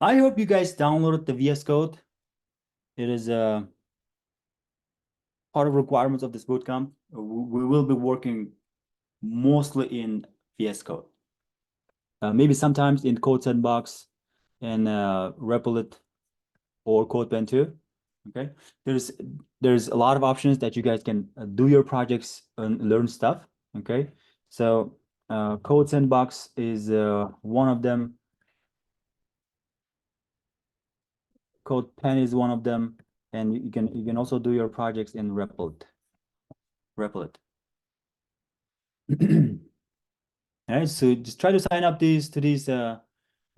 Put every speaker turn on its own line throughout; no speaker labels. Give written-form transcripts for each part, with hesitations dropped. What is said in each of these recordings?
I hope you guys downloaded the VS Code. It is part of requirements of this bootcamp. We will be working mostly in VS Code. Maybe sometimes in Code Sandbox and Replit or CodePen too. Okay, there's a lot of options that you guys can do your projects and learn stuff. Okay, so Code Sandbox is one of them. CodePen is one of them, and you can also do your projects in Replit. All right, so just try to sign up to these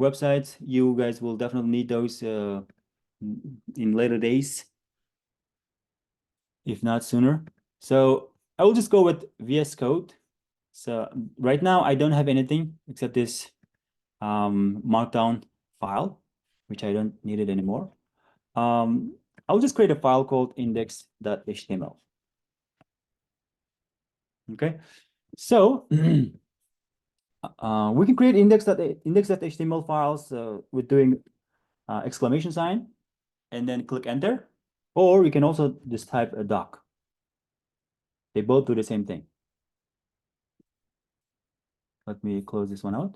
websites. You guys will definitely need those in later days, if not sooner. So I will just go with VS Code. So right now I don't have anything except this markdown file, which I don't need it anymore. I'll just create a file called index.html. Okay, so we can create index.html files with doing exclamation sign and then click enter, or you can also just type a doc. They both do the same thing. Let me close this one out.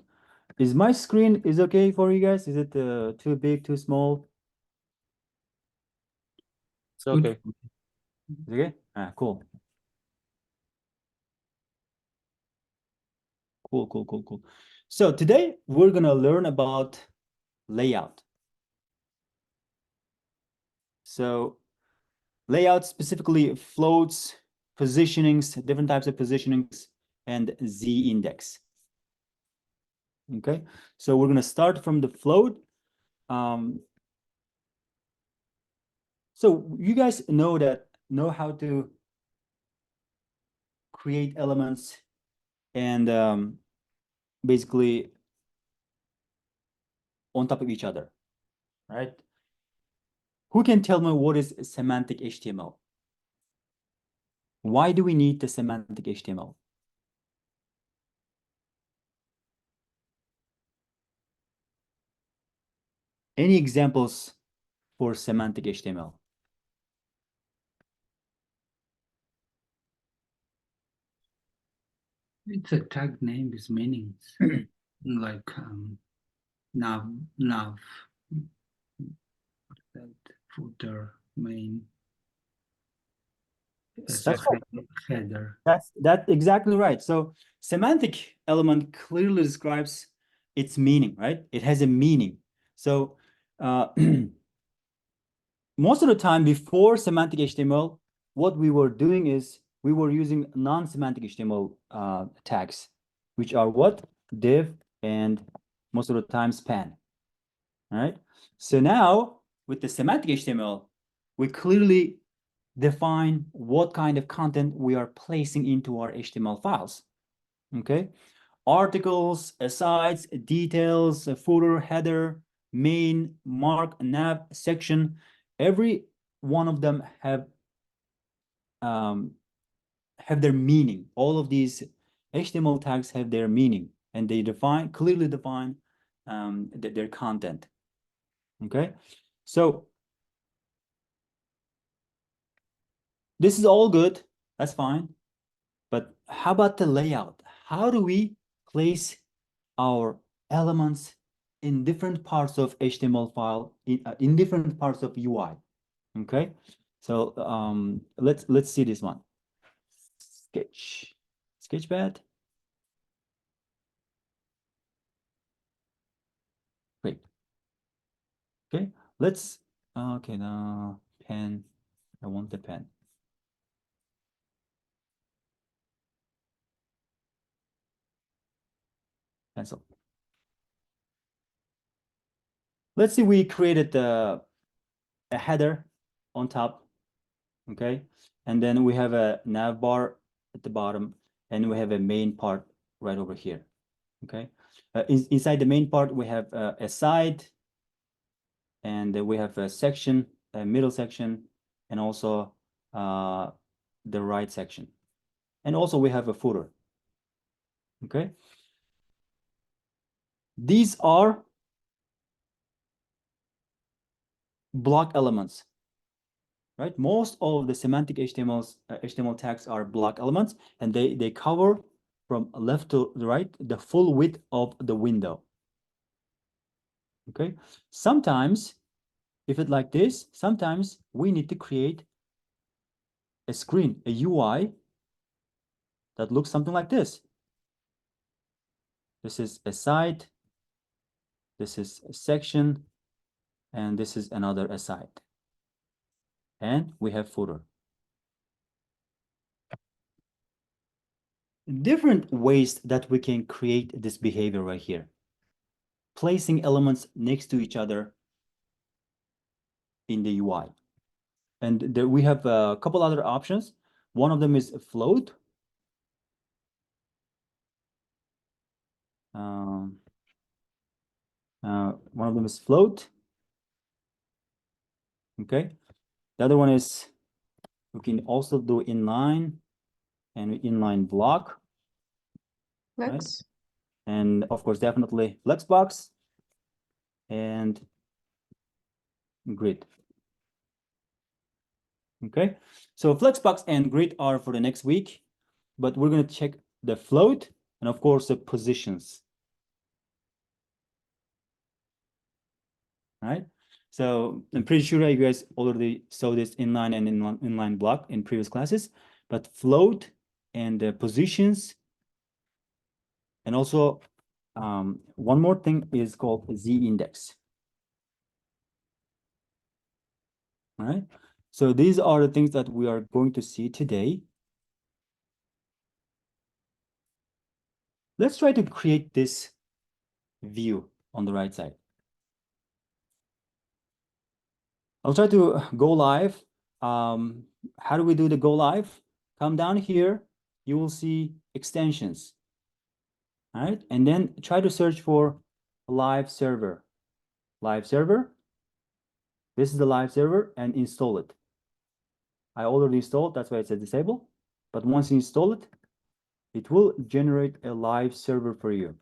Is my screen is okay for you guys? Is it too big, too small? It's okay. It's okay? Cool. Cool. So today we're gonna learn about layout. So layout specifically floats, positionings, different types of positionings, and z-index. Okay, so we're gonna start from the float. So you guys know how to create elements and basically on top of each other, right? Who can tell me what is semantic HTML? Why do we need the semantic HTML? Any examples for semantic HTML?
It's a tag name with meanings like nav, that footer, main, as a
That's right.
header.
That's exactly right. So semantic element clearly describes its meaning, right? It has a meaning. So most of the time before semantic HTML, what we were doing is we were using non-semantic HTML tags, which are what? Div and most of the time span. All right. So now with the semantic HTML, we clearly define what kind of content we are placing into our HTML files. Okay. Articles, asides, details, footer, header, main, mark, nav, section. Every one of them have their meaning. All of these HTML tags have their meaning, and they clearly define their content. Okay, so this is all good. That's fine. But how about the layout? How do we place our elements in different parts of HTML file, in different parts of UI? Okay, so let's see this one. Sketchpad. Great. Okay, let's okay now pen. I want the pen. Pencil. Let's see, we created a header on top, okay? And then we have a nav bar at the bottom, and we have a main part right over here, okay? Inside the main part, we have a side, and we have a section, a middle section, and also the right section. And also we have a footer, okay? These are block elements, right? Most of the semantic HTML tags are block elements, and they cover from left to the right the full width of the window. Okay, sometimes if it's like this, sometimes we need to create a screen, a UI that looks something like this. This is a site, this is a section, and this is another aside. And we have footer. Different ways that we can create this behavior right here. Placing elements next to each other in the UI. And there we have a couple other options. One of them is a float. One of them is float. Okay. The other one is we can also do inline and inline block.
Flex.
Right? And of course, definitely flexbox and grid. Okay, so flexbox and grid are for the next week, but we're going to check the float and of course the positions. All right, so I'm pretty sure you guys already saw this inline and inline block in previous classes, but float and the positions, and also one more thing is called Z index. All right, so these are the things that we are going to see today. Let's try to create this view on the right side. I'll try to go live. How do we do the go live? Come down here, you will see extensions. All right, and then try to search for live server. Live server. This is the live server, and install it. I already installed, that's why it says disable. But once you install it, it will generate a live server for you.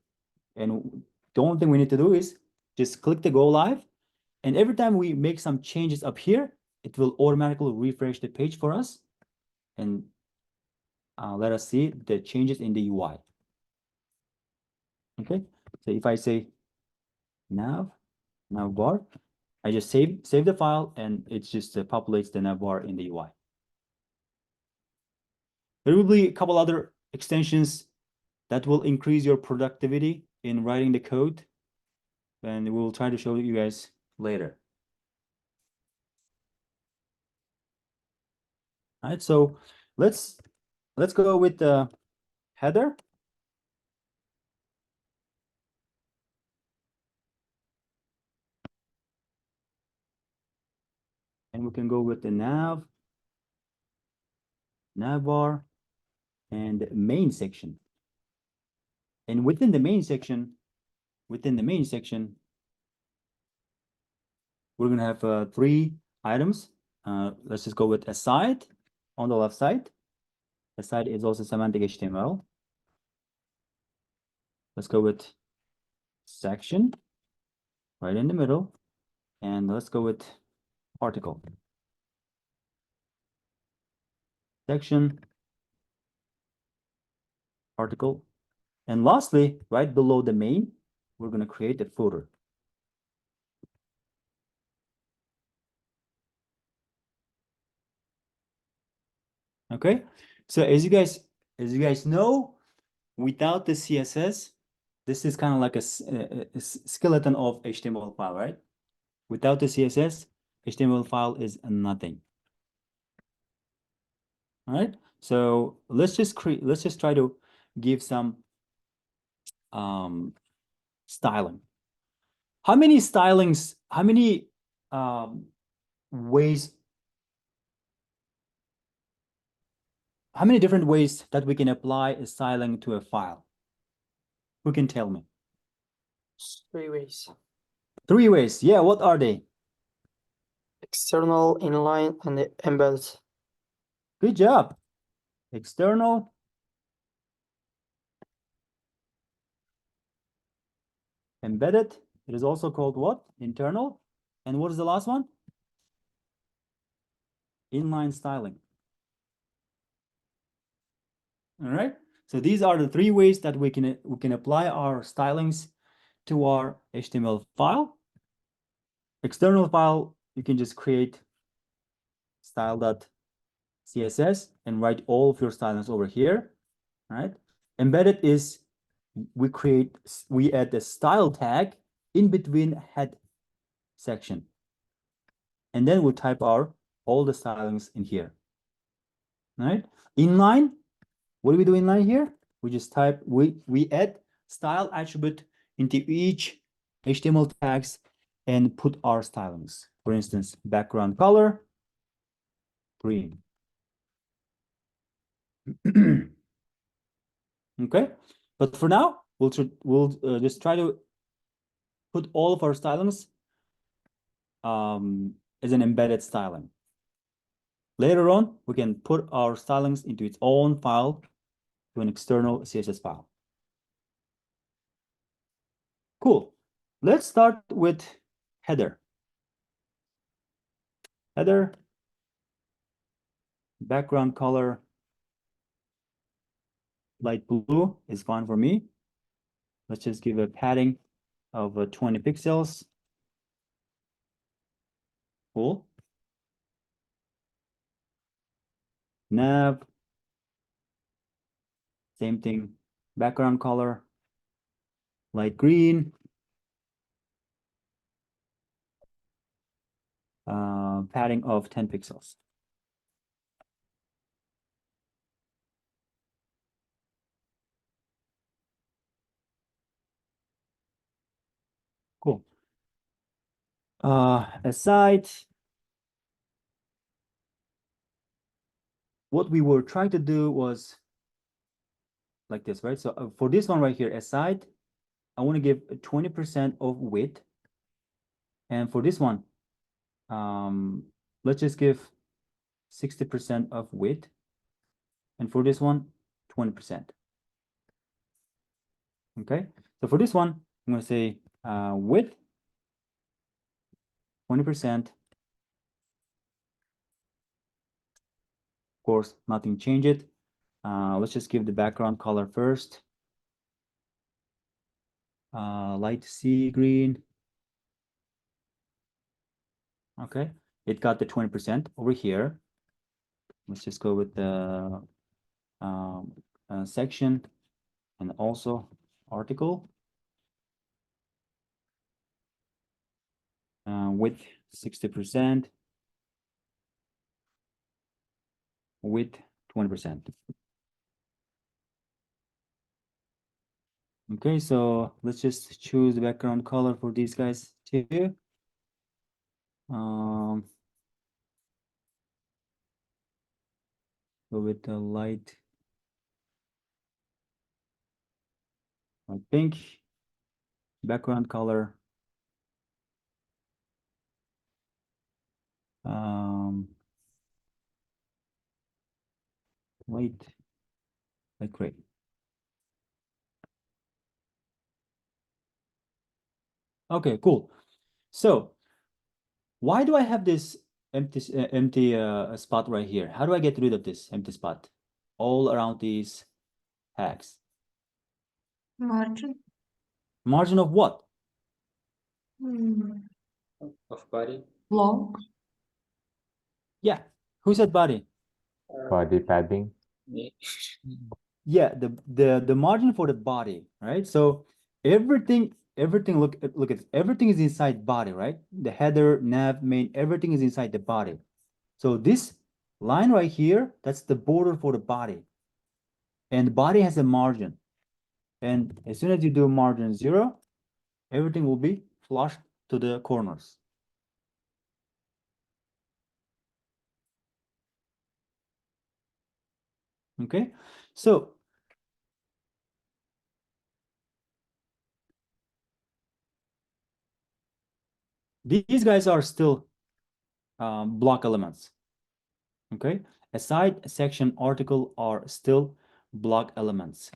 And the only thing we need to do is just click the go live. And every time we make some changes up here, it will automatically refresh the page for us and let us see the changes in the UI. Okay, so if I say nav bar, I just save the file and it just populates the nav bar in the UI. There will be a couple other extensions that will increase your productivity in writing the code, and we will try to show you guys later. All right, so let's go with the header. And we can go with the nav bar and main section. And within the main section, we're gonna have 3 items. Let's just go with aside on the left side. Aside is also semantic HTML. Let's go with section right in the middle, and let's go with article. Section, article, and lastly, right below the main, we're going to create a footer. Okay, so as you guys know, without the CSS, this is kind of like a skeleton of HTML file, right? Without the CSS, HTML file is nothing. All right, so let's just try to give some styling. How many stylings, how many ways, how many different ways that we can apply a styling to a file? Who can tell me?
3 ways.
3 ways. Yeah, what are they?
External, inline, and embedded.
Good job. External, embedded. It is also called what? Internal. And what is the last one? inline styling. All right. So these are the three ways that we can apply our stylings to our HTML file. External file, you can just create style.css and write all of your stylings over here. All right. Embedded is we add the style tag in between head section. And then we type all the stylings in here. All right. Inline, what do we do inline here? We just type, we add style attribute into each HTML tags and put our stylings. For instance, background color, green. Okay, but for now, we'll just try to put all of our stylings as an embedded styling. Later on, we can put our stylings into its own file to an external CSS file. Cool. Let's start with header. Header, background color, light blue is fine for me. Let's just give a padding of 20 pixels. Cool. Nav, same thing. Background color, light green. Padding of 10 pixels. Cool. Aside, what we were trying to do was like this, right? So for this one right here, aside, I want to give 20% of width. And for this one, let's just give 60% of width. And for this one, 20%. Okay, so for this one, I'm going to say width, 20%. Of course, nothing change it. Let's just give the background color first. Light sea green. Okay, it got the 20% over here. Let's just go with the section and also article. Width 60%, width 20%. Okay, so let's just choose the background color for these guys too. Go with the light pink. Background color. Light gray. Okay, cool. So why do I have this empty spot right here? How do I get rid of this empty spot all around these tags?
Margin.
Margin of what?
Of body.
Long.
Yeah, who said body?
Body padding.
Me.
Yeah, the margin for the body, right? So everything look at this. Everything is inside body, right? The header, nav, main, everything is inside the body. So this line right here, that's the border for the body. And the body has a margin. And as soon as you do margin 0, everything will be flushed to the corners. Okay, so these guys are still block elements. Okay, aside, section, article are still block elements.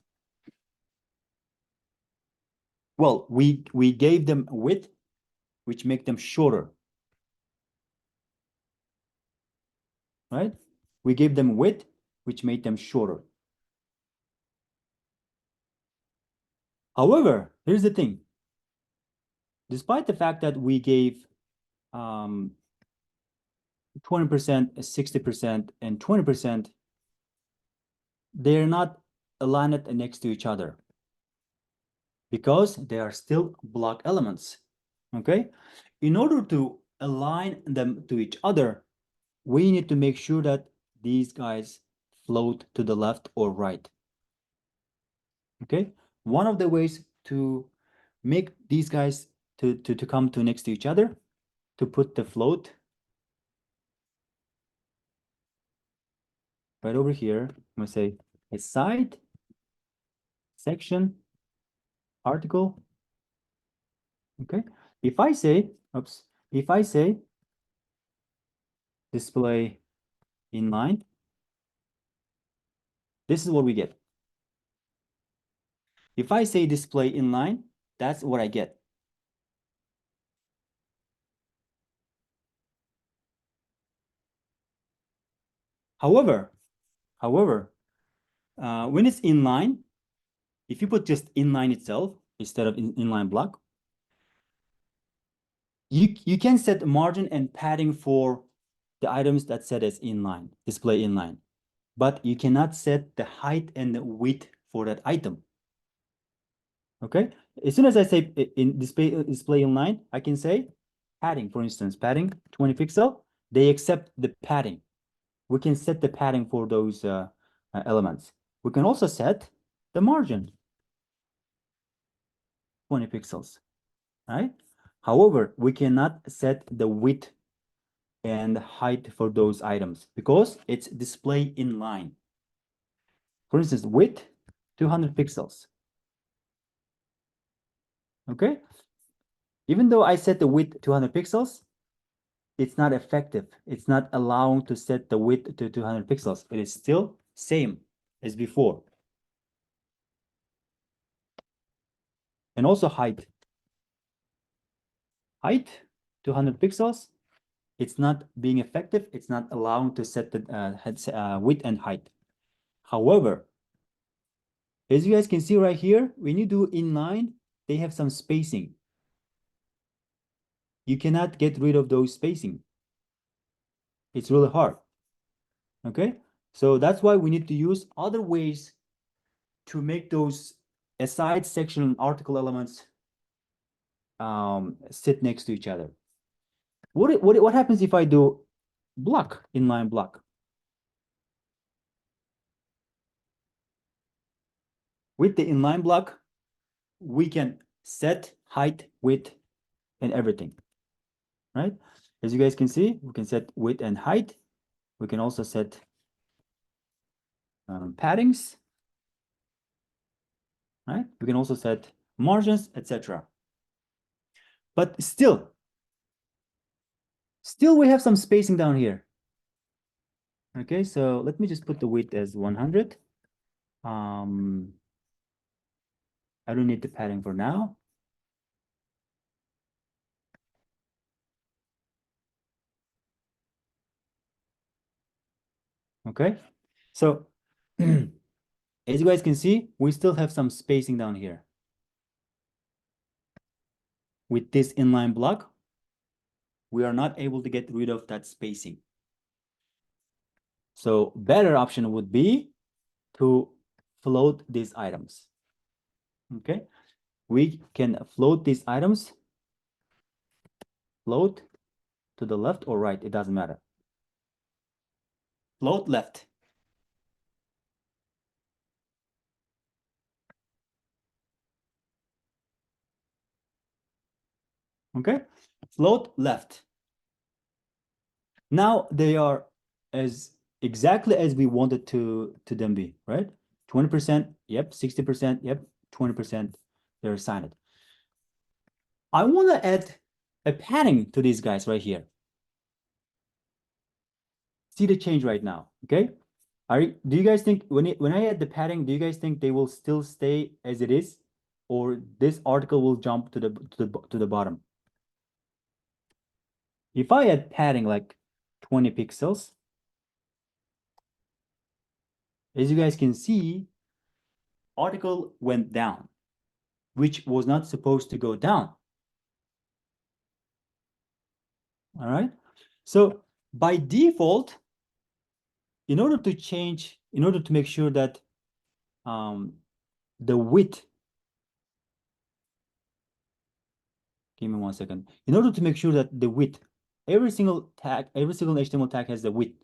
Well, we gave them width, which make them shorter. right? We gave them width, which made them shorter. However, here's the thing. Despite the fact that we gave 20%, 60%, and 20%, they're not aligned next to each other because they are still block elements, okay? In order to align them to each other, we need to make sure that these guys float to the left or right, okay? One of the ways to make these guys to come to next to each other, to put the float right over here, I'm gonna say a side, section, article, okay? If I say, if I say display inline, this is what we get. If I say display inline, that's what I get. However, when it's inline, if you put just inline itself instead of inline block, you can set margin and padding for the items that set as inline, display inline, but you cannot set the height and the width for that item. Okay, as soon as I say in display inline, I can say padding, for instance, padding 20 pixel. They accept the padding. We can set the padding for those elements. We can also set the margin 20 pixels, right? However, we cannot set the width and height for those items because it's display inline. For instance, width 200 pixels. Okay, even though I set the width 200 pixels, it's not effective. It's not allowing to set the width to 200 pixels. It is still same as before. And also height. Height 200 pixels. It's not being effective. It's not allowing to set the width and height. However, as you guys can see right here, when you do inline, they have some spacing. You cannot get rid of those spacing. It's really hard. Okay, so that's why we need to use other ways to make those aside section and article elements sit next to each other. What happens if I do block, inline block? With the inline block, we can set height, width, and everything, right? As you guys can see, we can set width and height. We can also set paddings, right? We can also set margins, etc. But still we have some spacing down here. Okay, so let me just put the width as 100. I don't need the padding for now. Okay, so as you guys can see, we still have some spacing down here. With this inline block, we are not able to get rid of that spacing. So better option would be to float these items. Okay, we can float these items, float to the left or right, it doesn't matter. Float left. Okay, float left. Now they are as exactly as we wanted to them be, right? 20%, yep, 60%, yep, 20%, they're assigned. I want to add a padding to these guys right here. See the change right now, okay? Do you guys think when I add the padding, do you guys think they will still stay as it is, or this article will jump to the bottom? If I add padding like 20 pixels, As you guys can see, article went down, which was not supposed to go down. All right. So by default, in order to make sure that the width, give me 1 second. In order to make sure that the width, every single HTML tag has the width.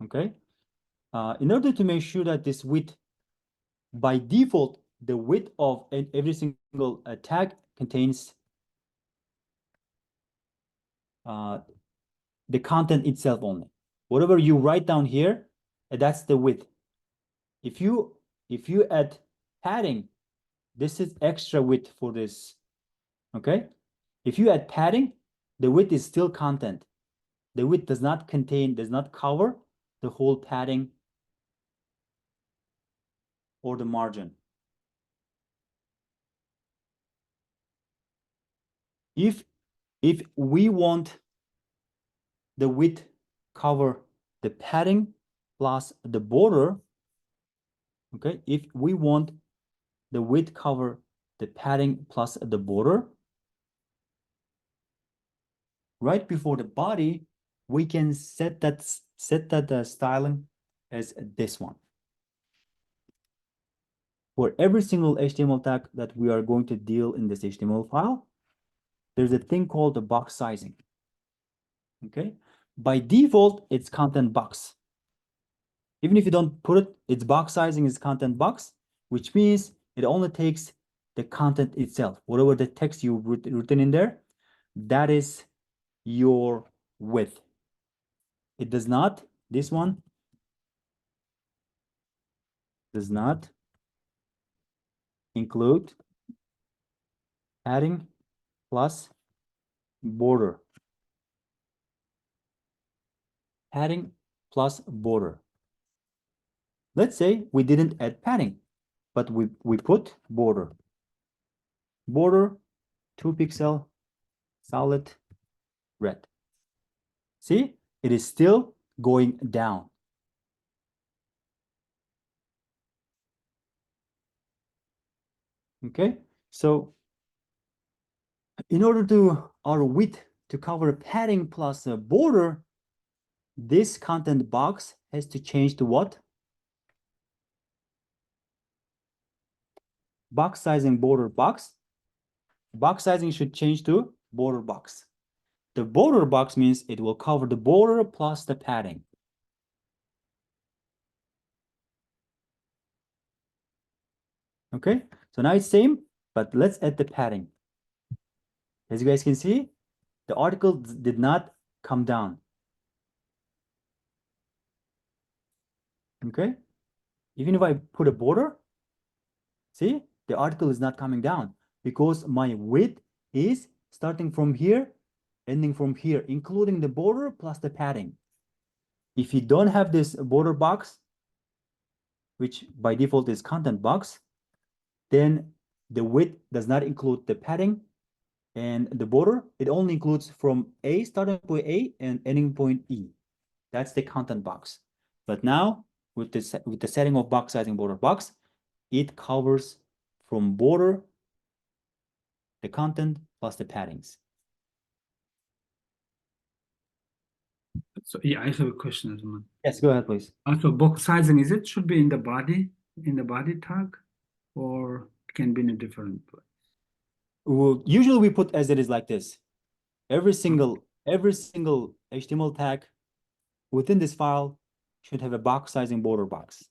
Okay. In order to make sure that this width, by default, the width of every single tag contains the content itself only. Whatever you write down here, that's the width. If you add padding, this is extra width for this. Okay. If you add padding, the width is still content. The width does not cover the whole padding or the margin. If we want the width cover the padding plus the border, okay, if we want the width cover the padding plus the border, right before the body, we can set that styling as this one. For every single HTML tag that we are going to deal in this HTML file, there's a thing called the box sizing. Okay, by default, it's content box. Even if you don't put it, its box sizing is content box, which means it only takes the content itself. Whatever the text you've written in there, that is your width. It does not, this one does not include padding plus border. Padding plus border. Let's say we didn't add padding, but we put border. Border, 2 pixel, solid red. See, it is still going down. Okay, so in order to our width to cover padding plus a border, this content box has to change to what? Box sizing border box. Box sizing should change to border box. The border box means it will cover the border plus the padding. Okay, so now it's same, but let's add the padding. As you guys can see, the article did not come down. Okay, even if I put a border, see, the article is not coming down because my width is starting from here, ending from here, including the border plus the padding. If you don't have this border box, which by default is content box, then the width does not include the padding and the border. It only includes from A, starting point A and ending point E. That's the content box. But now with the setting of box sizing border box, it covers from border, the content plus the paddings.
So yeah, I have a question, Azamat.
Yes, go ahead, please.
Also, box sizing, should be in the body tag, or it can be in a different place?
Usually we put as it is like this. Every single HTML tag within this file should have a box sizing border box.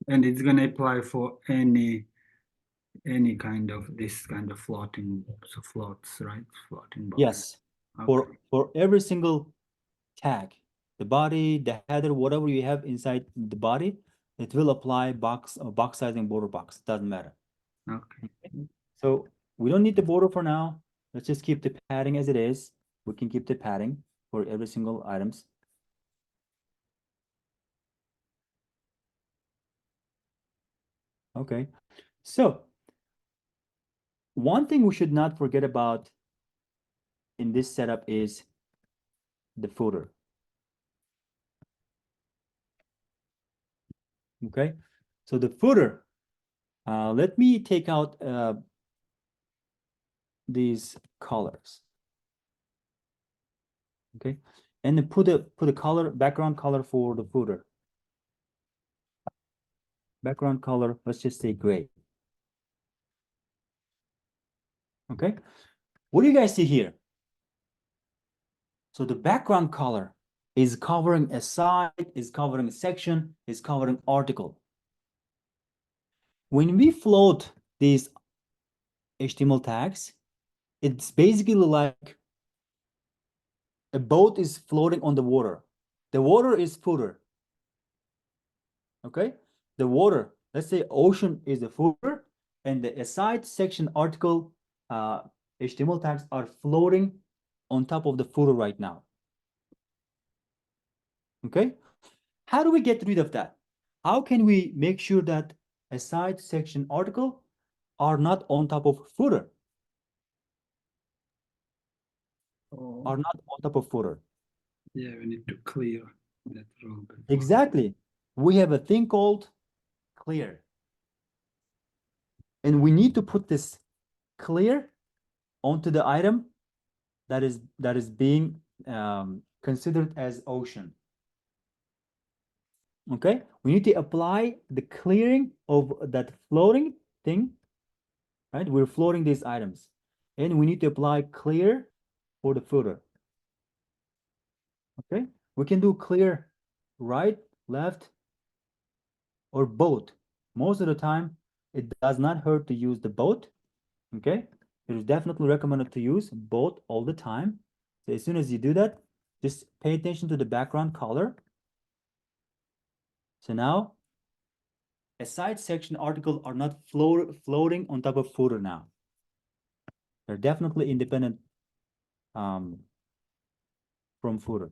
And it's gonna apply for any kind of this kind of floating, so floats, right? Floating box.
Yes,
Okay.
for every single tag, the body, the header, whatever you have inside the body, it will apply box sizing border box. Doesn't matter.
Okay.
So we don't need the border for now. Let's just keep the padding as it is. We can keep the padding for every single items. Okay, so one thing we should not forget about in this setup is the footer. Okay, so the footer, let me take out these colors. Okay, and then put a color, background color for the footer. Background color, let's just say gray. Okay, what do you guys see here? So the background color is covering a site, is covering a section, is covering article. When we float these HTML tags, it's basically like a boat is floating on the water. The water is footer. Okay, the water, let's say ocean is the footer, and the aside section article HTML tags are floating on top of the footer right now. Okay, how do we get rid of that? How can we make sure that aside section article are not on top of footer,
Oh,
are not on top of footer?
yeah, we need to clear that rule.
Exactly. We have a thing called clear. And we need to put this clear onto the item that is being considered as ocean. Okay, we need to apply the clearing of that floating thing, right? We're floating these items, and we need to apply clear for the footer. Okay, we can do clear right, left, or both. Most of the time, it does not hurt to use the both. Okay, it is definitely recommended to use both all the time. So as soon as you do that, just pay attention to the background color. So now, aside section articles are not floating on top of footer now. They're definitely independent from footer.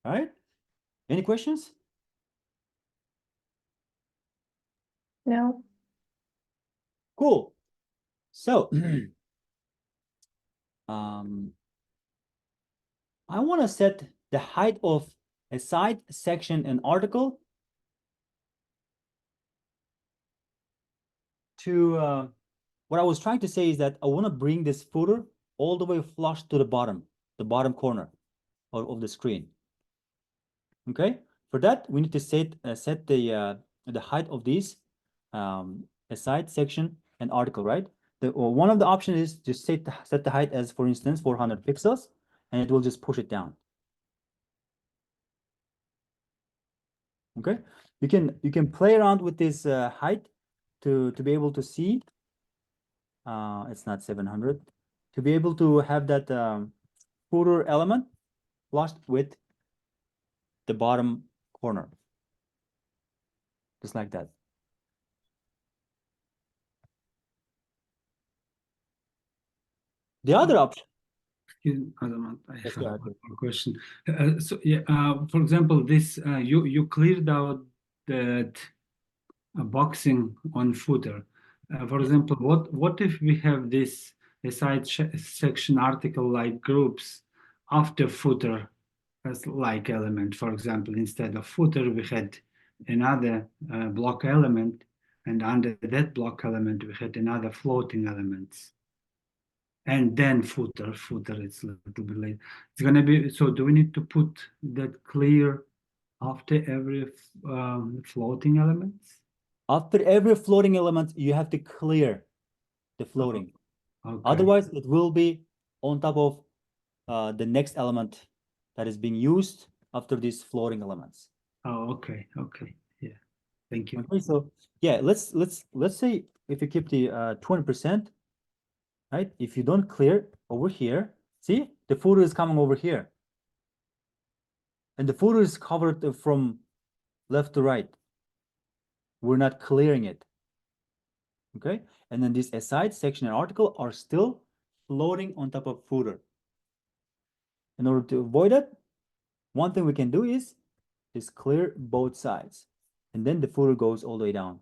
All right, any questions?
No.
Cool. So, I want to set the height of a site, section, and article to what I was trying to say is that I want to bring this footer all the way flush to the bottom corner of the screen. Okay, for that we need to set the height of these aside section and article, right? One of the options is just set the height as, for instance, 400 pixels, and it will just push it down. Okay, you can play around with this height to be able to see. It's not 700, to be able to have that footer element flushed with the bottom corner, just like that. The other option.
Excuse me, Azamat, I
Yes,
have
go ahead.
one more question. So yeah, for example, this you cleared out that boxing on footer. For
Yes.
example, what if we have this aside section article like groups after footer as like element? For example, instead of footer, we had another block element, and under that block element, we had another floating elements. And then footer, it's a little bit late. It's gonna be, so do we need to put that clear after every floating elements?
After every floating element, you have to clear the floating.
Okay.
Otherwise, it will be on top of the next element that is being used after these floating elements.
Oh, okay. Yeah. Thank you.
Okay, so yeah, let's say if you keep the 20%, right? If you don't clear over here, see the footer is coming over here, and the footer is covered from left to right. We're not clearing it. Okay, and then this aside section and article are still floating on top of footer. In order to avoid it, one thing we can do is just clear both sides, and then the footer goes all the way down.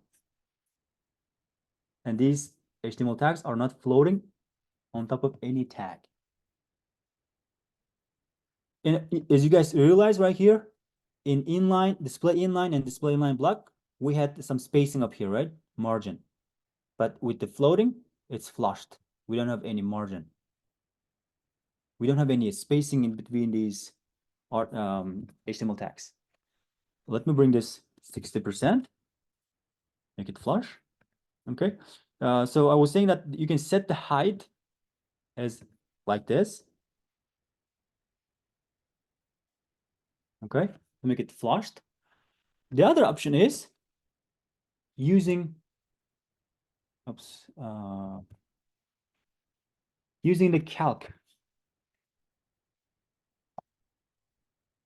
And these HTML tags are not floating on top of any tag. And as you guys realize right here, in inline, display inline and display inline block, we had some spacing up here, right? Margin. But with the floating, it's flushed. We don't have any margin. We don't have any spacing in between these HTML tags. Let me bring this 60%, make it flush. Okay. So I was saying that you can set the height as like this. Okay, to make it flushed. The other option is using, using the calc.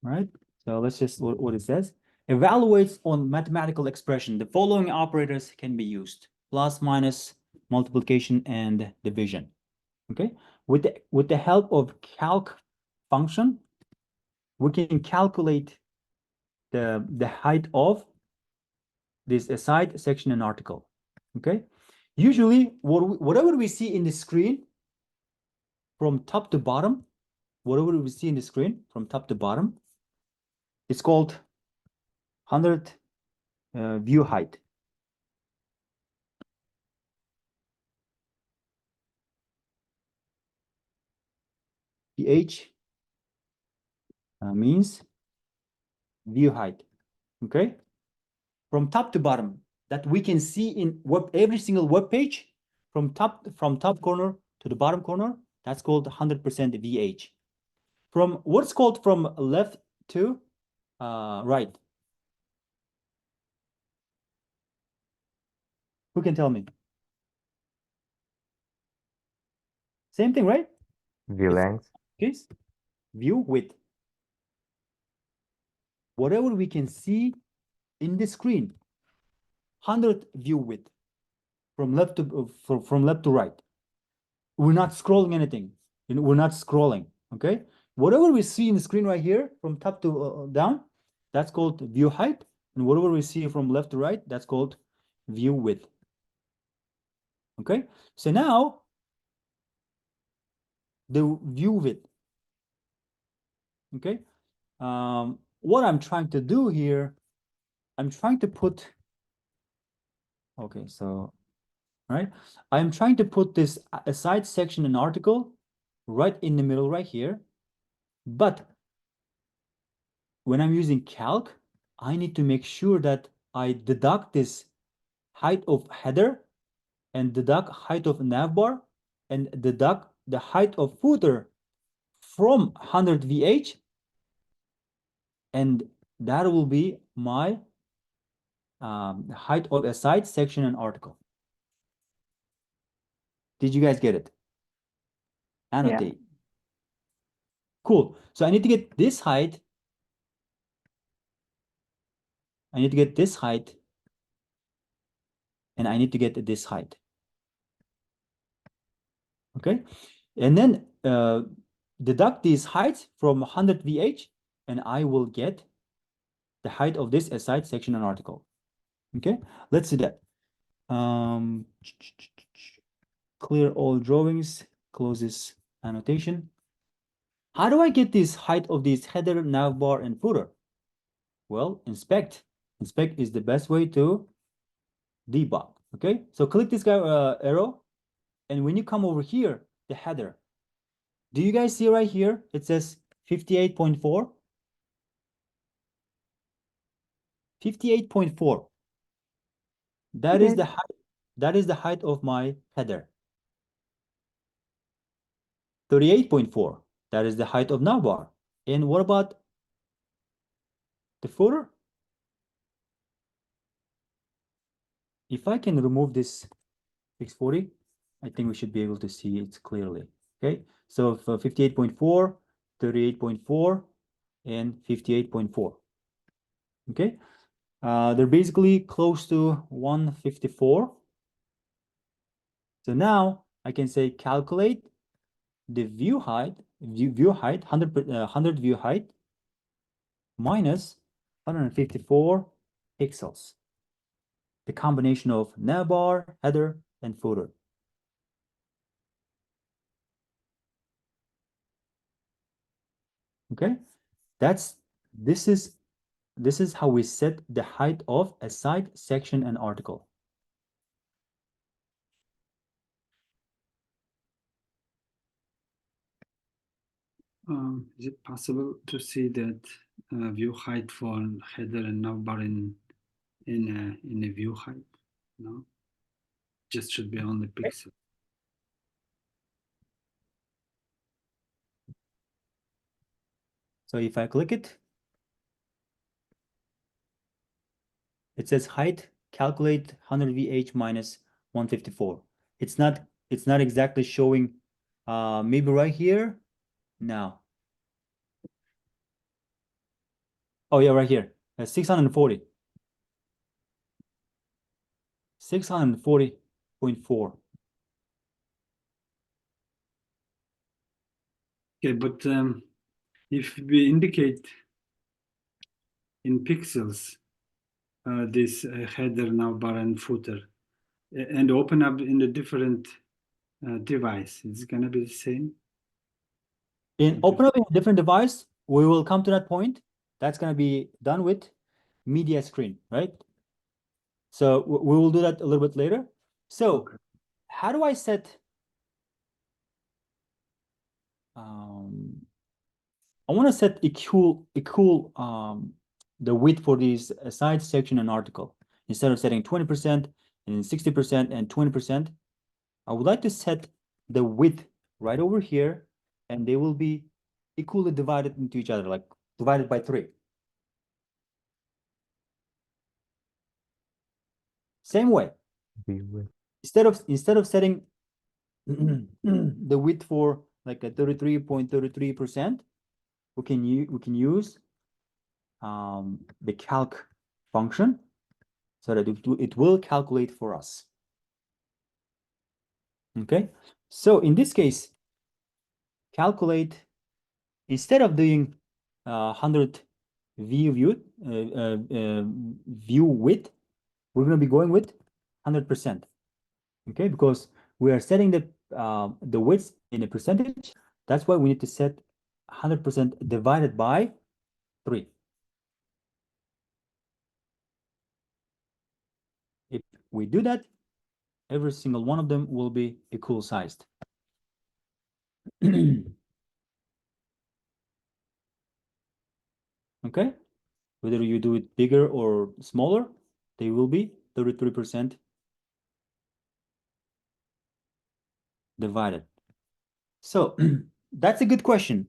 Right? So let's just what it says. Evaluates on mathematical expression. The following operators can be used: plus, minus, multiplication, and division. Okay. With the help of calc function, we can calculate the height of this aside, section, and article. Okay. Usually, whatever we see in the screen from top to bottom, whatever we see in the screen from top to bottom, it's called 100 view height. VH means view height. Okay, from top to bottom, that we can see in every single web page from top corner to the bottom corner. That's called 100% VH. From what's called from left to right. Who can tell me? Same thing, right?
View length.
Please. View width. Whatever we can see in the screen, 100 view width from left to right. We're not scrolling anything. We're not scrolling. Okay. Whatever we see in the screen right here from top to down, that's called view height. And whatever we see from left to right, that's called view width. Okay. So now the view width. Okay. What I'm trying to do here, I'm trying to put, okay, so, right, I'm trying to put this aside section and article right in the middle right here. But when I'm using calc, I need to make sure that I deduct this height of header and deduct height of navbar and deduct the height of footer from 100 VH, and that will be my height of aside section and article. Did you guys get it? Annotate. Cool. So I need to get this height. I need to get this height. And I need to get this height. Okay. And then deduct these heights from 100 VH, and I will get the height of this aside section and article. Okay. Let's do that. Clear all drawings, close this annotation. How do I get this height of this header, navbar, and footer? Well, inspect. Inspect is the best way to debug. Okay, so click this guy arrow, and when you come over here, the header. Do you guys see right here? It says 58.4. 58.4. That is the height. That is the height of my header. 38.4. That is the height of navbar. And what about the footer? If I can remove this 640, I think we should be able to see it clearly. Okay, so 58.4, 38.4, and 58.4. Okay, they're basically close to 154. So now I can say calculate the view height, view height, 100 view height minus 154 pixels. The combination of navbar, header, and footer. Okay, this is how we set the height of a site, section, and article.
Is it possible to see that view height for header and navbar in a view height? No, just should be on the pixel.
So if I click it, it says height, calculate 100 VH minus 154. It's not exactly showing, maybe right here. No. Oh yeah, right here. 640. 640.4.
Okay, but if we indicate in pixels this header, navbar, and footer, and open up in a different device, it's gonna be the same.
Open up in a different device, we will come to that point. That's gonna be done with media screen, right? So we will do that a little bit later. So
Okay.
how do I set? I want to set equal the width for these site, section, and article. Instead of setting 20% and 60% and 20%, I would like to set the width right over here, and they will be equally divided into each other, like divided by 3. Same way.
View width.
Instead of setting the width for like a 33.33%, we can use the calc function so that it will calculate for us. Okay, so in this case, calculate, instead of doing 100 view width, we're going to be going with 100%. Okay, because we are setting the width in a percentage. That's why we need to set 100% divided by 3. If we do that, every single one of them will be equal sized. Okay, whether you do it bigger or smaller, they will be 33% divided. So that's a good question.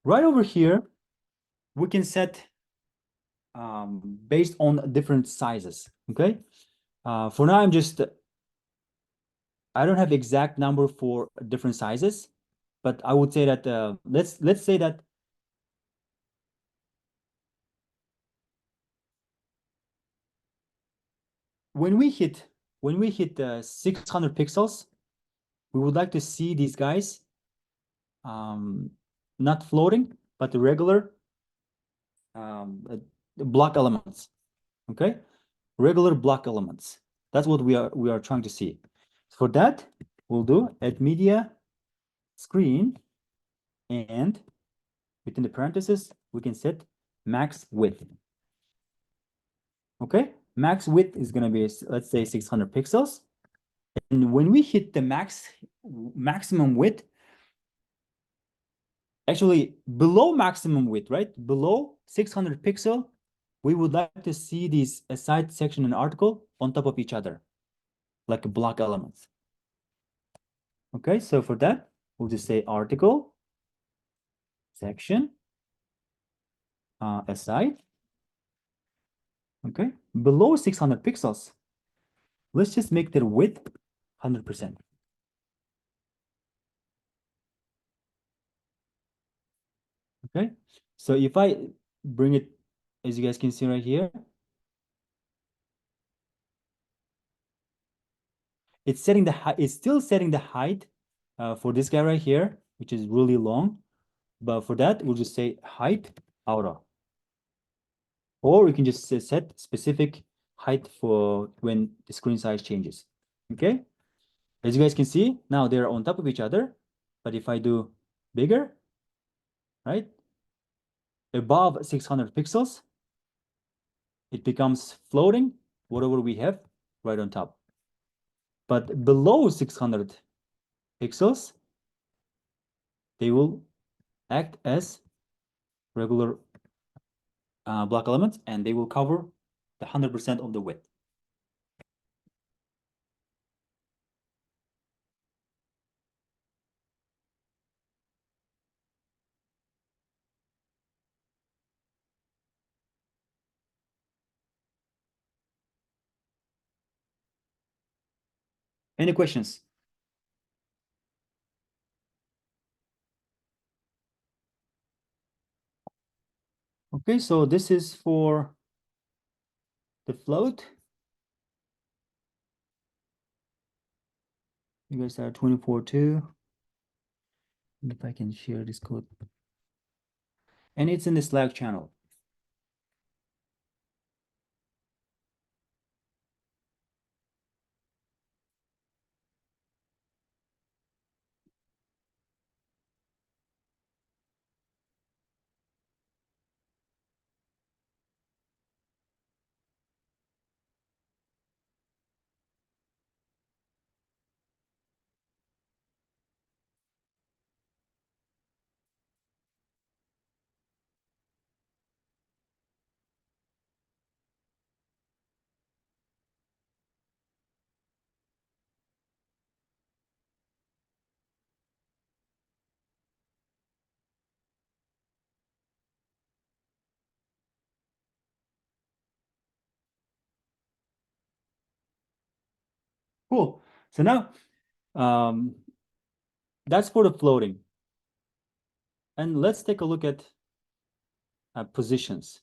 Right over here, we can set based on different sizes. Okay, for now I don't have exact number for different sizes, but I would say that let's say that when we hit 600 pixels, we would like to see these guys not floating, but the regular block elements. Okay, regular block elements. That's what we are trying to see. For that, we'll do add media screen, and within the parentheses, we can set max width. Okay, max width is going to be, let's say, 600 pixels. And when we hit the maximum width, actually below maximum width, right? Below 600 pixel, we would like to see these site, section, and article on top of each other, like block elements. Okay, so for that, we'll just say article, section, aside. Okay, below 600 pixels, let's just make their width 100%. Okay, so if I bring it, as you guys can see right here, it's setting the height. It's still setting the height for this guy right here, which is really long. But for that, we'll just say height auto. Or we can just set specific height for when the screen size changes. Okay, as you guys can see, now they're on top of each other, But if I do bigger, right, above 600 pixels, it becomes floating, whatever we have right on top. But below 600 pixels, they will act as regular block elements, and they will cover the 100% of the width. Any questions? Okay, so this is for the float. You guys are 24 too. If I can share this code. And it's in the Slack channel. Cool. So now that's for the floating. And let's take a look at positions.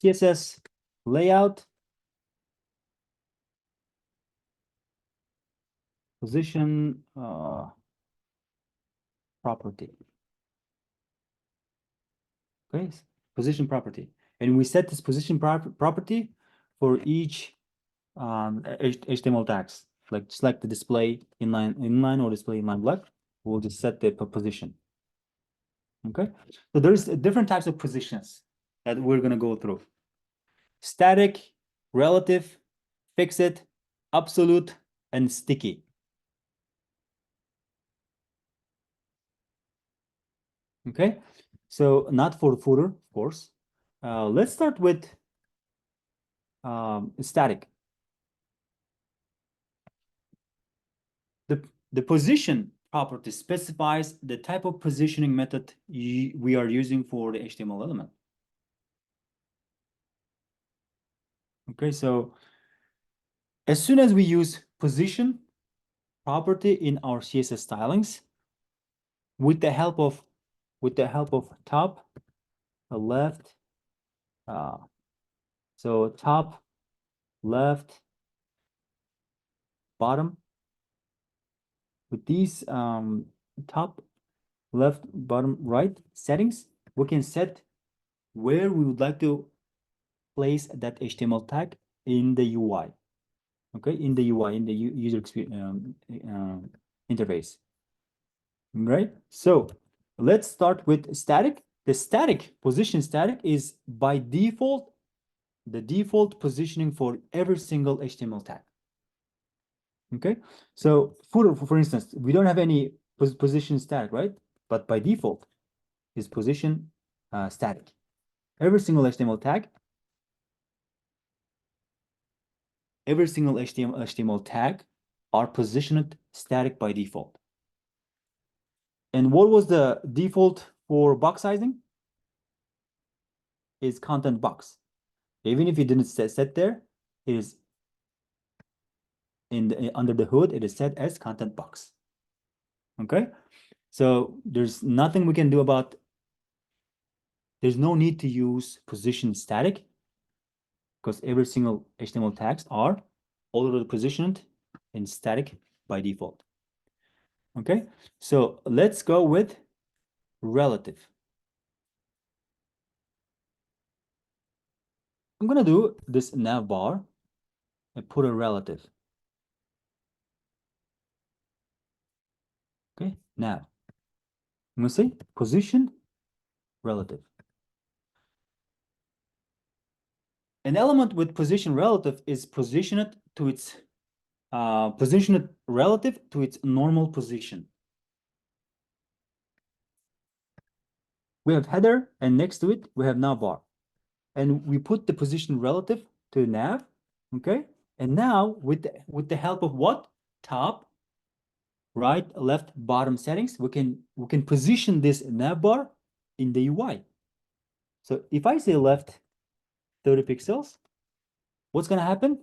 CSS layout, position property. Okay, position property. And we set this position property for each HTML tags. Like select the display inline or display inline block. We'll just set the position. Okay, so there's different types of positions that we're gonna go through. Static, relative, fixed, absolute, and sticky. Okay, so not for footer, of course. Let's start with static. The position property specifies the type of positioning method we are using for the HTML element. Okay, so as soon as we use position property in our CSS stylings, with the help of top, left, so top, left, bottom. With these top, left, bottom, right settings, we can set where we would like to place that HTML tag in the UI. Okay, in the UI, in the user experience interface. Right. So let's start with static. The static position static is by default the default positioning for every single HTML tag. Okay, so for instance, we don't have any position static, right? But by default is position static. Every single HTML tag, every single HTML tag are positioned static by default. And what was the default for box sizing? Is content box. Even if you didn't set there, it is under the hood, it is set as content box. Okay, so there's nothing we can do about. There's no need to use position static because every single HTML tags are already positioned in static by default. Okay, so let's go with relative. I'm gonna do this nav bar and put a relative. Okay, now I'm gonna say position relative. An element with position relative is positioned relative to its normal position. We have header, and next to it we have nav bar, and we put the position relative to nav. Okay, and now with the help of what? Top, right, left, bottom settings, we can position this nav bar in the UI. So if I say left 30 pixels, what's gonna happen?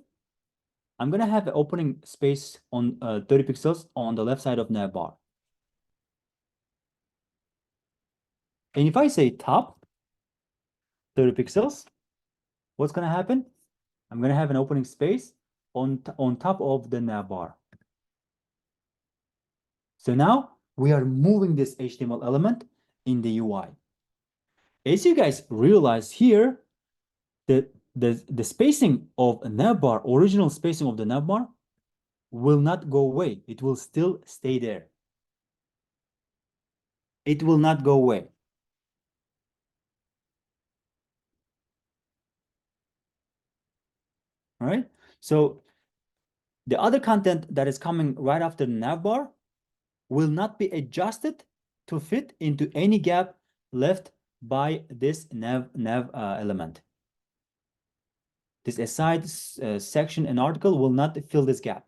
I'm gonna have an opening space on 30 pixels on the left side of nav bar. And if I say top 30 pixels, what's gonna happen? I'm gonna have an opening space on top of the nav bar. So now we are moving this HTML element in the UI. As you guys realize here, the spacing of a navbar, original spacing of the navbar, will not go away. It will still stay there. It will not go away. All right. So the other content that is coming right after the navbar will not be adjusted to fit into any gap left by this nav element. This aside section and article will not fill this gap.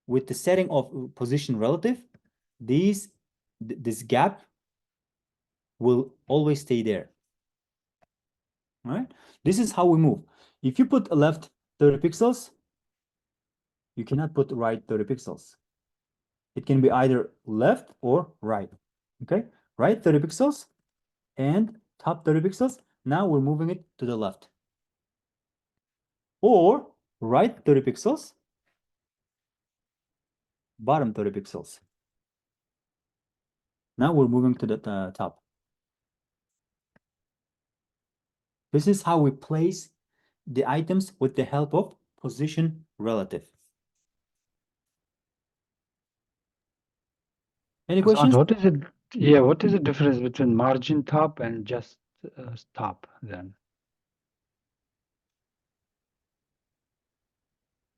With the setting of position relative, this gap will always stay there. All right. This is how we move. If you put left 30 pixels, you cannot put right 30 pixels. It can be either left or right. Okay. Right 30 pixels and top 30 pixels. Now we're moving it to the left. Or right 30 pixels, bottom 30 pixels. Now we're moving to the top. This is how we place the items with the help of position relative. Any
Azamat,
questions?
what is it? Yeah, what is the difference between margin top and just top then?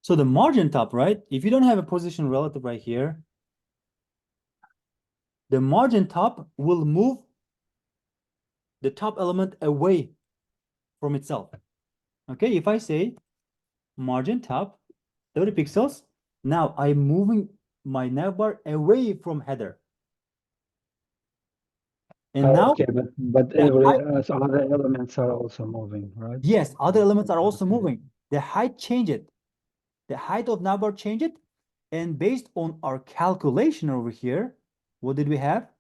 So the margin top, right? If you don't have a position relative right here, the margin top will move the top element away from itself. Okay, if I say margin top 30 pixels, now I'm moving my navbar away from header. And now,
Okay, but
the
every
height,
so other elements are also moving, right?
yes, other elements are also
Okay.
moving. The height changed. The height of navbar changed. And based on our calculation over here, what did we have?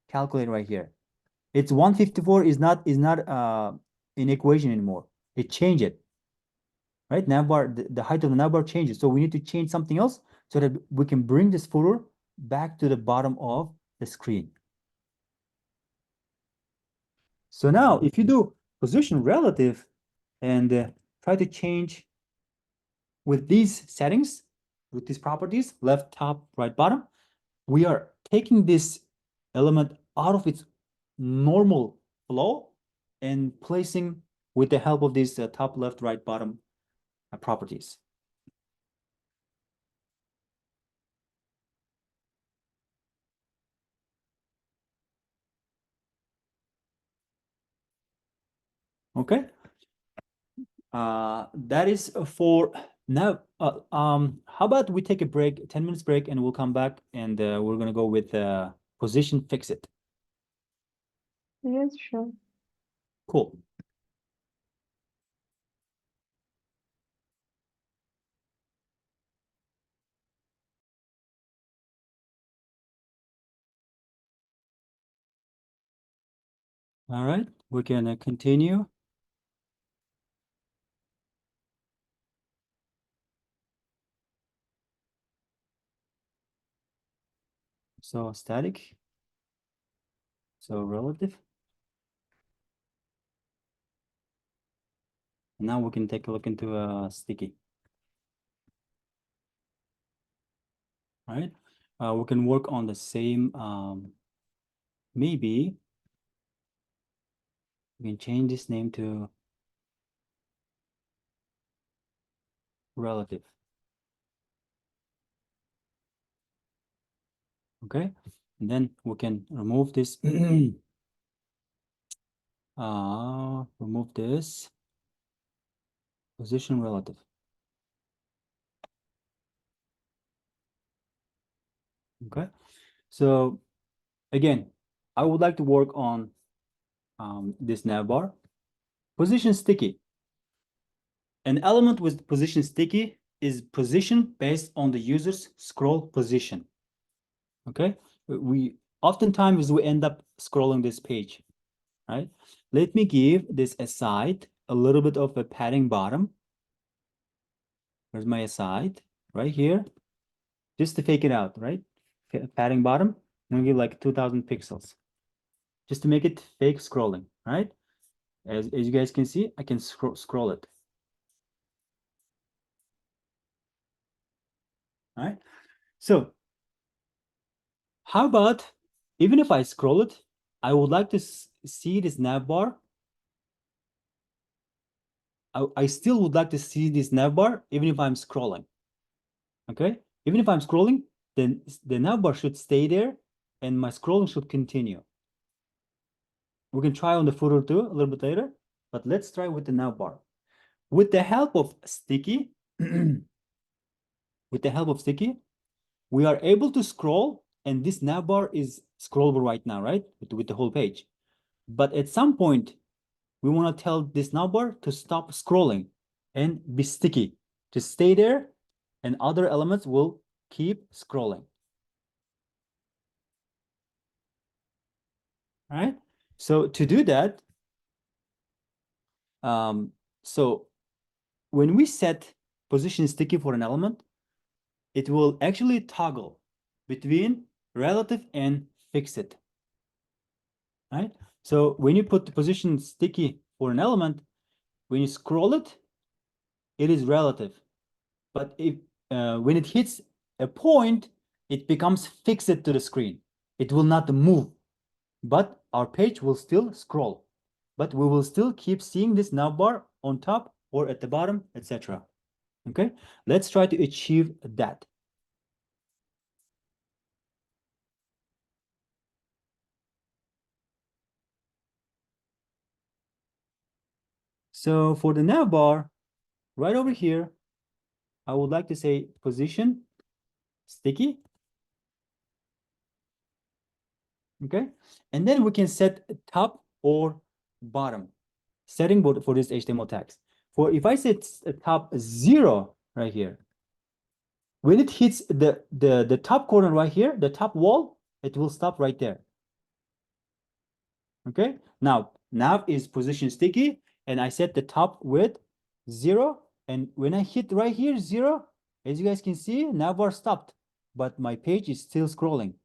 Calculate right here. It's 154 is not an equation anymore. It changed it. Right? Navbar, the height of the navbar changes. So we need to change something else so that we can bring this footer back to the bottom of the screen. So now if you do position relative and try to change with these settings, with these properties, left, top, right, bottom, we are taking this element out of its normal flow and placing with the help of these top, left, right, bottom properties. Okay. That is for now. How about we take a break, 10 minutes break, and we'll come back and we're gonna go with position fix it.
Yes, sure.
Cool. All right, we can continue. So static. So relative. Now we can take a look into sticky. Right? We can work on the same, maybe we can change this name to relative. Okay, and then we can remove this. Remove this position relative. Okay, so again, I would like to work on this navbar. Position sticky. An element with position sticky is position based on the user's scroll position. Okay, we oftentimes we end up scrolling this page, right? Let me give this aside a little bit of a padding bottom. Where's my aside? Right here, just to fake it out, right? Padding bottom, I'm gonna give like 2000 pixels, just to make it fake scrolling, right? As you guys can see, I can scroll it. All right, so how about even if I scroll it, I would like to see this navbar. I still would like to see this navbar even if I'm scrolling. Okay, even if I'm scrolling, then the navbar should stay there and my scrolling should continue. We can try on the footer too a little bit later, but let's try with the navbar. With the help of sticky, we are able to scroll, and this navbar is scrollable right now, right? With the whole page. But at some point, we want to tell this navbar to stop scrolling and be sticky. Just stay there, and other elements will keep scrolling. All right? So to do that, so when we set position sticky for an element, it will actually toggle between relative and fixed. Right? So when you put the position sticky for an element, when you scroll it, it is relative. But if when it hits a point, it becomes fixed to the screen. It will not move, but our page will still scroll. But we will still keep seeing this navbar on top or at the bottom, etc. Okay, let's try to achieve that. So for the navbar, right over here, I would like to say position sticky. Okay, and then we can set top or bottom setting for this HTML tags. For if I set top 0 right here, when it hits the top corner right here, the top wall, it will stop right there. Okay, now nav is position sticky, and I set the top width 0, and when I hit right here 0, as you guys can see, navbar stopped, but my page is still scrolling.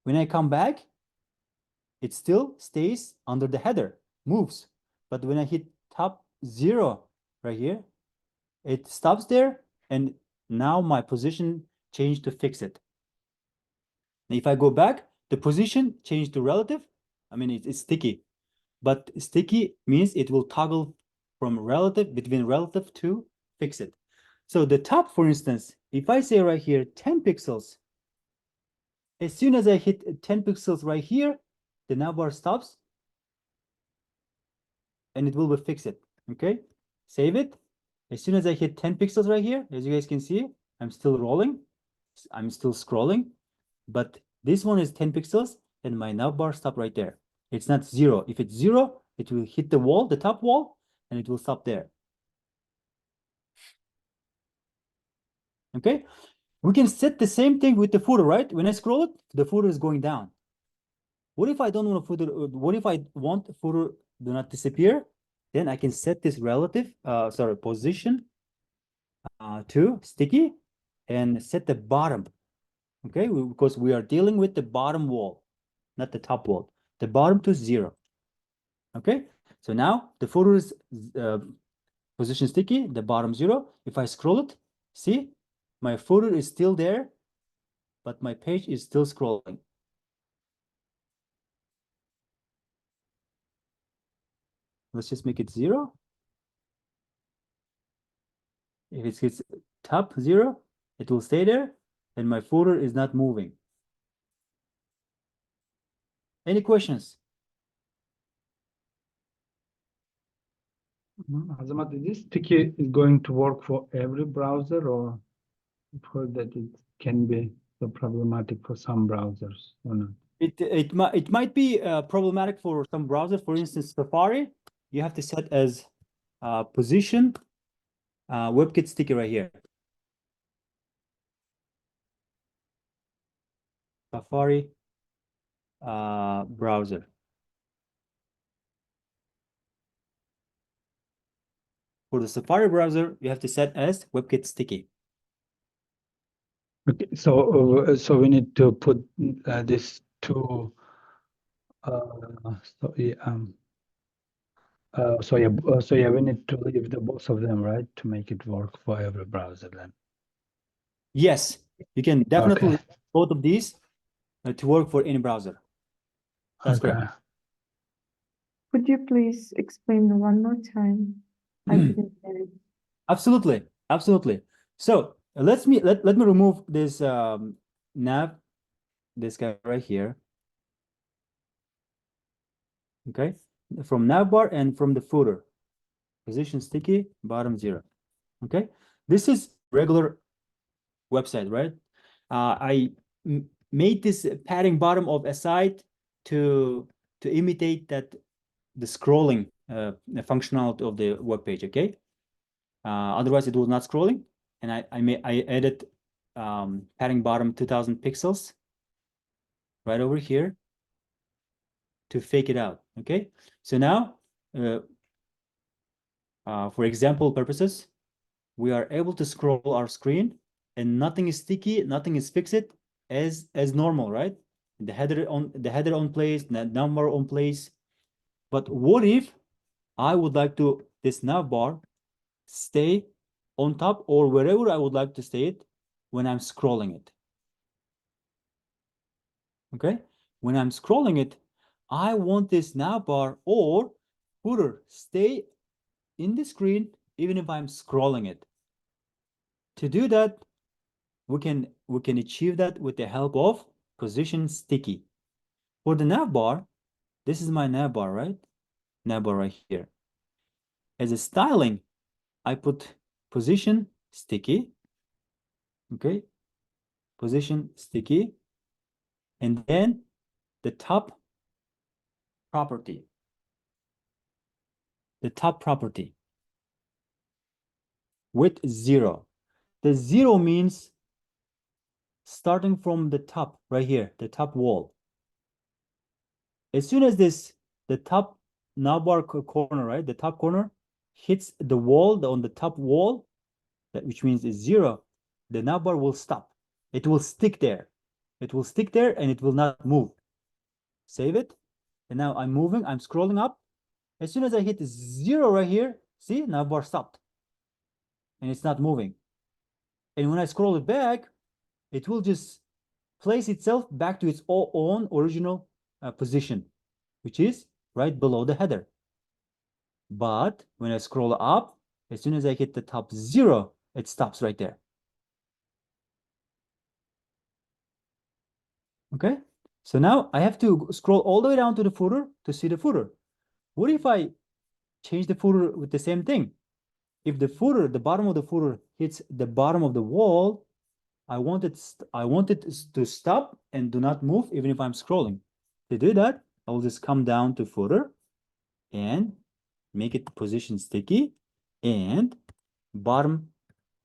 When I come back, it still stays under the header, moves. But when I hit top 0 right here, it stops there, and now my position changed to fixed. If I go back, the position changed to relative. I mean, it's sticky, but sticky means it will toggle from relative, between relative to fixed. So the top, for instance, if I say right here 10 pixels, as soon as I hit 10 pixels right here, the navbar stops and it will be fixed. Okay, save it. As soon as I hit 10 pixels right here, as you guys can see, I'm still rolling, I'm still scrolling, but this one is 10 pixels, and my navbar stop right there. It's not 0. If it's 0, it will hit the wall, the top wall, and it will stop there. Okay, we can set the same thing with the footer, right? When I scroll it, the footer is going down. What if I don't want a footer? What if I want the footer do not disappear? Then I can set this relative, position to sticky and set the bottom. Okay, because we are dealing with the bottom wall, not the top wall. The bottom to 0. Okay, So now the footer is position sticky, the bottom 0. If I scroll it, see, my footer is still there, but my page is still scrolling. Let's just make it 0. If it hits top 0, it will stay there, and my footer is not moving. Any questions?
Azamat, is this sticky is going to work for every browser, or I've heard that it can be so problematic for some browsers or not?
It might be problematic for some browsers. For instance, Safari, you have to set as position WebKit sticky right here. Safari browser. For the Safari browser, you have to set as WebKit sticky.
Okay, so so we need to put this to so yeah so yeah we need to leave the both of them, right, to make it work for every browser then.
Yes, you can definitely
Okay.
both of these to work for any browser. That's
Okay.
correct.
Could you please explain one more time? I didn't get it.
Absolutely, absolutely. So let me remove this nav, this guy right here. Okay, from navbar and from the footer, position sticky, bottom 0. Okay, this is regular website, right? I made this padding bottom of a site to imitate that the scrolling functionality of the web page. Okay, otherwise it was not scrolling, and I added padding bottom 2000 pixels right over here to fake it out. Okay, so now for example purposes, we are able to scroll our screen and nothing is sticky, nothing is fixed as normal, right? The header on place, the number on place. But what if I would like to this nav bar stay on top or wherever I would like to stay it when I'm scrolling it? Okay, when I'm scrolling it, I want this nav bar or footer stay in the screen even if I'm scrolling it. To do that, we can achieve that with the help of position sticky. For the nav bar, this is my nav bar, right? Nav bar right here. As a styling, I put position sticky. Okay, position sticky, and then the top property. The top property with 0. The 0 means starting from the top right here, the top wall. As soon as the top navbar corner, right, the top corner hits the wall, on the top wall, which means is 0, the navbar will stop. It will stick there. It will stick there and it will not move. Save it. And now I'm moving, I'm scrolling up. As soon as I hit 0 right here, see, navbar stopped. And it's not moving. And when I scroll it back, it will just place itself back to its own original position, which is right below the header. But when I scroll up, as soon as I hit the top 0, it stops right there. Okay, so now I have to scroll all the way down to the footer to see the footer. What if I change the footer with the same thing? If the footer, the bottom of the footer hits the bottom of the wall, I want it to stop and do not move even if I'm scrolling. To do that, I will just come down to footer and make it position sticky and bottom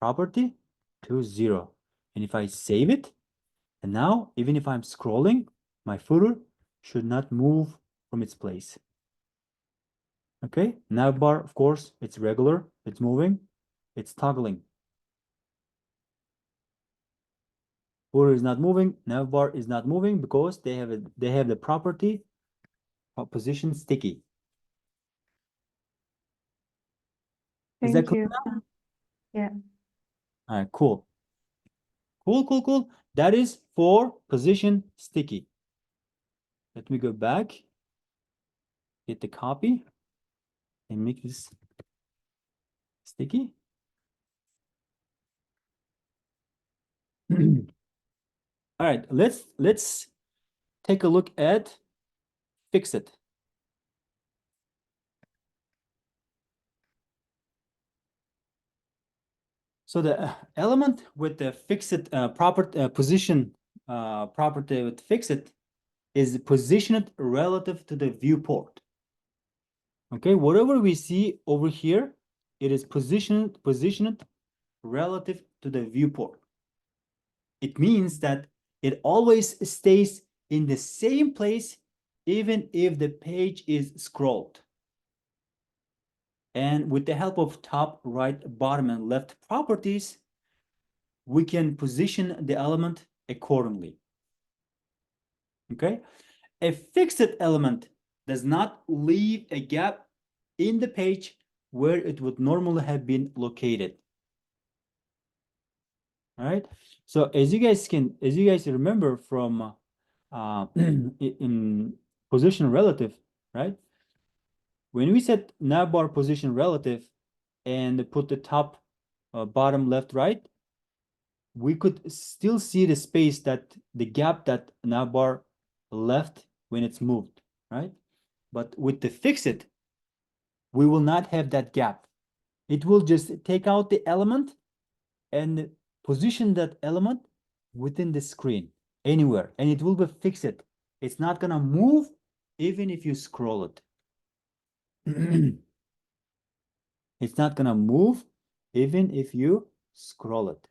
property to 0. And if I save it, and now even if I'm scrolling, my footer should not move from its place. Okay, nav bar, of course, it's regular, it's moving, it's toggling. Footer is not moving, nav bar is not moving because they have the property of position sticky. Is that
Thank
clear?
you. Yeah.
All right, cool. Cool. That is for position sticky. Let me go back, hit the copy, and make this sticky. All right, let's take a look at fix it. So the element with the fixed position property with fixed is positioned relative to the viewport. Okay, whatever we see over here, it is positioned relative to the viewport. It means that it always stays in the same place even if the page is scrolled. And with the help of top, right, bottom, and left properties, we can position the element accordingly. Okay, a fixed element does not leave a gap in the page where it would normally have been located. All right, so as you guys remember from in position relative, right? When we set navbar position relative and put the top, bottom, left, right, we could still see the space that the gap that navbar left when it's moved, right? But with the fixed, we will not have that gap. It will just take out the element and position that element within the screen anywhere, and it will be fixed. It's not gonna move even if you scroll it. It's not gonna move even if you scroll it.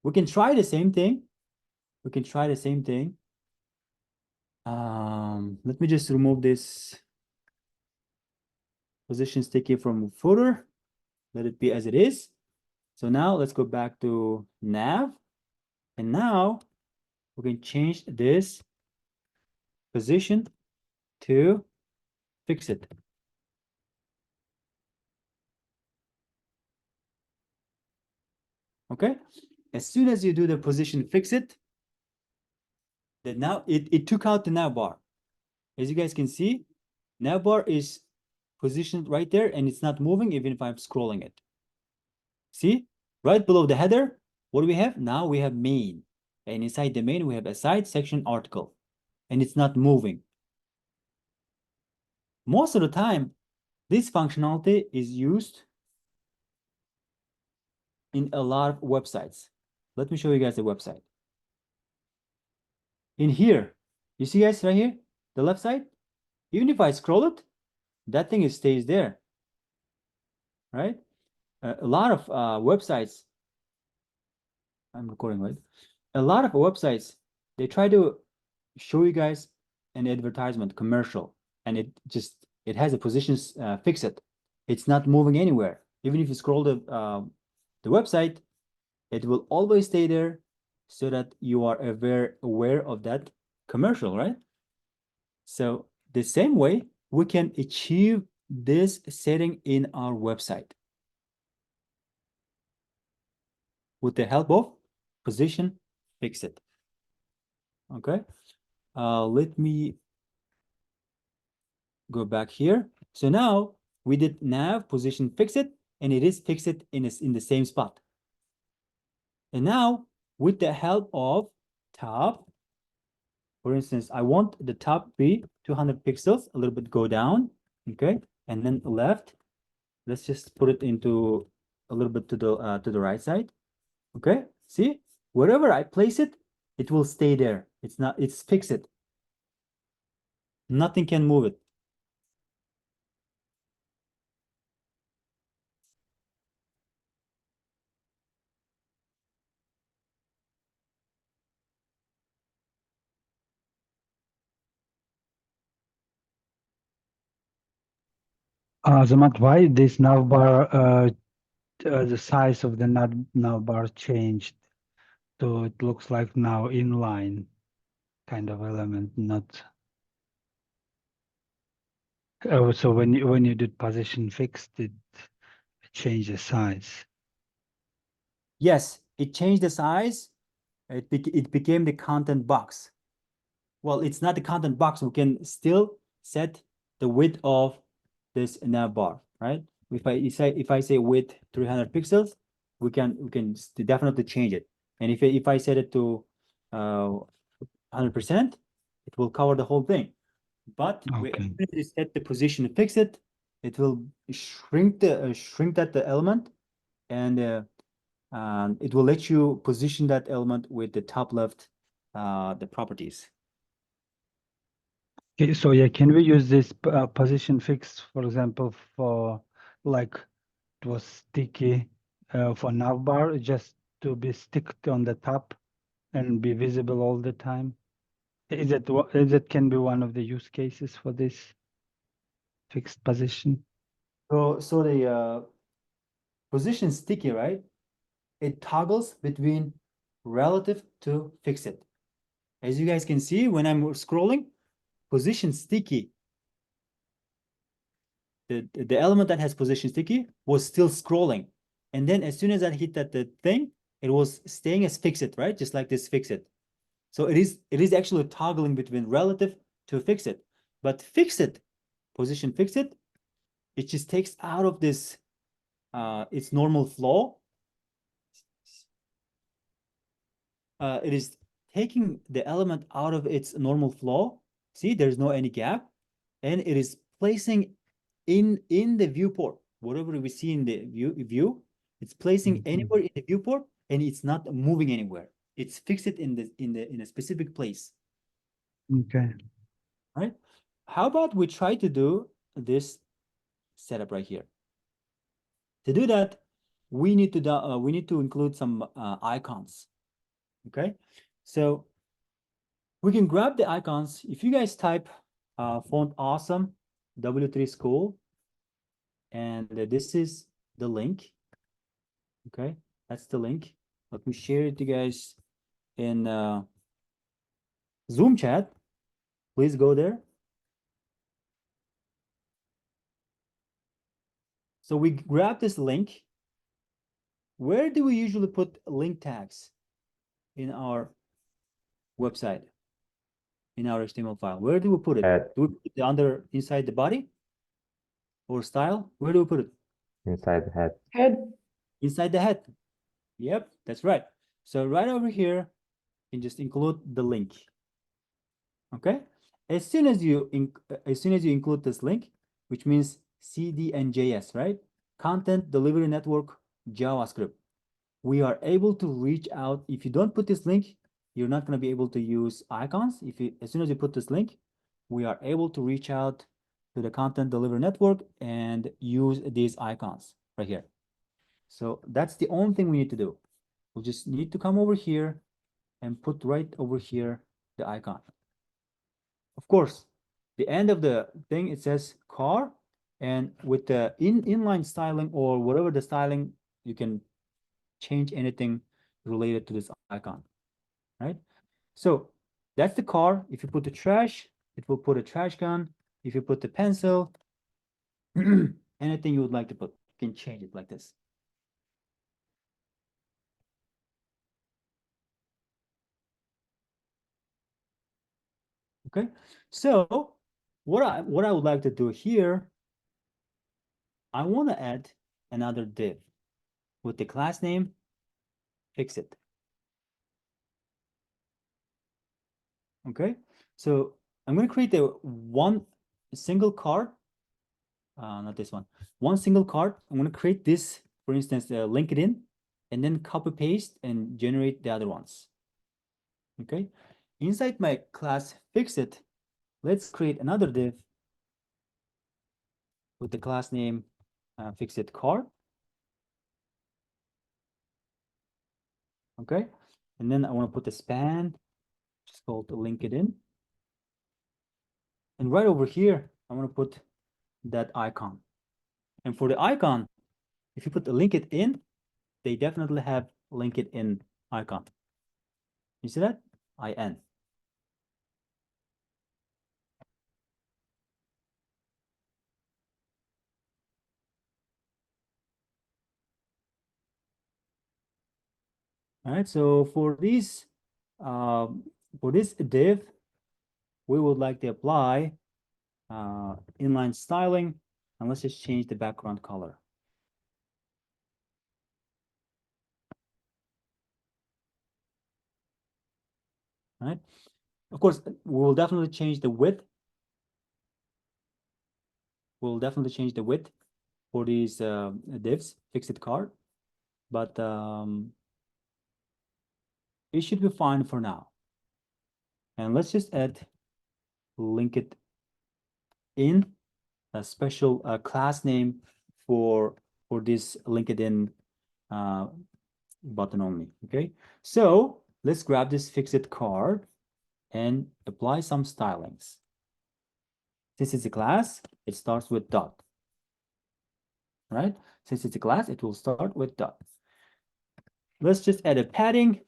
We can try the same thing. Let me just remove this position sticky from footer. Let it be as it is. So now let's go back to nav. And now we can change this position to fix it. Okay. As soon as you do the position fix it, then now it took out the nav bar. As you guys can see, nav bar is positioned right there and it's not moving even if I'm scrolling it. See, right below the header, what do we have? Now we have main. And inside the main, we have a site section article. And it's not moving. Most of the time, this functionality is used in a lot of websites. Let me show you guys the website. In here, you see guys right here, the left side, even if I scroll it, that thing stays there, right? A lot of websites, I'm recording, right? A lot of websites, they try to show you guys an advertisement commercial, and it has a position fixed. It's not moving anywhere. Even if you scroll the website, it will always stay there so that you are aware of that commercial, right? So the same way we can achieve this setting in our website with the help of position fixed. Okay, let me go back here. So now we did nav position fixed, and it is fixed in the same spot. And now with the help of top, for instance, I want the top be 200 pixels, a little bit go down, okay, and then left. Let's just put it into a little bit to the right side. Okay, see, wherever I place it, it will stay there. It's fixed. Nothing can move it.
Azamat, why this navbar, the size of the navbar changed? So it looks like now inline kind of element, not Oh, so when you did position fixed, it changed the size.
Yes, it changed the size. It became the content box. Well, it's not the content box. We can still set the width of this nav bar, right? If I say width 300 pixels, we can definitely change it. And if I set it to 100%, it will cover the whole thing. But
Okay.
if we set the position and fix it, it will shrink the element, and it will let you position that element with the top left the properties.
Okay, so yeah, can we use this position fix, for example, for like it was sticky for navbar, just to be sticked on the top and be visible all the time? Is it can be one of the use cases for this fixed position?
So the position sticky, right? It toggles between relative to fixed. As you guys can see, when I'm scrolling, position sticky, the element that has position sticky was still scrolling. And then as soon as I hit the thing, it was staying as fixed, right? Just like this fixed. So it is actually toggling between relative to fixed. But fixed, position fixed, it just takes out of this its normal flow. It is taking the element out of its normal flow. See, there's no any gap, and it is placing in the viewport. Whatever we see in the view, it's placing anywhere in the viewport, and it's not moving anywhere. It's fixed in a specific place.
Okay.
Right? How about we try to do this setup right here? To do that, we need to include some icons. Okay, so we can grab the icons. If you guys type font awesome W3 school, and this is the link. Okay, that's the link. Let me share it to you guys in Zoom chat. Please go there. So we grab this link. Where do we usually put link tags in our website, in our HTML file? Where do we put it?
Head.
Do we put it inside the body or style? Where do we put it?
Inside the head.
Head.
Inside the head. Yep, that's right. So right over here, you can just include the link. Okay. As soon as you include this link, which means CDNJS, right? Content Delivery Network JavaScript. We are able to reach out. If you don't put this link, you're not going to be able to use icons. As soon as you put this link, we are able to reach out to the Content Delivery Network and use these icons right here. So that's the only thing we need to do. We'll just need to come over here and put right over here the icon. Of course, the end of the thing, it says car, and with the inline styling or whatever the styling, you can change anything related to this icon, right? So that's the car. If you put the trash, it will put a trash can. If you put the pencil, anything you would like to put, you can change it like this. Okay, so what I would like to do here, I want to add another div with the class name fix it. Okay, so I'm going to create one single card, not this one single card. I'm going to create this, for instance, LinkedIn, and then copy paste and generate the other ones. Okay, inside my class fix it, let's create another div with the class name fix it card. Okay, and then I want to put the span, which is called LinkedIn. And right over here, I want to put that icon. And for the icon, if you put the LinkedIn, they definitely have LinkedIn icon. You see that? IN. All right, so for this div, we would like to apply inline styling, and let's just change the background color. All right, of course, we will definitely change the width. We'll definitely change the width for these divs, fixed card, but it should be fine for now. And let's just add LinkedIn, a special class name for this LinkedIn button only. Okay, so let's grab this fixed card and apply some stylings. Since it's a class, it starts with dot. Right? Since it's a class, it will start with dot. Let's just add a padding,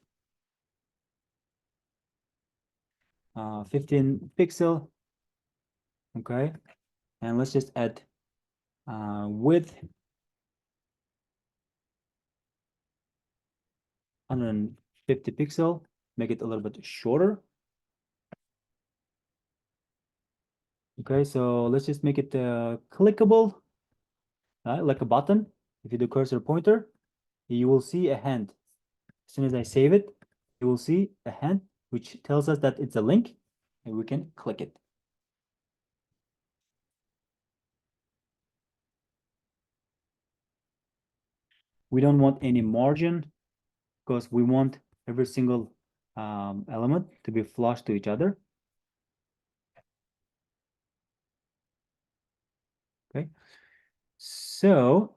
15 pixel. Okay, and let's just add width 150 pixel, make it a little bit shorter. Okay, so let's just make it clickable, like a button. If you do cursor pointer, you will see a hand. As soon as I save it, you will see a hand, which tells us that it's a link, and we can click it. We don't want any margin because we want every single element to be flush to each other. Okay, so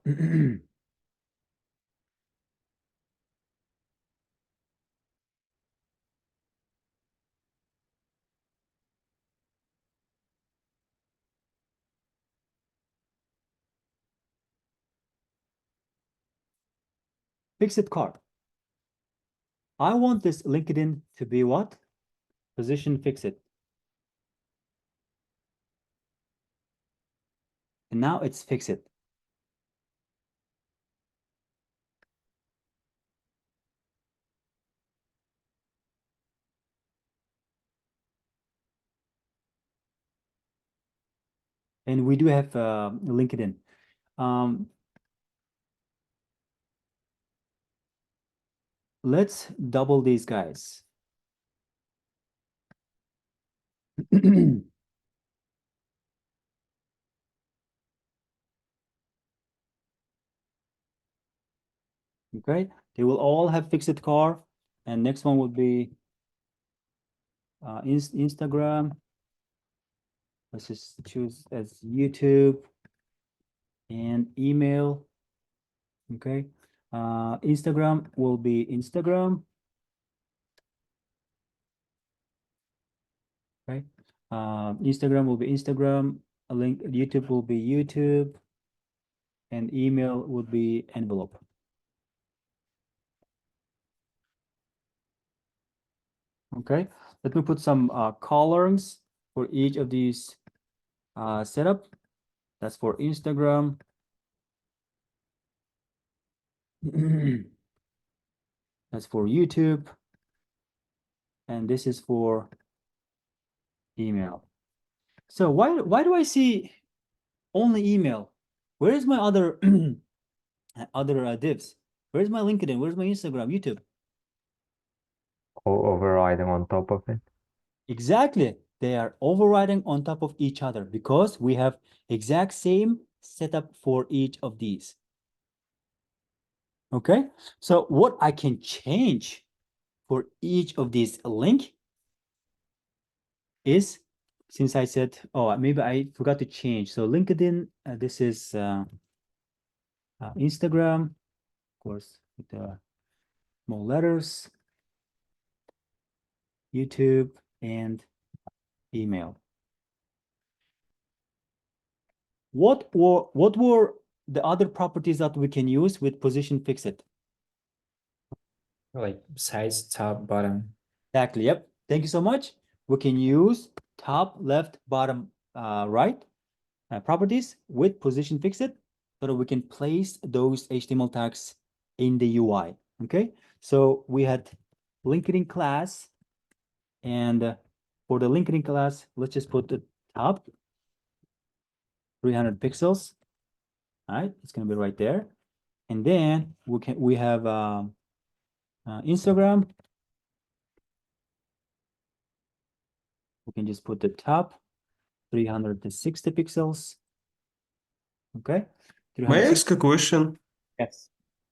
fixed card. I want this LinkedIn to be what? Position fixed. And now it's fixed. And we do have LinkedIn. Let's double these guys. Okay, they will all have fixed car, and next one would be Instagram. Let's just choose as YouTube and email. Okay, Instagram will be Instagram. Okay, Instagram will be Instagram. A link, YouTube will be YouTube, and email would be envelope. Okay, let me put some columns for each of these setup. That's for Instagram. That's for YouTube. And this is for email. So why do I see only email? Where is my other other divs? Where's my LinkedIn? Where's my Instagram, YouTube?
Overriding on top of it.
Exactly. They are overriding on top of each other because we have exact same setup for each of these. Okay, so what I can change for each of these link is, since I said, oh, maybe I forgot to change. So LinkedIn, this is Instagram, of course, with the small letters, YouTube, and email. What were the other properties that we can use with position fixed?
Like size, top, bottom.
Exactly. Yep. Thank you so much. We can use top, left, bottom, right properties with position fixed so that we can place those HTML tags in the UI. Okay. So we had LinkedIn class, and for the LinkedIn class, let's just put the top 300 pixels. All right, it's gonna be right there. And then we have Instagram. We can just put the top 360 pixels. Okay.
May I
360.
ask a question?
Yes.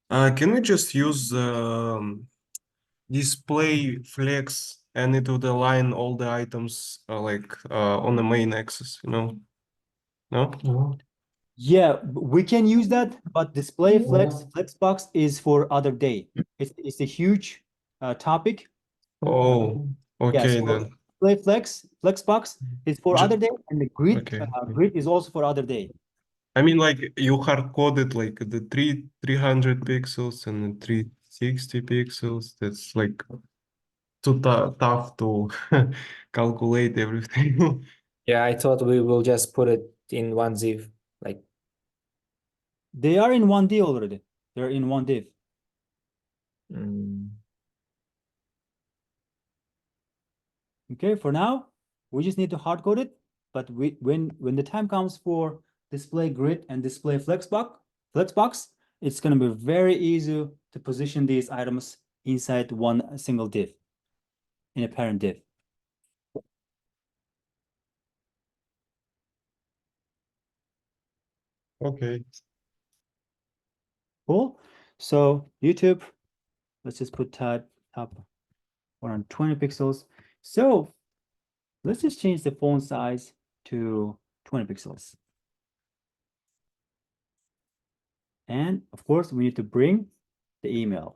Can we just use display flex and it would align all the items on the main axis, you know? No?
Yeah, we can use that, but display flexbox is for other day. It's a huge topic.
Oh,
Yes,
okay then.
display flexbox is for
Ju-
other day, and the grid
Okay.
grid is also for other day.
I mean, like you hard coded like the 300 pixels and the 360 pixels. That's like too tough to calculate everything.
Yeah, I thought we will just put it in one div. Like,
They are in one div already. They're in one div.
mm,
Okay, for now, we just need to hard code it. But when the time comes for display grid and display flexbox, it's gonna be very easy to position these items inside one single div in a parent div.
Okay.
Cool. So YouTube, let's just put top 120 pixels. So let's just change the font size to 20 pixels. And of course, we need to bring the email.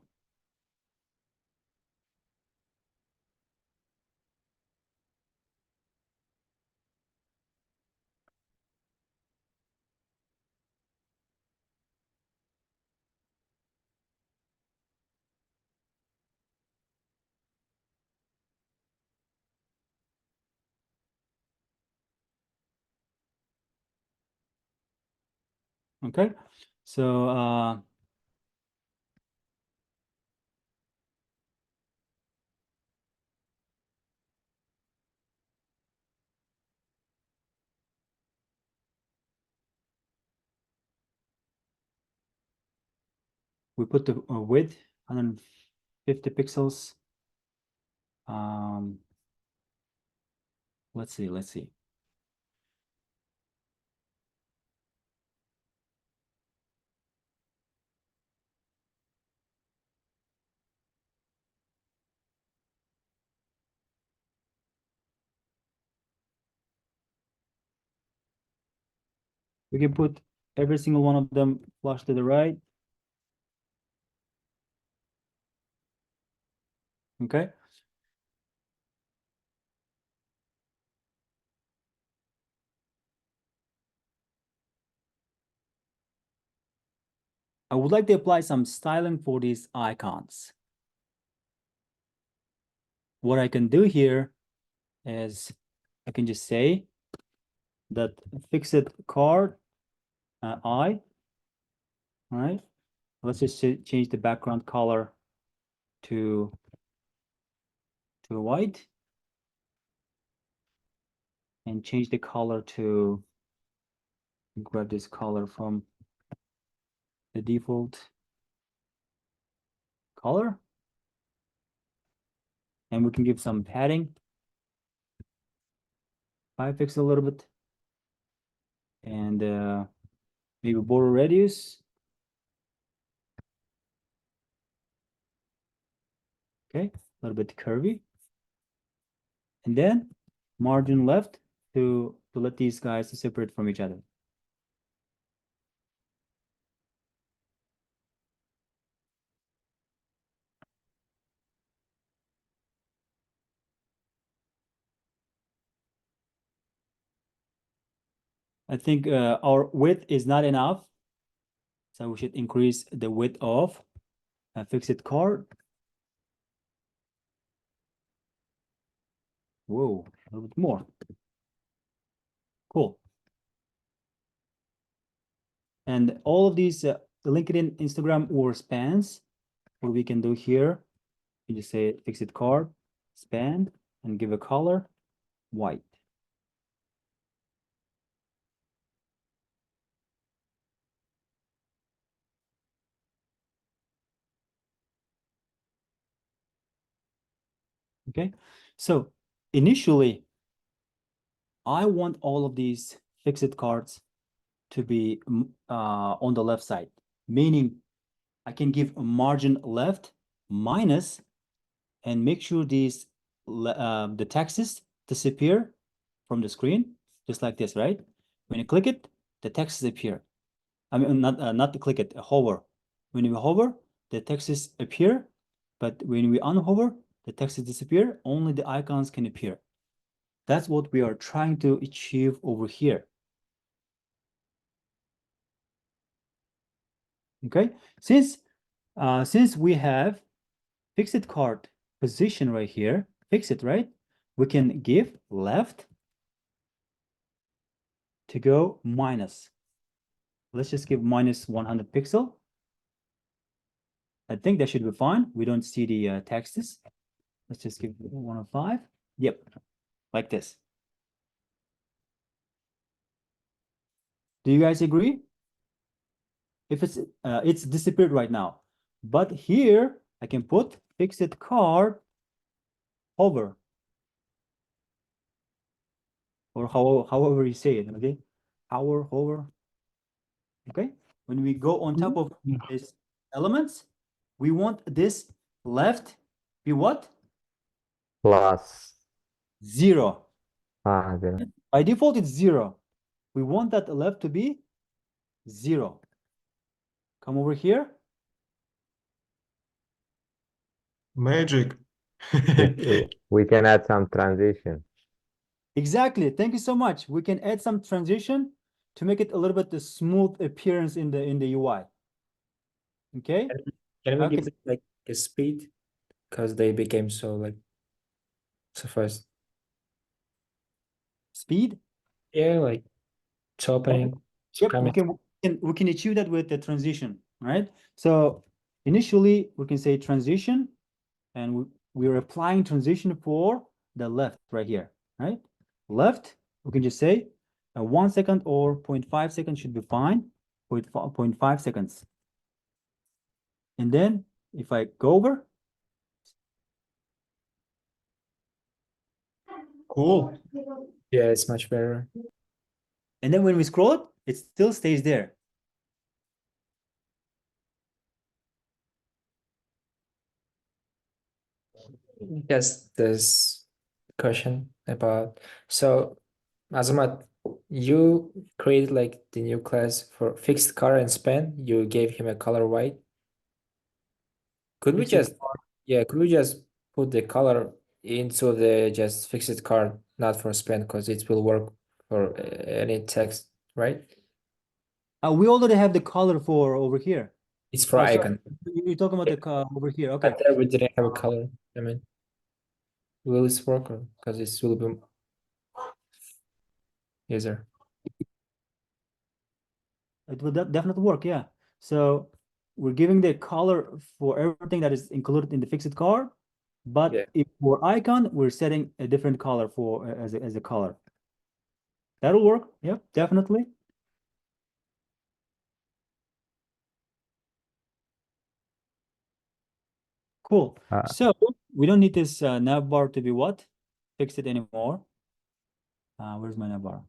Okay, so we put the width 150 pixels. Let's see. We can put every single one of them flush to the right. Okay. I would like to apply some styling for these icons. What I can do here is I can just say that fixed card eye. All right. Let's just change the background color to white and change the color to, grab this color from the default color, and we can give some padding, 5 pixels a little bit, and maybe border radius. Okay, a little bit curvy, and then margin left to let these guys separate from each other. I think our width is not enough, so we should increase the width of a fixed card. Whoa, a little bit more. Cool. And all of these LinkedIn, Instagram, or spans, what we can do here, you just say fixed card, span, and give a color white. Okay, so initially, I want all of these fixed cards to be on the left side, meaning I can give a margin left minus and make sure these the texts disappear from the screen, just like this, right? When you click it, the texts appear. I mean, not to click it, hover. When you hover, the texts appear, but when we unhover, the texts disappear. Only the icons can appear. That's what we are trying to achieve over here. Okay, since we have fixed card position right here, fix it, right? We can give left to go minus. Let's just give minus 100 pixel. I think that should be fine. We don't see the texts. Let's just give 105. Yep, like this. Do you guys agree? If it's disappeared right now, but here I can put fixed card hover, or however you say it. Okay, hover. Okay, when we go on top of these elements, we want this left be what?
Plus.
0.
There.
By default, it's 0. We want that left to be 0. Come over here.
Magic.
We can add some transition.
Exactly. Thank you so much. We can add some transition to make it a little bit the smooth appearance in the UI. Okay.
Can we
Okay.
give it like a speed? Because they became so fast.
Speed.
Yeah, like it's opening.
Yep.
coming.
We can achieve that with the transition, right? So initially we can say transition, and we're applying transition for the left right here, right? Left, we can just say 1 second or 0.5 seconds should be fine. 0.5 seconds. And then if I go over,
Cool.
Yeah, it's much better.
and then when we scroll it, it still stays there.
Yes, there's question about so Azamat, you created like the new class for fixed color and span. You gave him a color white. Could we
Fixed
just could we just put the color into the just fixed card, not for span, because it will work for any text, right?
We already have the color for over here.
It's for
Oh, sorry.
icon.
You're talking about the color over here. Okay.
But there we didn't have a color. I mean, will this work or because it will be easier?
It will definitely work, yeah. So we're giving the color for everything that is included in the fixed card, but
Yeah.
if for icon, we're setting a different color for as a color. That'll work. Yep, definitely. Cool. So we don't need this nav bar to be what? Fixed anymore. Where's my nav bar?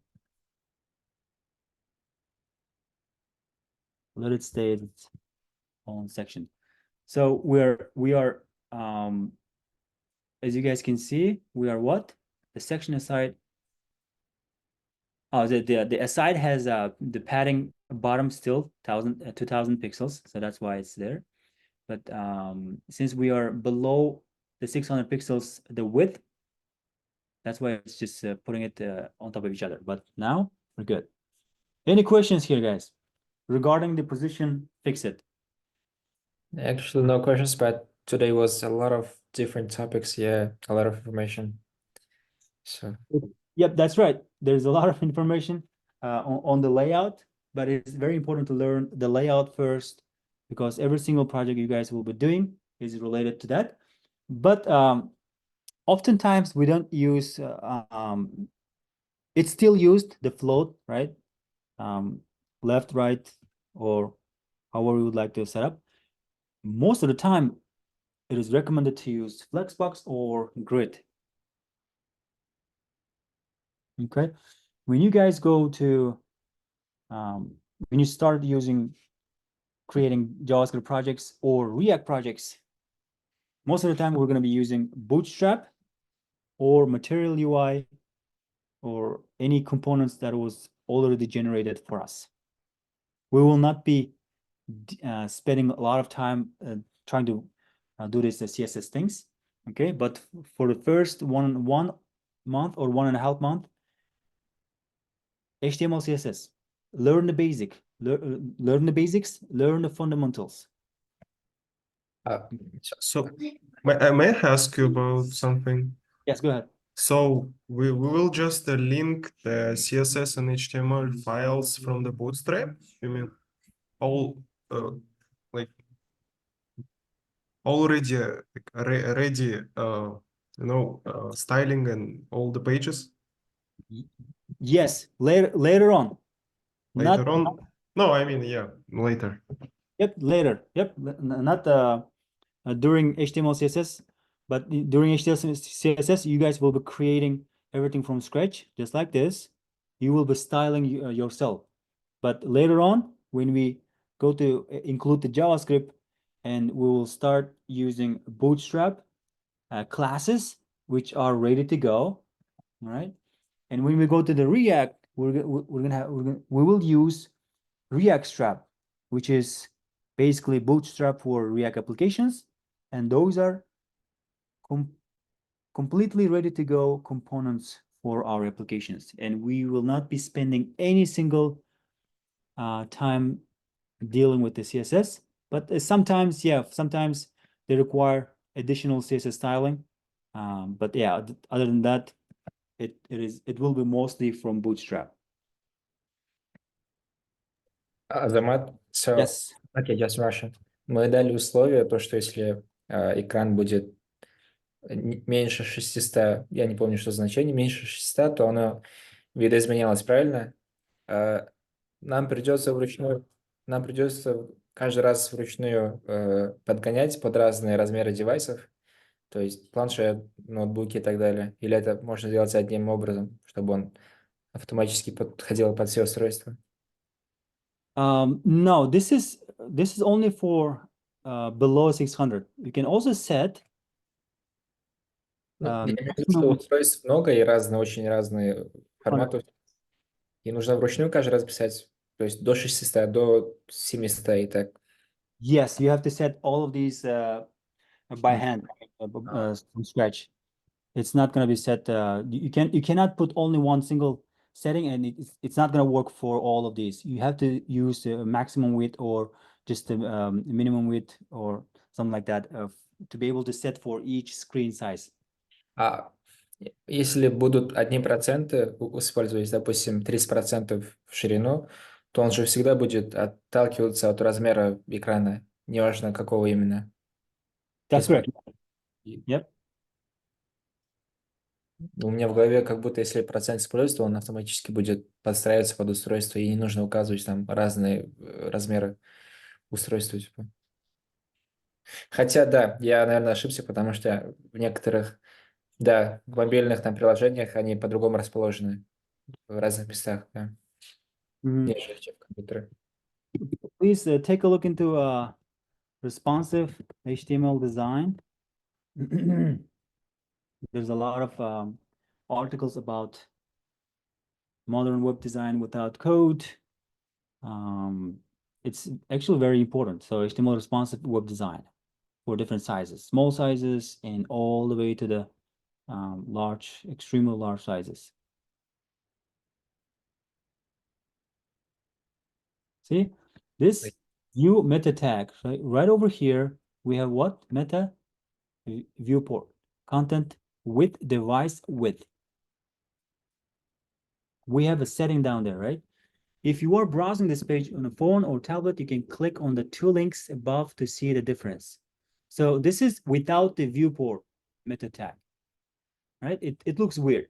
Let it stay its own section. So we are as you guys can see, we are what? The section aside. Oh, the aside has the padding bottom still 2000 pixels, so that's why it's there. But since we are below the 600 pixels, the width, that's why it's just putting it on top of each other. But now we're good. Any questions here, guys, regarding the position fix it?
Actually, no questions, but today was a lot of different topics. Yeah, a lot of information. So
Yep, that's right. There's a lot of information on the layout, but it's very important to learn the layout first, because every single project you guys will be doing, is related to that. But oftentimes we don't use, it's still used, the float, right? Left, right, or however you would like to set up. Most of the time, it is recommended to use Flexbox or Grid. Okay, when you guys go to, when you start creating JavaScript projects or React projects, most of the time we're going to be using Bootstrap or Material UI or any components that was already generated for us. We will not be spending a lot of time trying to do this CSS things. Okay, but for the first one month or 1.5 months, HTML, CSS, learn the basics, learn the fundamentals.
So may I ask you about something?
Yes, go ahead.
So we will just link the CSS and HTML files from the Bootstrap. You mean all like already ready styling and all the pages
Yes, later on.
later
Not
on? No, I mean yeah, later.
Yep, later. Yep, not during HTML, CSS, but during HTML, CSS, you guys will be creating everything from scratch, just like this. You will be styling yourself. But later on, when we go to include the JavaScript, and we will start using Bootstrap classes, which are ready to go. All right. And when we go to the React, we will use React Strap, which is basically Bootstrap for React applications, and those are completely ready to go components for our applications, and we will not be spending any single time dealing with the CSS. But sometimes they require additional CSS styling. But yeah, other than that, it will be mostly from Bootstrap.
Azamat, so
Yes.
okay, just Russian. Мы дали условие, то, что если экран будет меньше 600, я не помню, что значение, меньше 600, то оно видоизменялось, правильно? Нам придется каждый раз вручную подгонять под разные размеры девайсов, то есть планшет, ноутбуки и так далее. Или это можно сделать одним образом, чтобы он автоматически подходил под все устройства?
No, this is only for below 600. You can also set
Я имею в виду, что устройств много и очень разные форматы. И нужно вручную каждый раз писать, то есть до 600, до 700 и так.
Yes, you have to set all of these by hand from scratch. It's not going to be set. You cannot put only one single setting, and it's not going to work for all of these. You have to use a maximum width or just a minimum width or something like that to be able to set for each screen size.
А если будут одни проценты использовать, допустим, 30% в ширину, то он же всегда будет отталкиваться от размера экрана, неважно какого именно.
That's correct. Yep.
У меня в голове как будто если процент используется, он автоматически будет подстраиваться под устройство, и не нужно указывать там разные размеры устройства. Типа. Хотя, да, я, наверное, ошибся, потому что в некоторых, да, в мобильных там приложениях они по-другому расположены в разных местах, да. Нежели чем в компьютере.
Please take a look into responsive HTML design. There's a lot of articles about modern web design without code. It's actually very important. So HTML responsive web design for different sizes, small sizes, and all the way to the large, extremely large sizes. See, this view meta tag, right over here, we have what? Meta viewport, content with device width. We have a setting down there, right? If you are browsing this page on a phone or tablet, you can click on the two links above to see the difference. So this is without the viewport meta tag, right? It looks weird.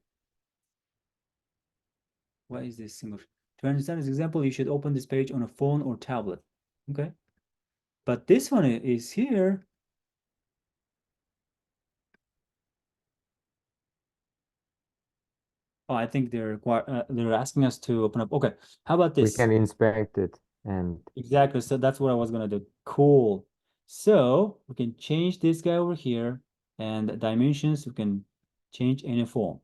What is this symbol? To understand this example, you should open this page on a phone or tablet. Okay. But this one is here. Oh, I think they're asking us to open up. Okay. How about
We
this?
can inspect it and
Exactly. So that's what I was gonna do. Cool. So we can change this guy over here, and the dimensions we can change any form.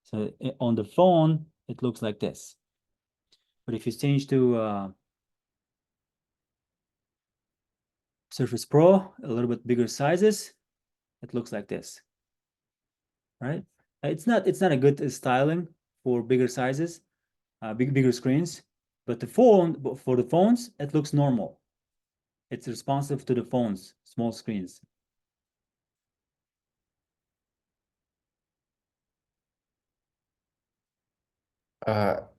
So on the phone, it looks like this. But if you change to Surface Pro, a little bit bigger sizes, it looks like this, right? It's not a good styling for bigger sizes, bigger screens. But for the phones, it looks normal. It's responsive to the phones, small screens.
А,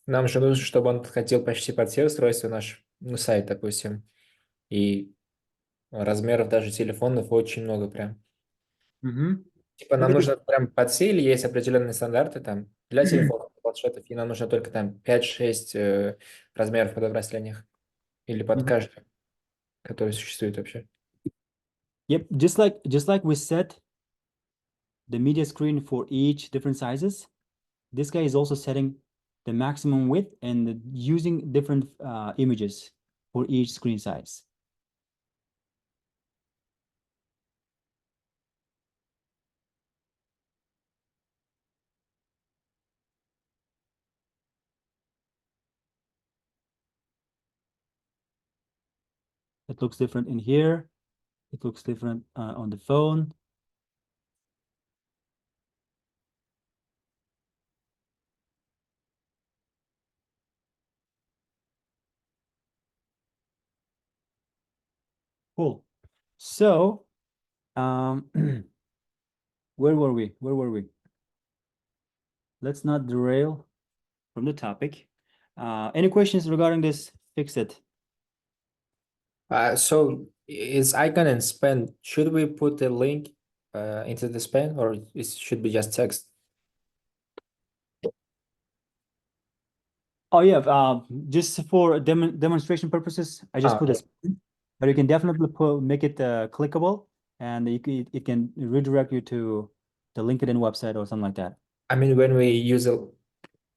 нам же нужно, чтобы он подходил почти под все устройства, наш сайт, допустим. И размеров даже телефонов очень много прям.
Мгм.
Типа нам
Look at
нужно прям под все или есть определенные стандарты там для телефонов, для планшетов, и нам нужно только там 5-6 размеров подобрать для них? Или под
Мгм.
каждый, который существует вообще?
Yep, just like we set the media screen for each different sizes, this guy is also setting the maximum width and using different images for each screen size. It looks different in here. It looks different on the phone. Cool. So, where were we? Where were we? Let's not derail from the topic. Any questions regarding this? Fix it.
So is icon and span, should we put a link into the span or it should be just text?
Oh yeah, just for demonstration purposes, I just
Ah,
put
okay.
a, but you can definitely make it clickable, and it can redirect you to the LinkedIn website or something like that.
I mean, when we use it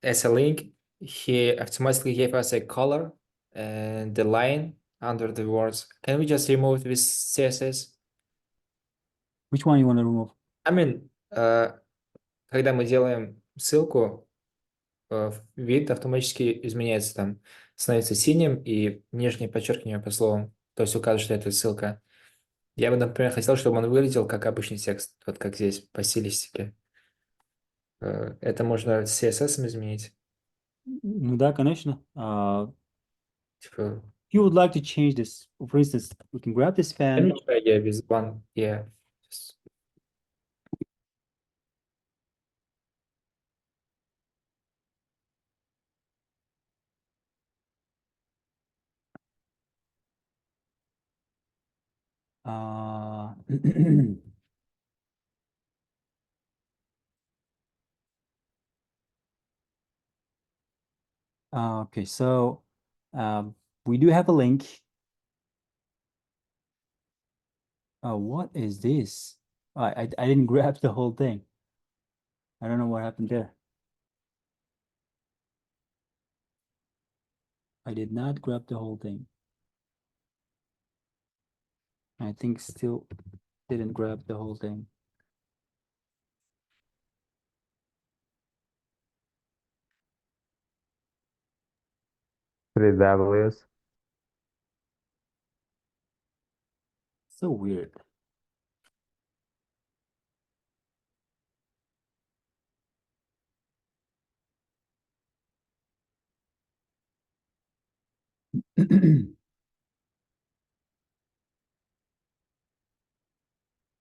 as a link, he automatically gave us a color and the line under the words. Can we just remove this CSS?
Which one you want to remove?
I mean, когда мы делаем ссылку, вид автоматически изменяется там, становится синим и нижнее подчеркивание по словам, то есть указывает, что это ссылка. Я бы, например, хотел, чтобы он выглядел как обычный текст, вот как здесь, по стилистике. Это можно с CSS изменить.
Ну да, конечно.
Типа,
If you would like to change this, for instance, we can grab this
let
pen.
me try, yeah, with one, yeah. Just-
Okay, so we do have a link. What is this? I didn't grab the whole thing. I don't know what happened there. I did not grab the whole thing. I think still didn't grab the whole thing.
three W's.
So weird.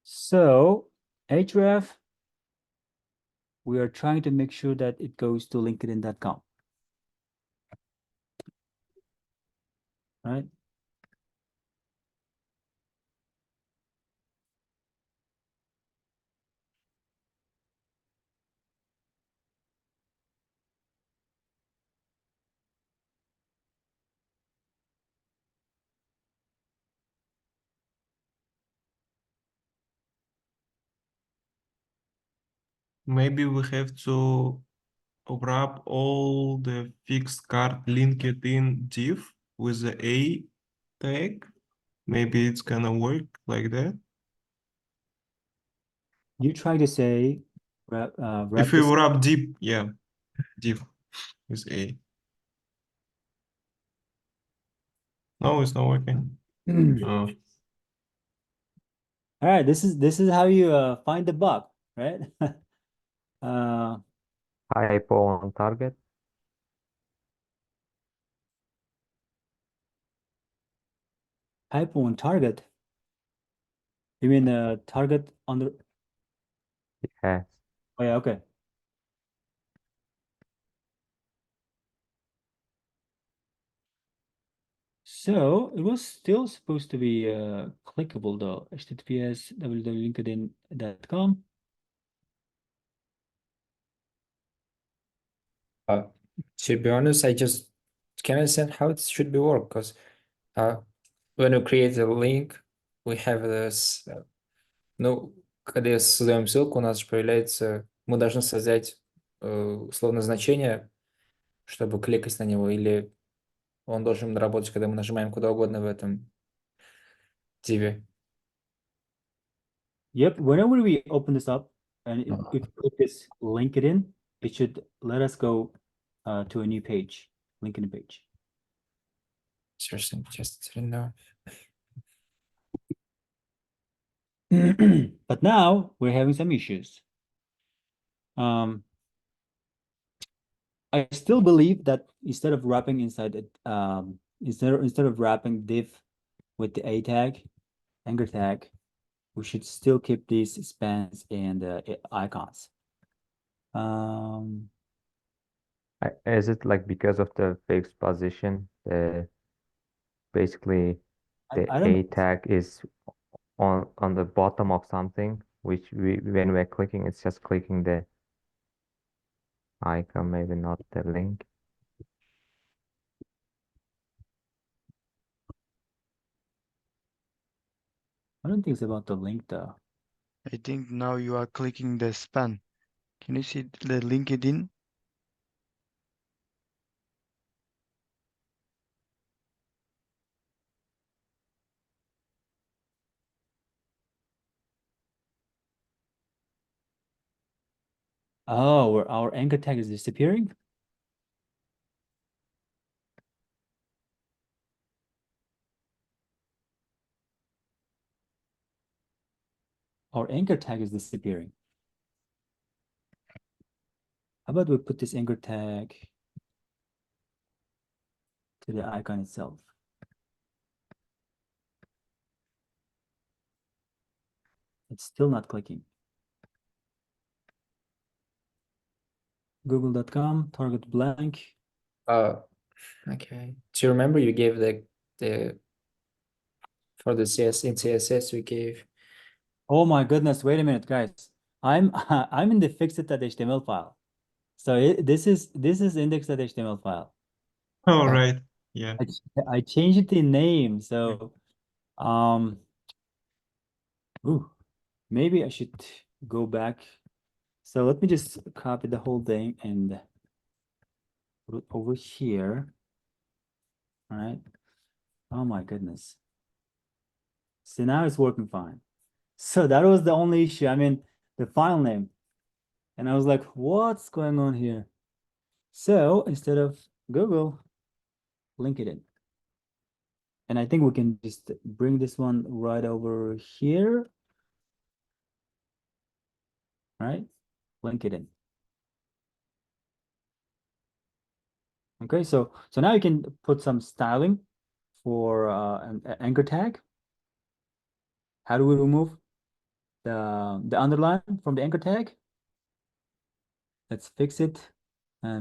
So href, we are trying to make sure that it goes to linkedin.com. Right?
maybe we have to wrap all the fixed card linked in div with the A tag. Maybe it's gonna work like that.
You try to say wrap
If we
this.
wrap div, yeah, div with A. No, it's not working. Oh.
All right, this is how you find the bug, right? uh,
Hypo on target.
Hypo on target. You mean target on the?
Yes.
Oh yeah, okay. So it was still supposed to be clickable though. HTTPS www.linkedin.com.
To be honest, I just can't understand how it should be work, because when we create a link, we have this, ну, когда создаем ссылку, у нас же появляется, мы должны создать условно значение, чтобы кликать на него, или он должен работать, когда мы нажимаем куда угодно в этом диве.
Yep, whenever we open this up and if we click this LinkedIn, it should let us go to a new page, LinkedIn page.
Seriously, just didn't know.
But now we're having some issues. I still believe that instead of wrapping inside it, instead of wrapping div with the A tag, anchor tag, we should still keep these spans and icons.
Is it like because of the fixed position? Basically the
I don't
A tag is on the bottom of something, which when we're clicking, it's just clicking the icon, maybe not the link.
I don't think it's about the link though.
I think now you are clicking the span. Can you see the LinkedIn?
Oh, where our anchor tag is disappearing? Our anchor tag is disappearing. How about we put this anchor tag to the icon itself? It's still not clicking. Google.com, target blank.
Okay. Do you remember you gave the for the CSS we gave?
Oh my goodness, wait a minute, guys. I'm I'm in the fixit.html file. So this is index.html file.
All right. Yeah.
I changed the name, so ooh, maybe I should go back. So let me just copy the whole thing and put it over here. All right. Oh my goodness. So now it's working fine. So that was the only issue. I mean, the file name. And I was like, what's going on here? So instead of Google, LinkedIn. And I think we can just bring this one right over here. Right? LinkedIn. Okay, so now you can put some styling for an anchor tag. How do we remove the underline from the anchor tag? Let's fix it.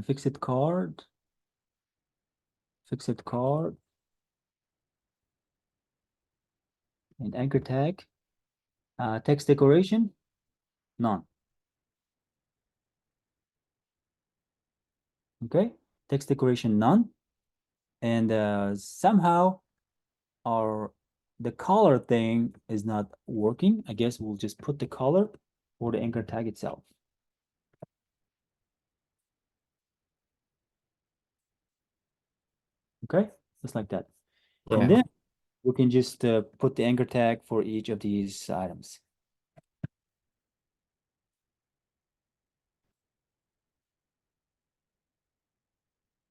Fix it card. Fix it card. And anchor tag. Text decoration, none. Okay, text decoration, none. And somehow the color thing is not working. I guess we'll just put the color for the anchor tag itself. Okay, just like that.
Yeah.
And then we can just put the anchor tag for each of these items.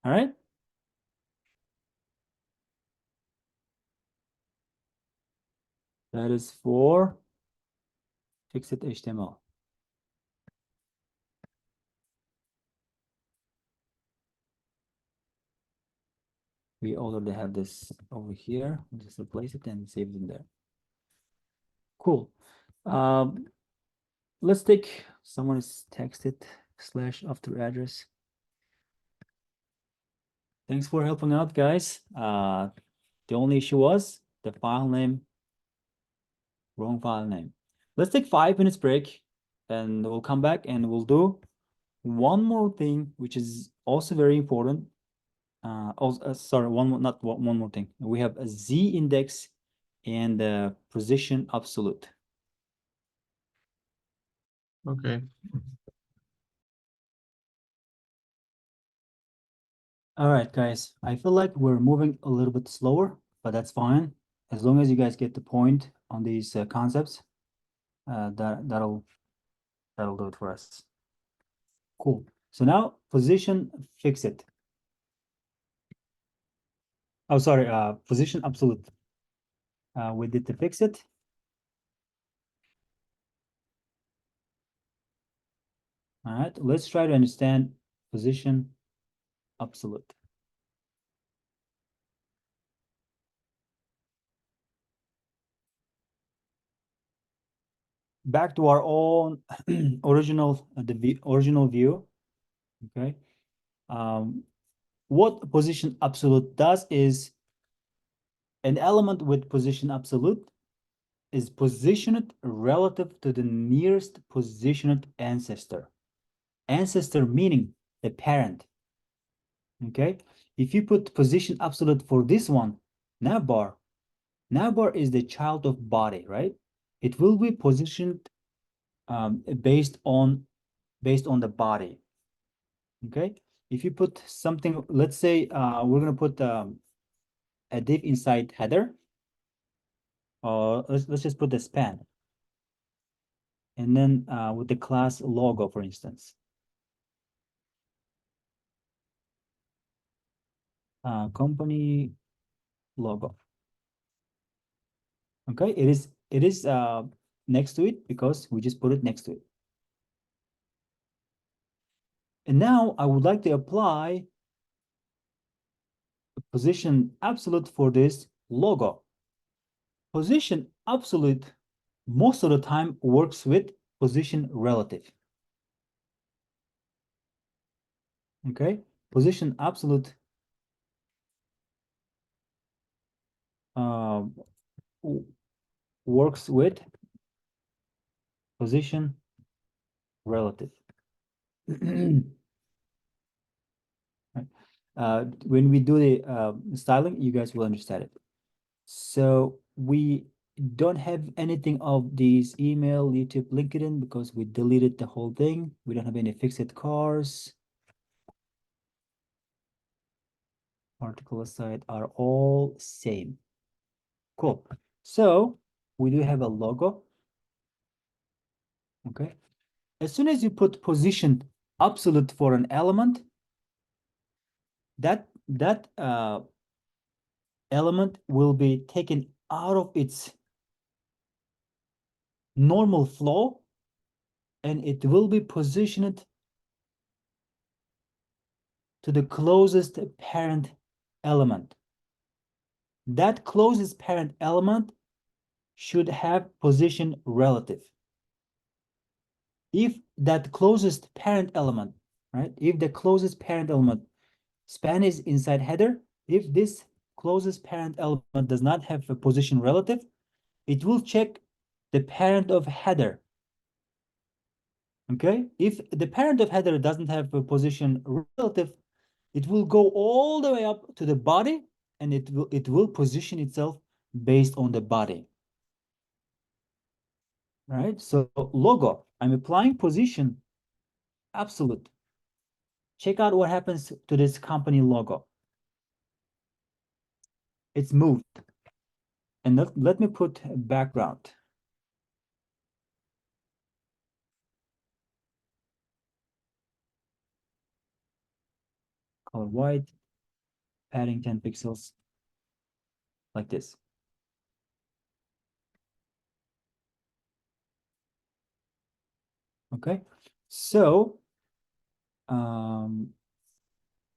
All right. That is for fixed HTML. We already have this over here. We'll just replace it and save it in there. Cool. Let's take someone is texted / after address. Thanks for helping out, guys. The only issue was the file name, wrong file name. Let's take 5 minutes break and we'll come back and we'll do one more thing, which is also very important. Sorry, not one more thing. We have a Z index and a position absolute.
Okay.
All right, guys, I feel like we're moving a little bit slower, but that's fine. As long as you guys get the point on these concepts, that'll do it for us. Cool. So now position fix it. Oh, sorry, position absolute. We did the fix it. All right, let's try to understand position absolute. Back to our own original original view. Okay. What position absolute does is an element with position absolute is positioned relative to the nearest positioned ancestor. Ancestor meaning the parent. Okay. If you put position absolute for this one, navbar is the child of body, right? It will be positioned based on the body. Okay. If you put something, let's say we're gonna put a div inside header. Let's just put the span, and then with the class logo, for instance. Company logo. Okay, it is next to it because we just put it next to it. And now I would like to apply a position absolute for this logo. Position absolute most of the time works with position relative. Okay, position absolute works with position relative. When we do the styling, you guys will understand it. So we don't have anything of these email, YouTube, LinkedIn because we deleted the whole thing. We don't have any fixed cars. Article aside are all same. Cool. So we do have a logo. Okay. As soon as you put position absolute for an element, that element will be taken out of its normal flow and it will be positioned to the closest parent element. That closest parent element should have position relative. If that closest parent element, right? If the closest parent element span is inside header, if this closest parent element does not have a position relative, it will check the parent of header. Okay, if the parent of header doesn't have a position relative, it will go all the way up to the body and it will position itself based on the body. Right? So logo, I'm applying position absolute. Check out what happens to this company logo. it's moved. And let me put a background. Color white, padding 10 pixels, like this. Okay, so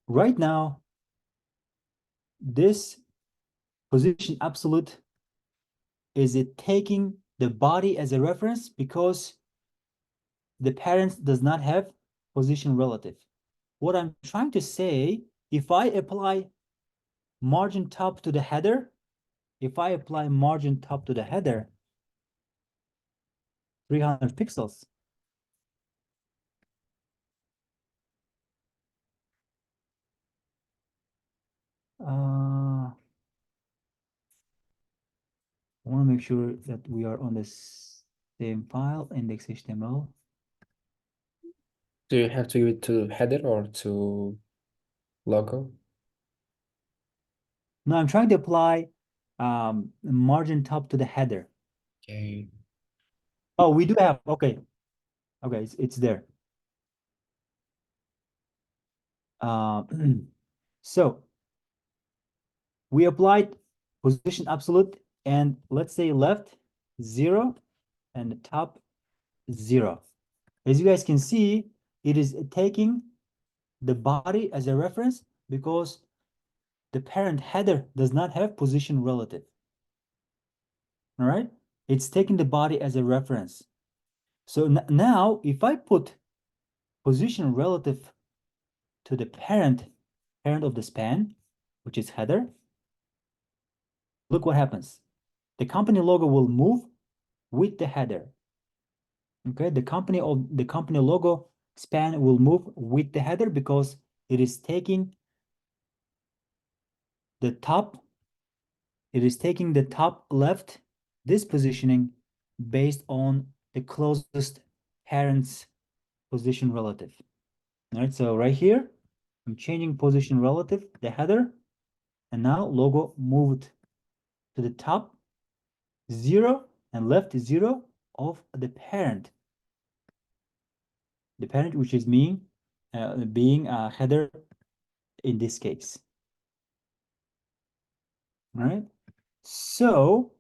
right now, this position absolute is it taking the body as a reference because the parent does not have position relative. What I'm trying to say, if I apply margin top to the header, if I apply margin top to the header, 300 pixels, I want to make sure that we are on the same file, index.html.
Do you have to give it to header or to logo?
No, I'm trying to apply margin top to the header.
Okay.
Oh, we do have, okay. Okay, it's there. So we applied position absolute and let's say left 0 and the top 0. As you guys can see, it is taking the body as a reference because the parent header does not have position relative. All right, it's taking the body as a reference. So now if I put position relative to the parent of the span, which is header, look what happens. The company logo will move with the header. Okay, the company logo span will move with the header because it is taking the top, left, this positioning based on the closest parent's position relative. All right, so right here, I'm changing position relative, the header, and now logo moved to the top 0 and left 0 of the parent. The parent, which is being a header in this case. All right, so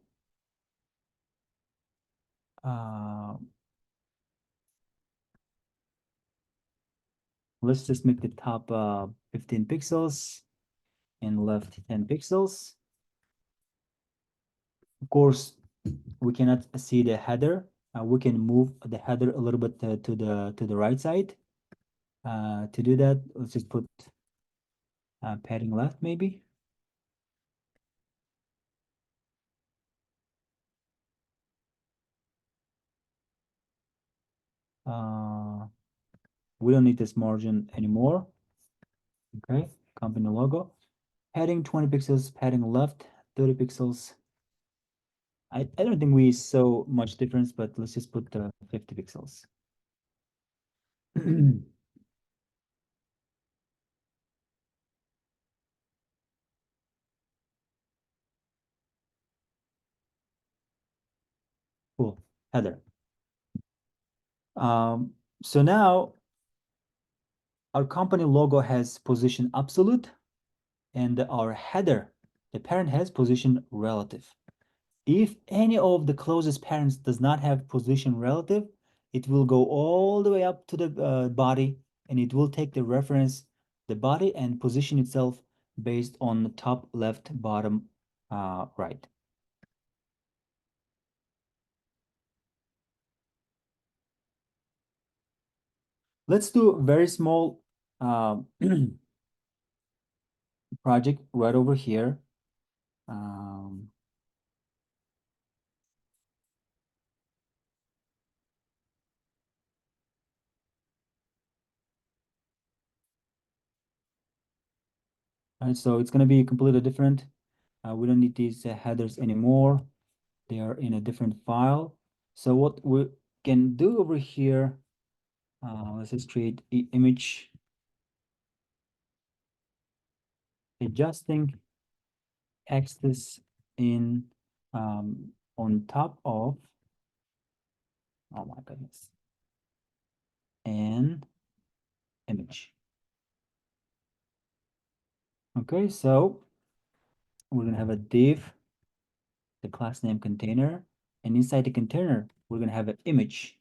let's just make the top 15 pixels and left 10 pixels. Of course, we cannot see the header. We can move the header a little bit to the right side. To do that, let's just put padding left maybe. We don't need this margin anymore. Okay, company logo. Padding 20 pixels, padding left 30 pixels. I don't think we saw much difference, but let's just put 50 pixels. Cool, header. So now our company logo has position absolute and our header, the parent, has position relative. If any of the closest parents does not have position relative, it will go all the way up to the body and it will take the reference, the body, and position itself based on the top, left, bottom, right. Let's do a very small project right over here. Right, so it's going to be completely different. We don't need these headers anymore. They are in a different file. So what we can do over here, let's just create image adjusting. texts in on top of, oh my goodness, an image. Okay, so we're gonna have a div, the class name container, and inside the container, we're gonna have an image.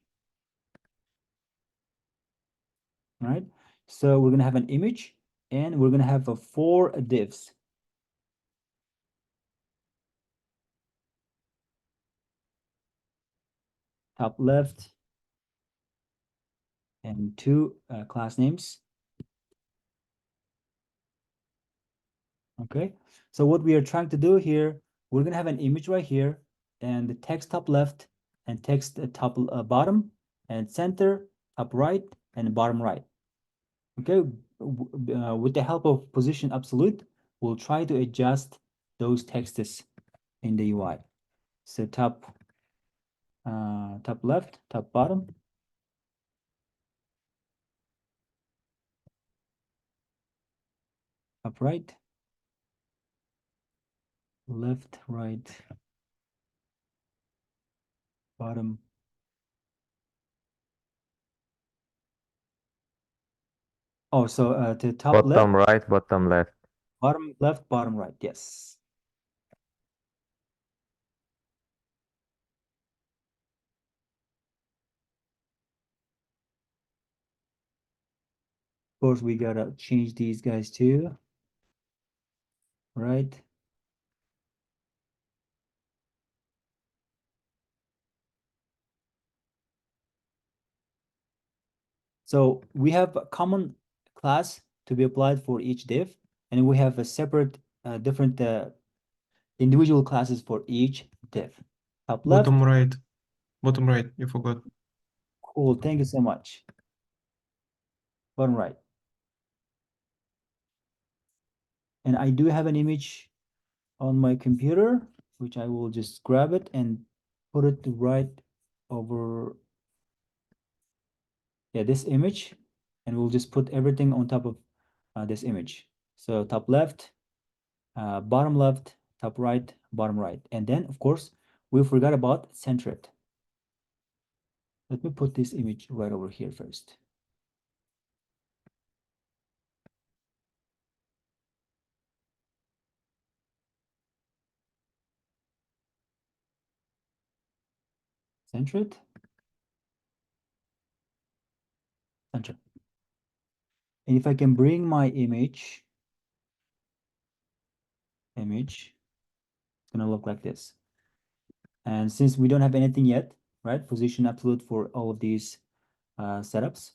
Right? So we're gonna have an image, and we're gonna have 4 divs. Top left, and 2 class names. Okay, so what we are trying to do here, we're gonna have an image right here, and the text top left, and text top bottom, and center, top right, and bottom right. Okay, with the help of position absolute, we'll try to adjust those texts in the UI. So top left, top bottom, top right, left, right, bottom. Oh, so the top left,
Bottom right, bottom left.
bottom left, bottom right. Yes. Of course, we gotta change these guys too, right? So we have a common class to be applied for each div, and we have a separate, different individual classes for each div. Top left,
Bottom right, you forgot.
cool, thank you so much. Bottom right. And I do have an image on my computer, which I will just grab it and put it right over, yeah, this image, and we'll just put everything on top of this image. So top left, bottom left, top right, bottom right. And then, of course, we forgot about centered. Let me put this image right over here first. Centered. Center. And if I can bring my image, it's gonna look like this. And since we don't have anything yet, right? Position absolute for all of these setups.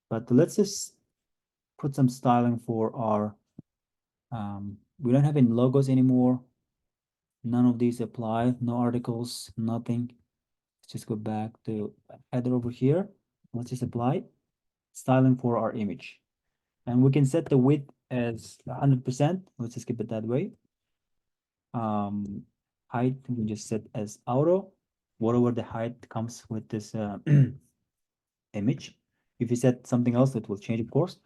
But let's just put some styling for our, we don't have any logos anymore. None of these apply, no articles, nothing. Let's just go back to header over here. Let's just apply styling for our image. And we can set the width as 100%. Let's just keep it that way. Height, we just set as auto. Whatever the height comes with this image. If you set something else, it will change, of course.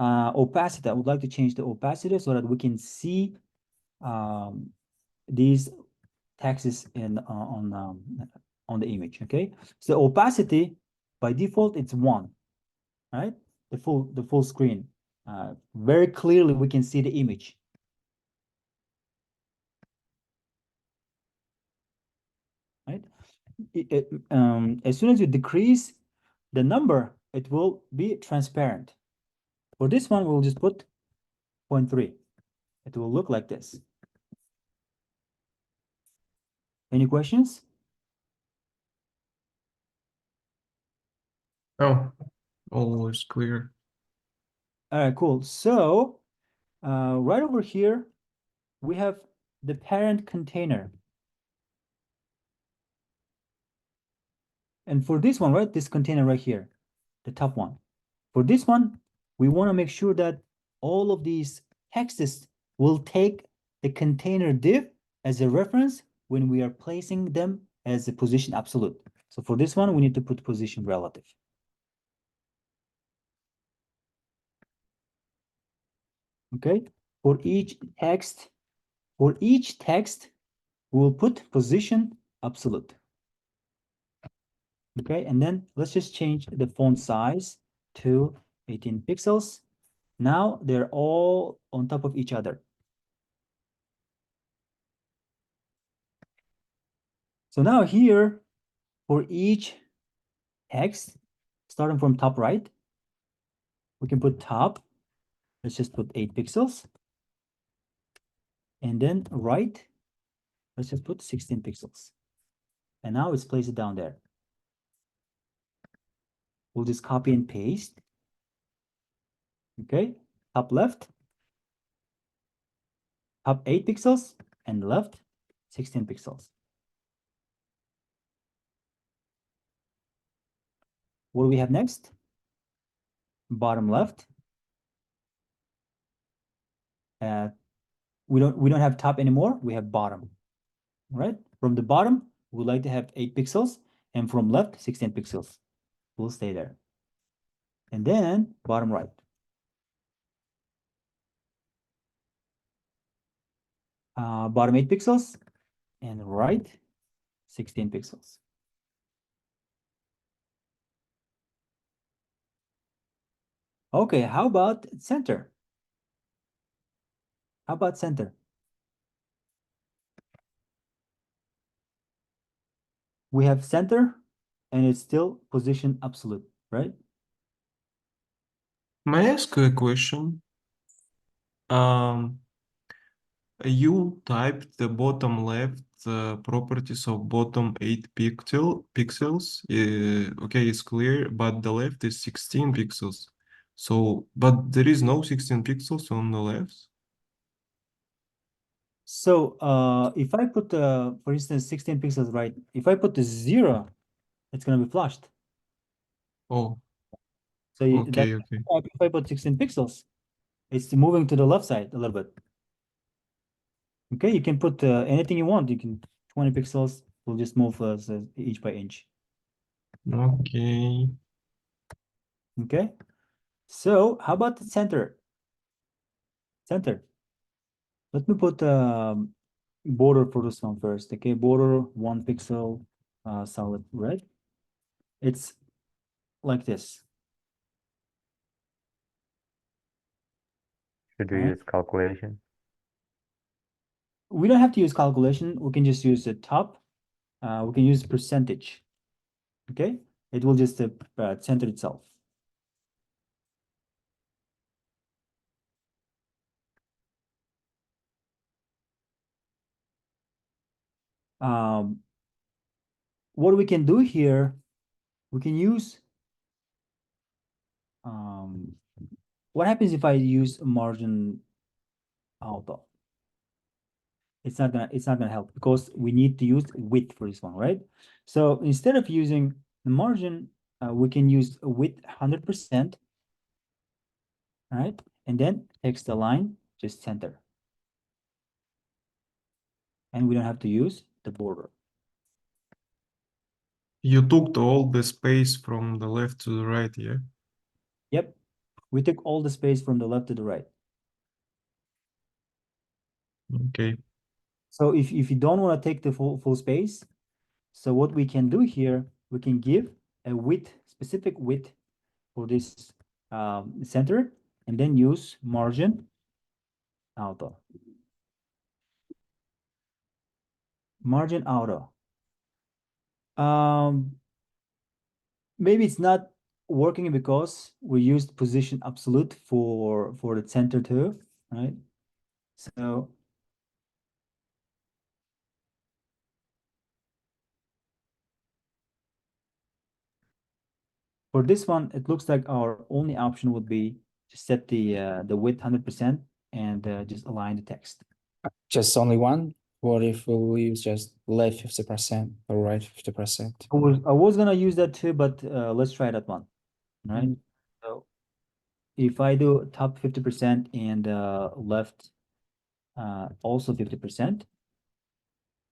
Opacity, I would like to change the opacity so that we can see these texts in on the image. Okay, so opacity by default it's 1, right? The full screen. Very clearly we can see the image. Right? As soon as you decrease the number, it will be transparent. For this one, we'll just put 0.3. It will look like this. Any questions?
Oh, always clear.
All right, cool. So right over here, we have the parent container. And for this one, right, this container right here, the top one. For this one, we want to make sure that all of these texts will take the container div as a reference when we are placing them as a position absolute. So for this one, we need to put position relative. Okay, for each text For each text, we'll put position absolute. Okay, and then let's just change the font size to 18 pixels. Now they're all on top of each other. So now here, for each text, starting from top right, we can put top. Let's just put 8 pixels. And then right, let's just put 16 pixels. And now let's place it down there. We'll just copy and paste. Okay, top left, top 8 pixels, and left 16 pixels. What do we have next? Bottom left. We don't have top anymore. We have bottom. Right? From the bottom, we'd like to have 8 pixels, and from left, 16 pixels. We'll stay there. And then bottom right. Bottom 8 pixels, and right 16 pixels. Okay, how about center? How about center? We have center, and it's still position absolute, right?
May I ask a question? You typed the bottom left properties of bottom 8 pixels. Okay, it's clear, but the left is 16 pixels. So, but there is no 16 pixels on the left.
So if I put, for instance, 16 pixels, right? If I put the 0, it's going to be flushed.
Oh,
So you,
okay,
that's
okay.
if I put 16 pixels, it's moving to the left side a little bit. Okay, you can put anything you want. You can 20 pixels. We'll just move inch by inch.
Okay.
Okay. So how about the center? Center. Let me put border for this one first. Okay, border 1 pixel, solid red. It's like this.
Should we
Right.
use calculation?
We don't have to use calculation. We can just use the top. We can use percentage. Okay, it will just center itself. What we can do here, we can use. What happens if I use margin auto? It's not gonna help because we need to use width for this one, right? So instead of using the margin, we can use width 100%, right? And then text align, just center. And we don't have to use the border.
You took all the space from the left to the right, yeah?
Yep, we took all the space from the left to the right.
Okay.
So if you don't want to take the full space, so what we can do here, we can give a width, specific width for this center, and then use margin auto. Margin auto. Maybe it's not working because we used position absolute for the center too, right? So for this one, it looks like our only option would be to set the width 100% and just align the text.
Just only one? What if we use just left 50% or right 50%?
I was gonna use that too, but let's try that one, right? So if I do top 50% and left also 50%,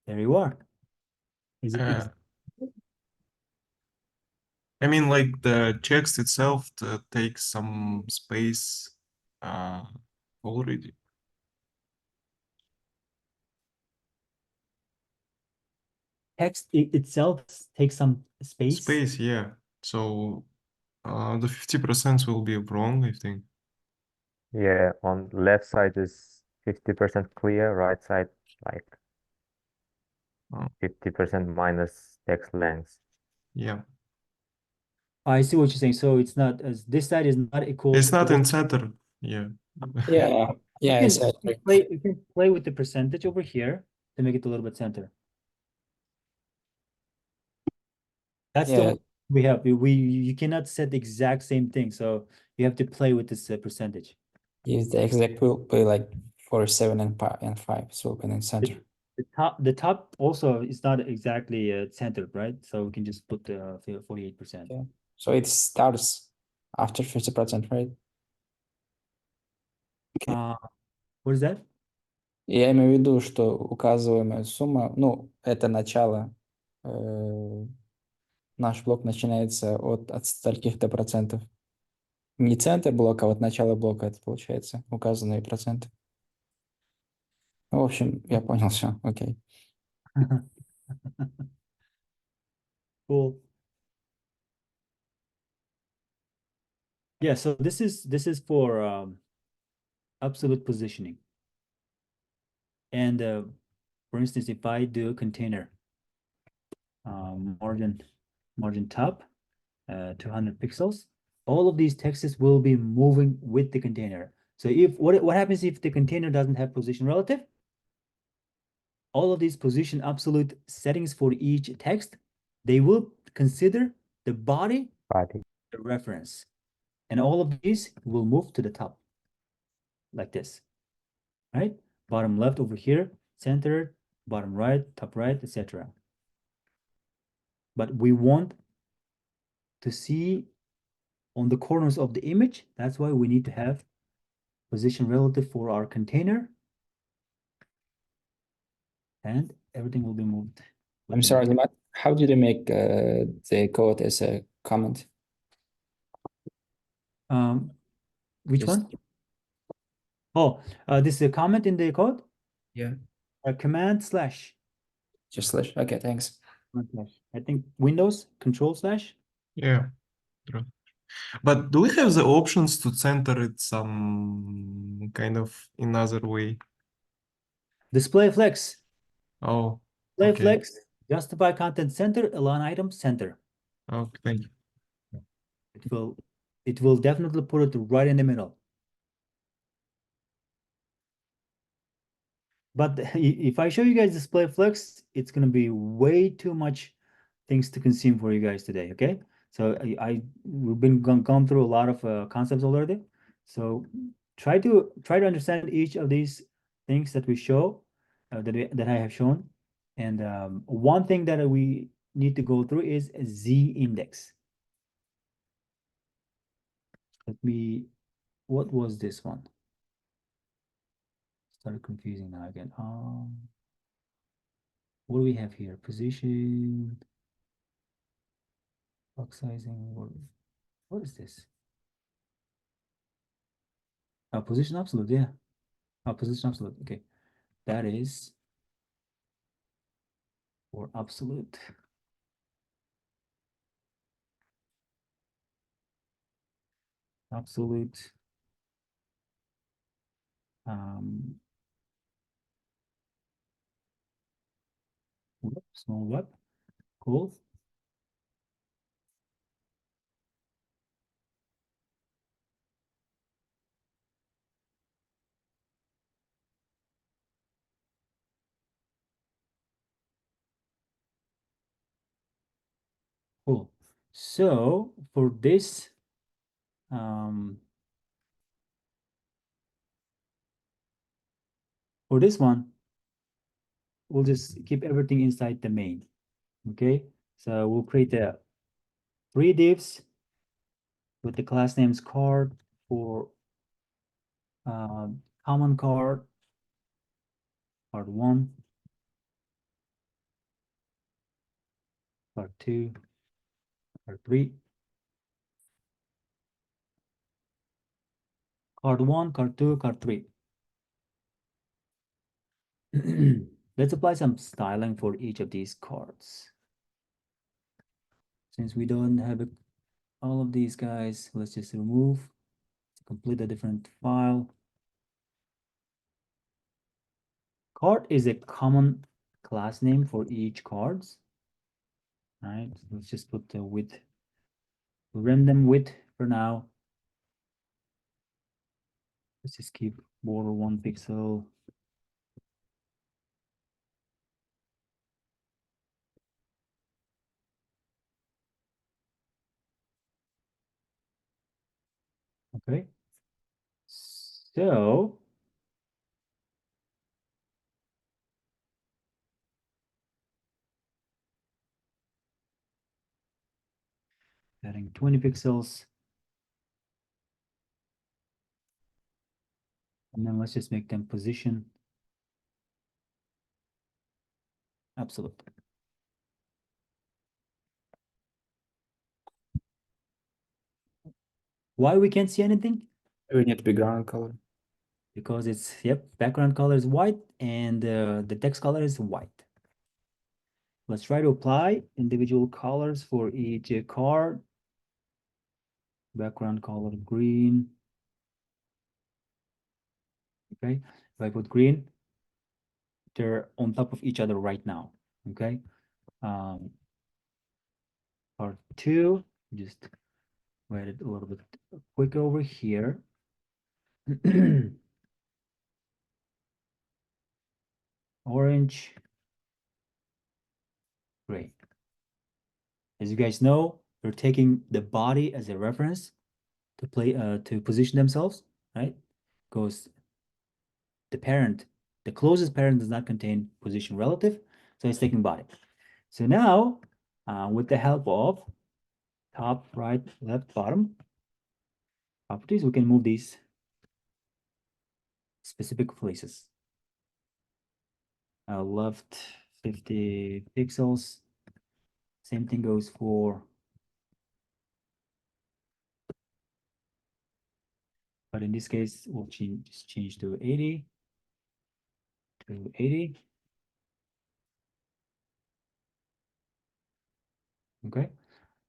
there you are. Is it
Uh, I mean, like the text itself takes some space already.
text itself takes some space.
Space, yeah. So the 50% will be wrong, I think.
Yeah, on left side is 50% clear, right side like
Oh.
50% minus text length.
Yeah.
I see what you're saying. So it's not as this side is not equal.
It's not
to
in center. Yeah.
Yeah, yeah,
you
exactly.
can play with the percentage over here to make it a little bit center. That's the
Yeah,
only we have. You cannot set the exact same thing. So you have to play with this percentage.
use the exact will be like 47 and 5, so open and center.
The top also is not exactly centered, right? So we can just put the 48%.
Okay. So it starts after 50%, right?
What is that?
Я имею в виду, что указываемая сумма, ну, это начало, наш блок начинается от стольких-то процентов. Не центр блока, а вот начало блока, это получается указанные проценты. Ну, в общем, я понял все, окей.
Cool. Yeah, so this is for absolute positioning. And for instance, if I do a container margin top 200 pixels, all of these texts will be moving with the container. So if what happens if the container doesn't have position relative? All of these position absolute settings for each text, they will consider the body,
Body.
the reference, and all of these will move to the top like this, right? Bottom left over here, center, bottom right, top right, etc. But we want to see on the corners of the image. That's why we need to have position relative for our container, and everything will be moved.
I'm sorry, Azamat, how did you make the code as a comment?
Which
Just-
one? Oh, this is a comment in the code?
Yeah.
Command slash.
Just slash, okay, thanks.
I think Windows control slash.
Yeah. True. But do we have the options to center it some kind of another way?
Display flex.
Oh,
Display
okay.
flex. Justify content center. Align item center.
Okay, thank you.
It will definitely put it right in the middle. But if I show you guys display flex, it's gonna be way too much things to consume for you guys today. Okay, so we've been gone through a lot of concepts already. So try to understand each of these things that we show that I have shown. And one thing that we need to go through is a Z index. What was this one? Started confusing now again. What do we have here? Position, box sizing. What is this? Position absolute, yeah. Position absolute. Okay, that is for absolute. Absolute. Small web. Cool. Cool. So for this, one, we'll just keep everything inside the main. Okay, so we'll create the 3 divs with the class names card for common card 1, card 2, card 3. Card 1, card 2, card 3. let's apply some styling for each of these cards. Since we don't have all of these guys, let's just remove to complete a different file. Card is a common class name for each cards. All right, let's just put the width, random width for now. Let's just keep border 1 pixel. Okay. So adding 20 pixels. And then let's just make them position absolute. Why we can't see anything?
We need background color.
Because it's, yep, background color is white and the text color is white. Let's try to apply individual colors for each card. Background color green. Okay, if I put green, they're on top of each other right now. Okay, part 2, just write it a little bit quick over here. Orange, gray. As you guys know, they're taking the body as a reference to play to position themselves, right? Because the parent, the closest parent does not contain position relative, so it's taking body. So now, with the help of top, right, left, bottom properties, we can move these specific places. Left 50 pixels. Same thing goes for, but in this case, we'll just change to 80. To 80. Okay.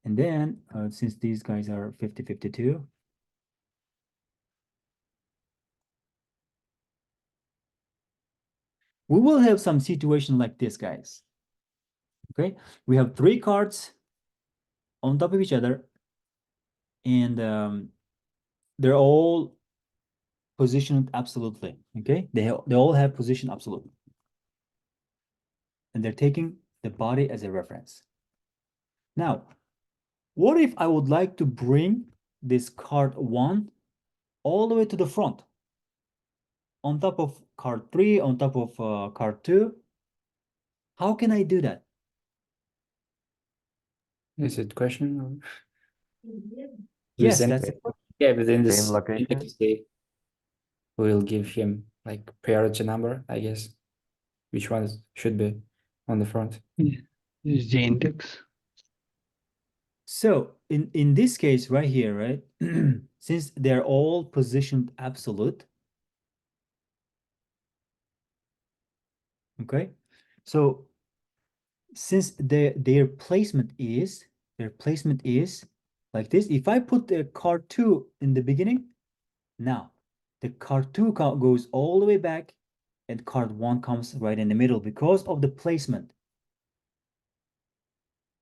And then since these guys are 50, 52, we will have some situation like this, guys. Okay, we have 3 cards on top of each other, and they're all positioned absolutely. Okay, they all have position absolute, and they're taking the body as a reference. Now, what if I would like to bring this card 1 all the way to the front, on top of card 3, on top of card 2? How can I do that?
Is it question? Or...
Yes,
Within-
that's it.
yeah, within
Same
this
location?
entity, we'll give him like priority number, I guess. Which one should be on the front?
Is the index.
So in this case right here, right, since they're all positioned absolute, okay, so since their placement is like this, if I put the card 2 in the beginning, now the card 2 goes all the way back and card 1 comes right in the middle because of the placement.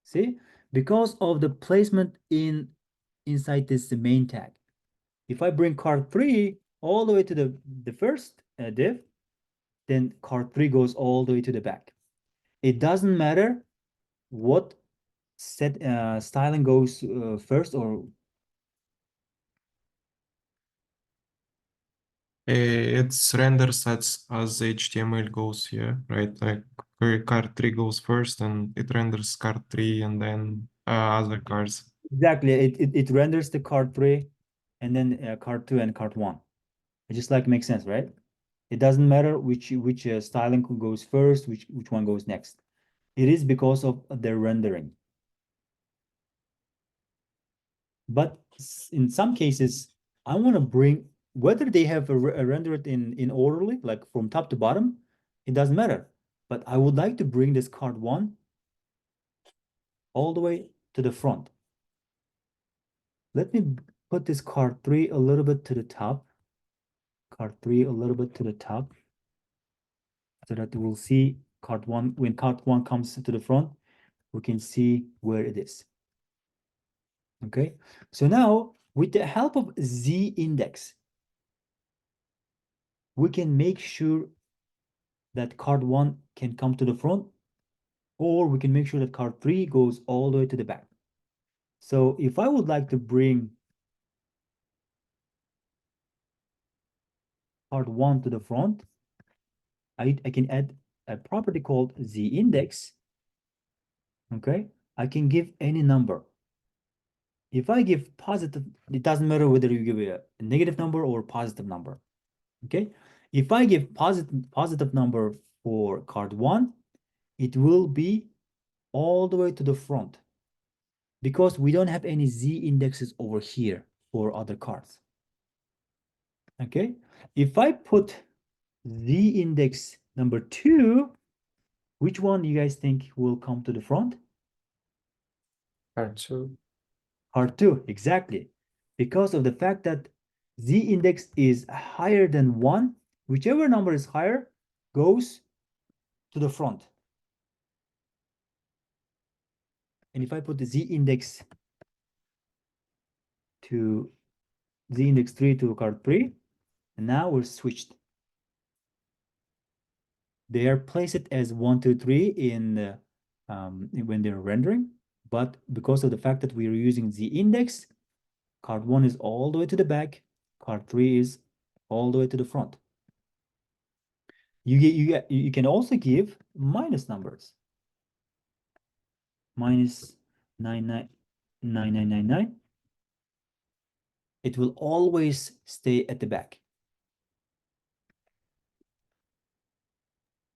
See, because of the placement inside this main tag. If I bring card 3 all the way to the first div, then card 3 goes all the way to the back. It doesn't matter what set styling goes first, or
It's renders as HTML goes here, right? Like card 3 goes first and it renders card 3 and then other cards.
exactly, it renders the card 3 and then card 2 and card 1. It just like makes sense, right? It doesn't matter which styling goes first, which one goes next. It is because of their rendering. But in some cases, I want to bring, whether they have a rendered in orderly, like from top to bottom, it doesn't matter. but I would like to bring this card 1 all the way to the front. Let me put this card 3 a little bit to the top. Card 3 a little bit to the top, so that we'll see card 1. When card 1 comes to the front, we can see where it is. Okay, so now with the help of Z index, we can make sure that card 1 can come to the front, or we can make sure that card 3 goes all the way to the back. So if I would like to bring card 1 to the front, I can add a property called Z index. Okay, I can give any number. If I give positive, it doesn't matter whether you give a negative number or positive number. Okay, if I give positive number for card 1, it will be all the way to the front, because we don't have any Z indexes over here for other cards. Okay, if I put Z index number 2, which one you guys think will come to the front?
Card 2.
Card 2, exactly. Because of the fact that Z index is higher than 1, whichever number is higher goes to the front. And if I put the Z index 3 to card 3, and now we're switched. They are placed as 1, 2, 3 in when they're rendering, but because of the fact that we are using Z index, card 1 is all the way to the back, card 3 is all the way to the front. You can also give minus numbers. Minus 999999. It will always stay at the back.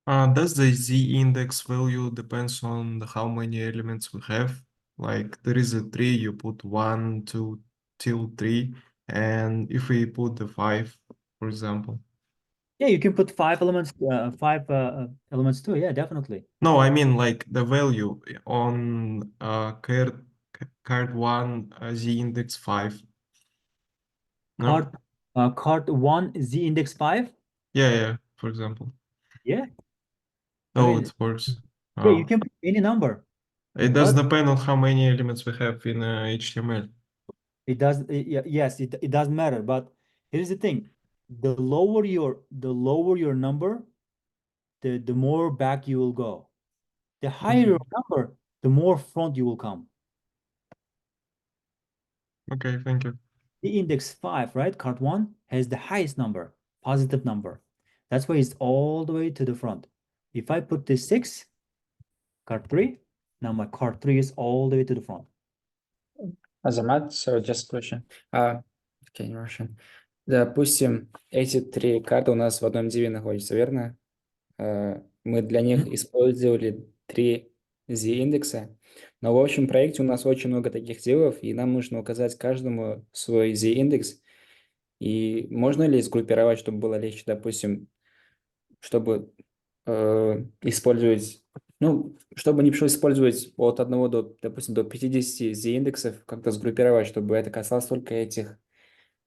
Does the Z index value depends on how many elements we have? Like there is a tree, you put 1, 2 till 3, and if we put the 5, for example.
Yeah, you can put 5 elements, elements too. Yeah, definitely.
No, I mean like the value on card 1 Z index 5. No?
Card 1 Z index 5.
Yeah, for example.
Yeah.
Oh,
mean,
it works.
yeah, you
Oh.
can put any number.
It does
but
depend on how many elements we have in HTML.
It does. Yes, it doesn't matter. But here's the thing: the lower your number, the more back you will go. The higher your number, the more front you will come.
Okay, thank you.
The index 5, right? Card 1 has the highest number, positive number. That's why it's all the way to the front. If I put this 6, card 3, now my card 3 is all the way to the front.
Azamat, so just question. Okay, in Russian. Допустим, эти 3 карты у нас в одном диве находятся, верно? Мы для них использовали 3 Z-индекса, но в общем проекте у нас очень много таких дивов, и нам нужно указать каждому свой Z-индекс. И можно ли сгруппировать, чтобы было легче, допустим, чтобы использовать, ну, чтобы не пришлось использовать от 1 до, допустим, до 50 Z-индексов, как-то сгруппировать, чтобы это касалось только этих.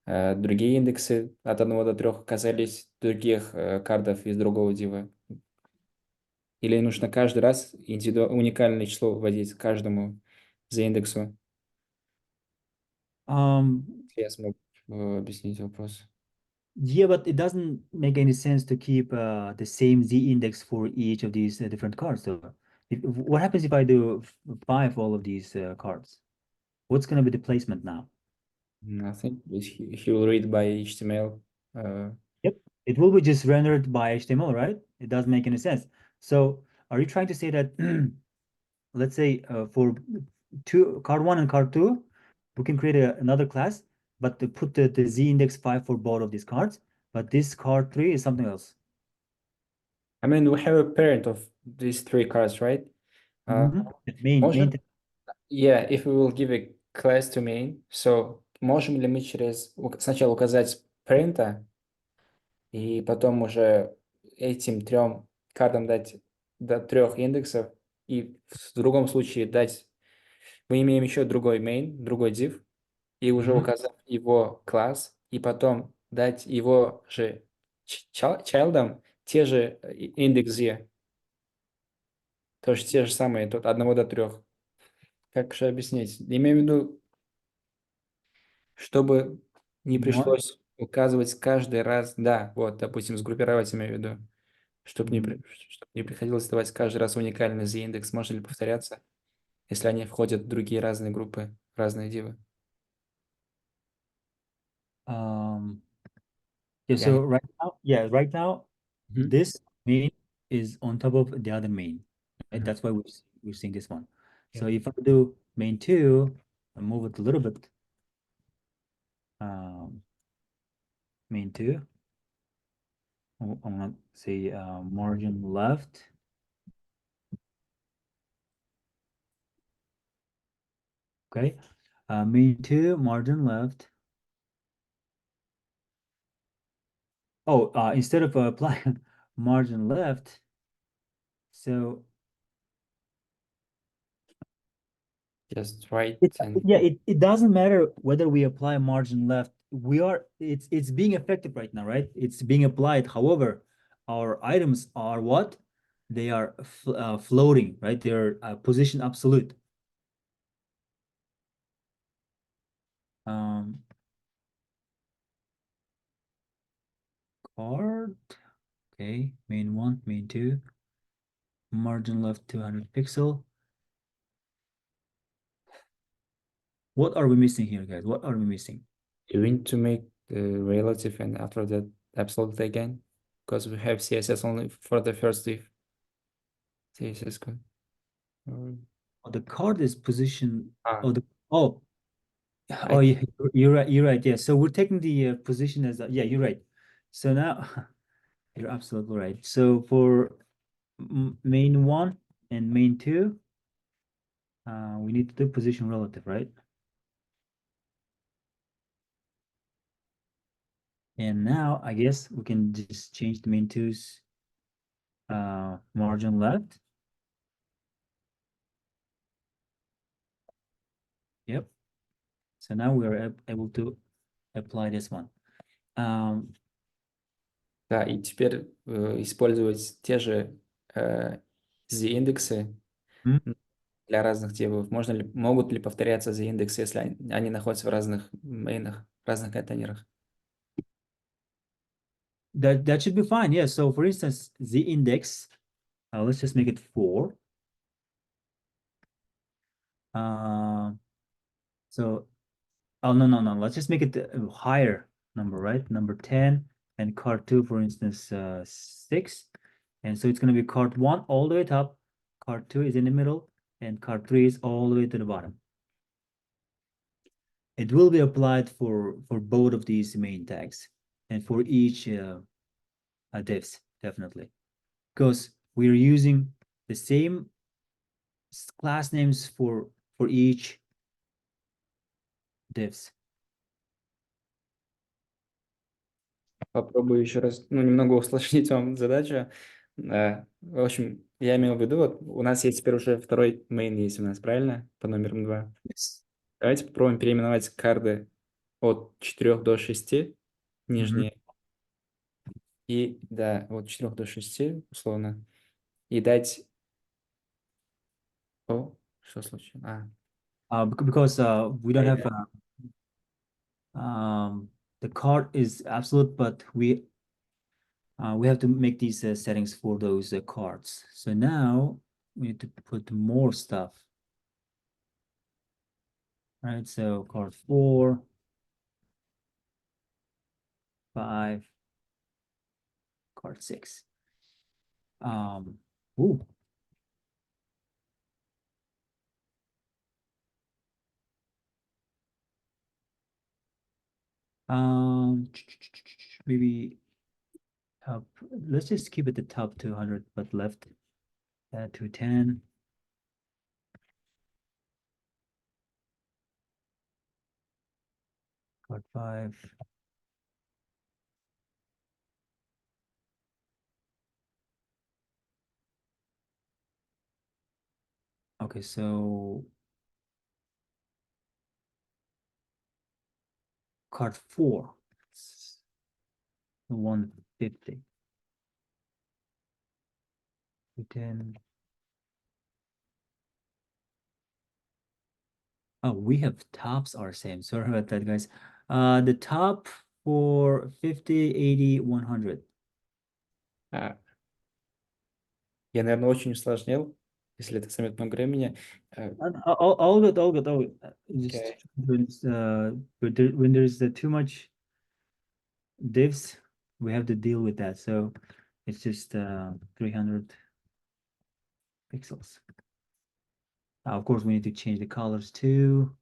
Другие индексы от 1 до 3 касались других кардов из другого дива. Или нужно каждый раз уникальное число вводить каждому за индексу? Я смог объяснить вопрос.
Yeah, but it doesn't make any sense to keep the same Z index for each of these different cards. So, what happens if I do 5 all of these cards? What's going to be the placement now?
I think he will read by HTML.
Yep, it will be just rendered by HTML, right? It doesn't make any sense. So, are you trying to say that, let's say, for card 1 and card 2, we can create another class, but to put the Z index 5 for both of these cards, but this card 3 is something else.
I mean, we have a parent of these 3 cards, right?
Main.
Yeah, if we will give a class to main, so можем ли мы сначала указать парента, и потом уже этим 3 картам дать до 3 индексов, и в другом случае дать, мы имеем еще другой main, другой div, и уже указав его класс, и потом дать его же чайлдам те же индекс z, тоже те же самые, от 1 до 3. Как же объяснить? Имею в виду, чтобы не
More?
пришлось указывать каждый раз, да, вот, допустим, сгруппировать, имею в виду, чтобы чтоб не приходилось давать каждый раз уникальный z-индекс, можно ли повторяться, если они входят в другие разные группы, разные дивы.
Yeah,
И
so
они-
right now,
Мгм.
this main is on top of the other main, right?
Mhm.
That's why we're seeing this one. So
Yeah.
if I do main 2 and move it a little bit, main 2, I'm gonna say margin left. Okay, main 2, margin left. Oh, instead of applying margin left, so
Just right and
yeah, it doesn't matter whether we apply margin left. It's being effective right now, right? It's being applied. However, our items are what? They are floating, right? They're position absolute. Um, card. Okay, main 1, main 2, margin left 200 pixel. What are we missing here, guys? What are we missing?
you need to make the relative and after that absolute again, because we have CSS only for the first div. CSS code.
Oh, the card is position.
Ah,
Oh, oh,
I-
yeah, you're right. You're right. Yeah. So we're taking the position as yeah, you're right. So now you're absolutely right. So for main 1 and main 2, we need to do position relative, right? And now I guess we can just change the main 2's margin left. Yep. So now we are able to apply this one.
да, и теперь использовать те же z-индексы
Hmm?
для разных дивов. Могут ли повторяться z-индексы, если они находятся в разных мейнах, разных контейнерах?
That should be fine. Yeah. So for instance, the index, let's just make it 4. So, oh, no. Let's just make it a higher number, right? Number 10 and card 2, for instance, 6. And so it's going to be card 1 all the way top, card 2 is in the middle, and card 3 is all the way to the bottom. It will be applied for both of these main tags and for each divs, definitely. Because we're using the same class names for each divs.
Попробую еще раз, немного усложнить вам задачу. В общем, я имел в виду, вот у нас есть теперь уже второй main есть у нас, правильно? По номерам 2. Давайте попробуем переименовать карды от 4 до 6, нижние. И, да, от 4 до 6, условно. И дать... О, что случилось?
Because we don't
Yeah.
have the card is absolute, but we have to make these settings for those cards. So now we need to put more stuff. Right, so card 4, 5, card 6. Ooh. Maybe top. Let's just keep it the top 200, but left 210. Card 5. Okay, so card 4, 150. 10. Oh, we have tops are same. Sorry about that, guys. The top for 50, 80, 100.
Я, наверное, очень усложнил, если это займет много времени.
All good, all good, all good. Just
Okay.
when there's too much divs, we have to deal with that. So it's just 300 pixels. Of course, we need to change the colors too.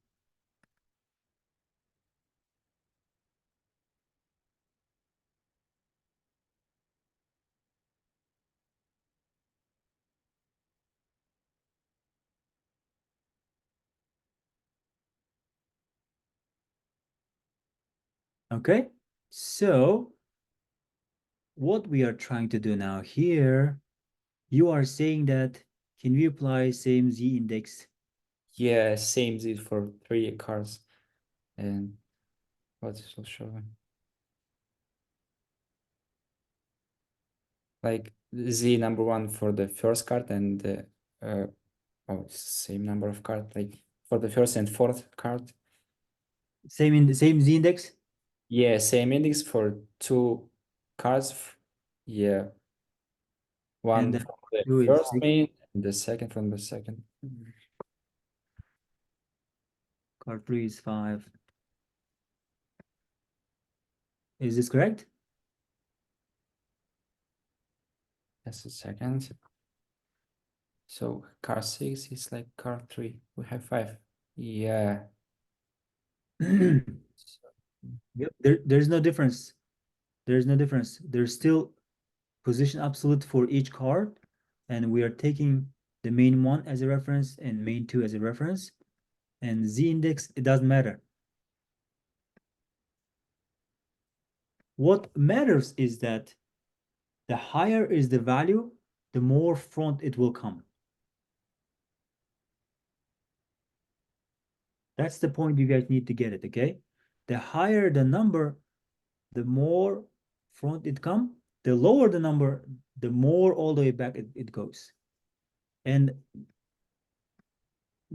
Okay, so what we are trying to do now here, you are saying that can we apply same Z index?
Yeah, same Z for 3 cards. And what is will show? Like Z number 1 for the first card and same number of cards, like for the first and fourth card.
Same Z index?
Yeah, same index for 2 cards. Yeah. One
And then
from the
two is
first
6.
main and the second from the second.
Card 3 is 5. Is this correct?
Just a second. So card 6 is like card 3. We have 5. Yeah.
Yep, there's no difference. There's no difference. There's still position absolute for each card, and we are taking the main 1 as a reference and main 2 as a reference, and Z index, it doesn't matter. What matters is that the higher is the value, the more front it will come. That's the point you guys need to get it, okay? The higher the number, the more front it come. The lower the number, the more all the way back it goes. And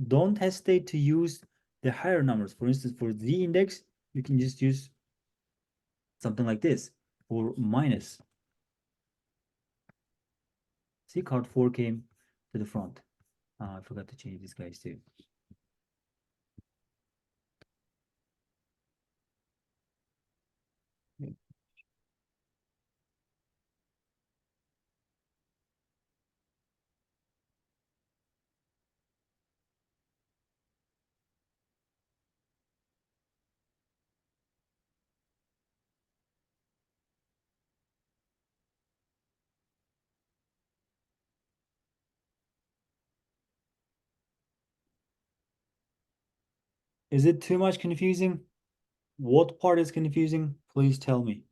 don't hesitate to use the higher numbers. For instance, for Z index, you can just use something like this, or minus. See, card 4 came to the front. I forgot to change these guys too. Is it too much confusing? What part is confusing? Please tell me.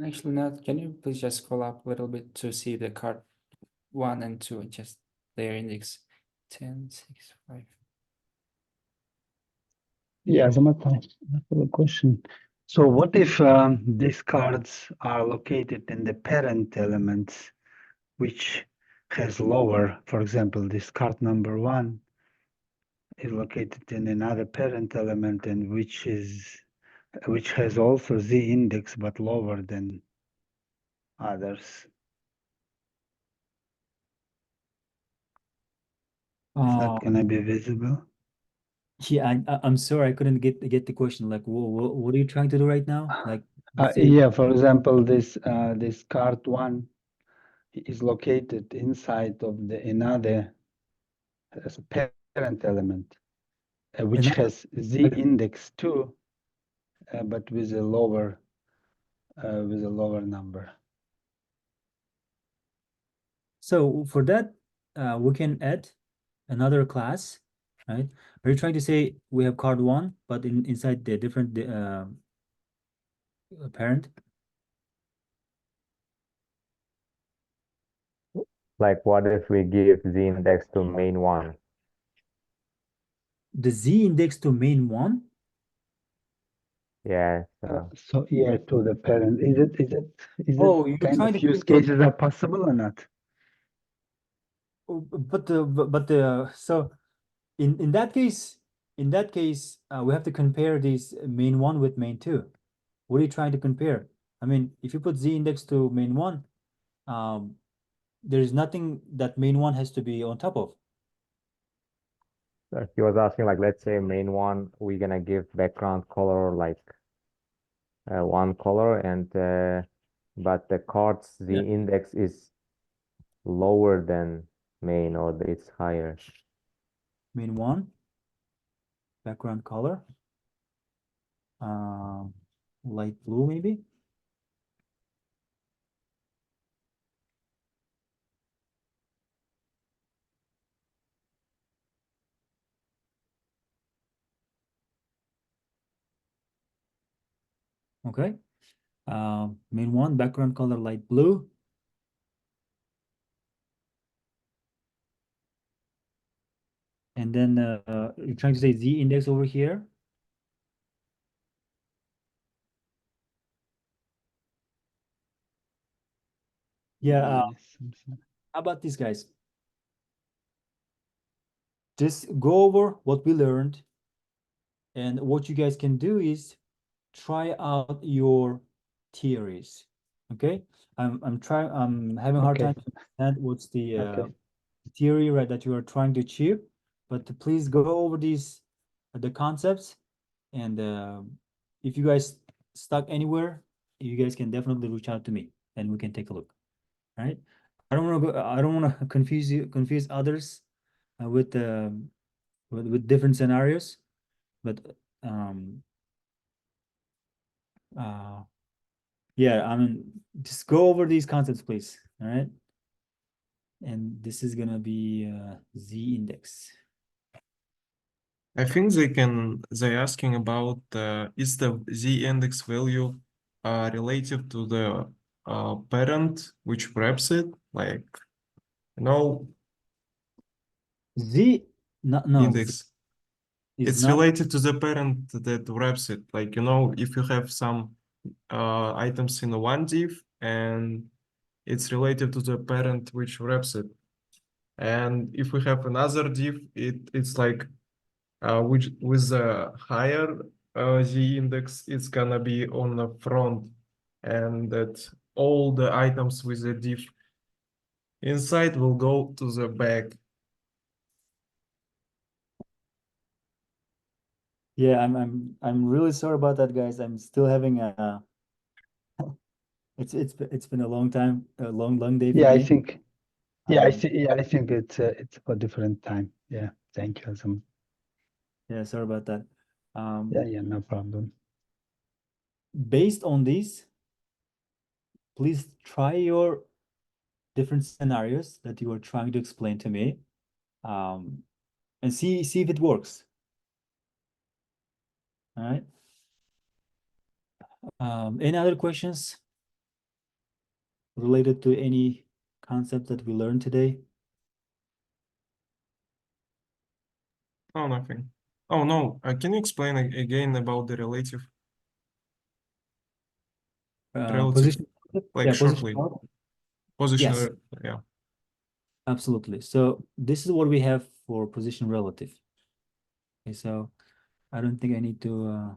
Actually not. Can you please just scroll up a little bit to see the card 1 and 2, just their index 10, 6, 5.
Yeah, Azamat, I have a question. So what if these cards are located in the parent elements, which has lower, for example, this card number 1 is located in another parent element and which has also Z index but lower than others. Is that gonna be visible?
Yeah, I'm sorry, I couldn't get the question. Like, what are you trying to do right now? Like, say,
Yeah, for example, this card 1 is located inside of the another as a parent element, which
another-
has Z index 2, but with a lower number.
so for that, we can add another class, right? Are you trying to say we have card 1, but inside the different parent?
Like what if we give Z index to main 1?
the Z index to main one?
Yeah,
So yeah, to the parent. Is
Oh,
it
you're
kind
trying
of
to
use
put-
cases are possible or not?
So in that case, we have to compare these main one with main two. What are you trying to compare? I mean, if you put Z index to main one, there's nothing that main one has to be on top of.
he was asking like, let's say main one, we're gonna give background color like one color, and but the card's Z
Yeah.
index is lower than main, or it's higher.
Main one, background color, light blue maybe. Okay. Main one, background color light blue. And then you're trying to say Z index over here. Yeah,
Yes, something.
how about these guys? Just go over what we learned, and what you guys can do is try out your theories. Okay, I'm having a hard
Okay.
time to understand what's the
Okay.
theory, right, that you are trying to achieve, but please go over these the concepts, and if you guys stuck anywhere, you guys can definitely reach out to me and we can take a look. All right, I don't want to confuse others with with different scenarios, but um uh yeah, I mean, just go over these concepts, please. All right, and this is gonna be Z index.
I think they're asking about is the Z index value relative to the parent which wraps it, like, you know,
Z, no,
index.
is
It's
not.
related to the parent that wraps it. Like, you know, if you have some items in a one div, and it's related to the parent which wraps it. And if we have another div, it's like which with a higher Z index, it's gonna be on the front, and that all the items with the div inside will go to the back.
Yeah, I'm really sorry about that, guys. I'm still having a it's been a long time, a long day for
Yeah, I
me.
think. Yeah, I
Um,
see. Yeah, I think it's for different time. Yeah. Thank you, Azam.
yeah, sorry about that.
Yeah, no problem.
Based on these, please try your different scenarios that you are trying to explain to me, and see if it works. All right. Any other questions related to any concept that we learned today?
Oh, nothing. Oh no, can you explain again about the relative
Position,
like
yeah, position.
shortly? Position,
Yes,
yeah.
absolutely. So this is what we have for position relative. Okay, so I don't think I need to.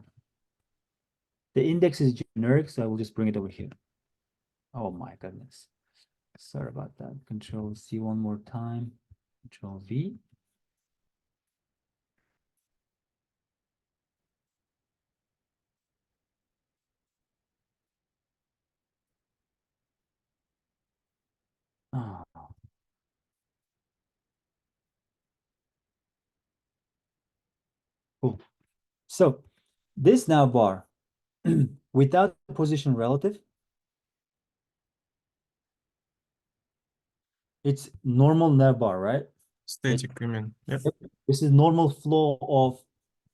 The index is generic, so I will just bring it over here. Oh my goodness. Sorry about that. Control C one more time. Control V. Oh. Cool. So this nav bar without the position relative, it's normal nav bar, right?
Static, I mean, yeah.
Yep. This is normal flow of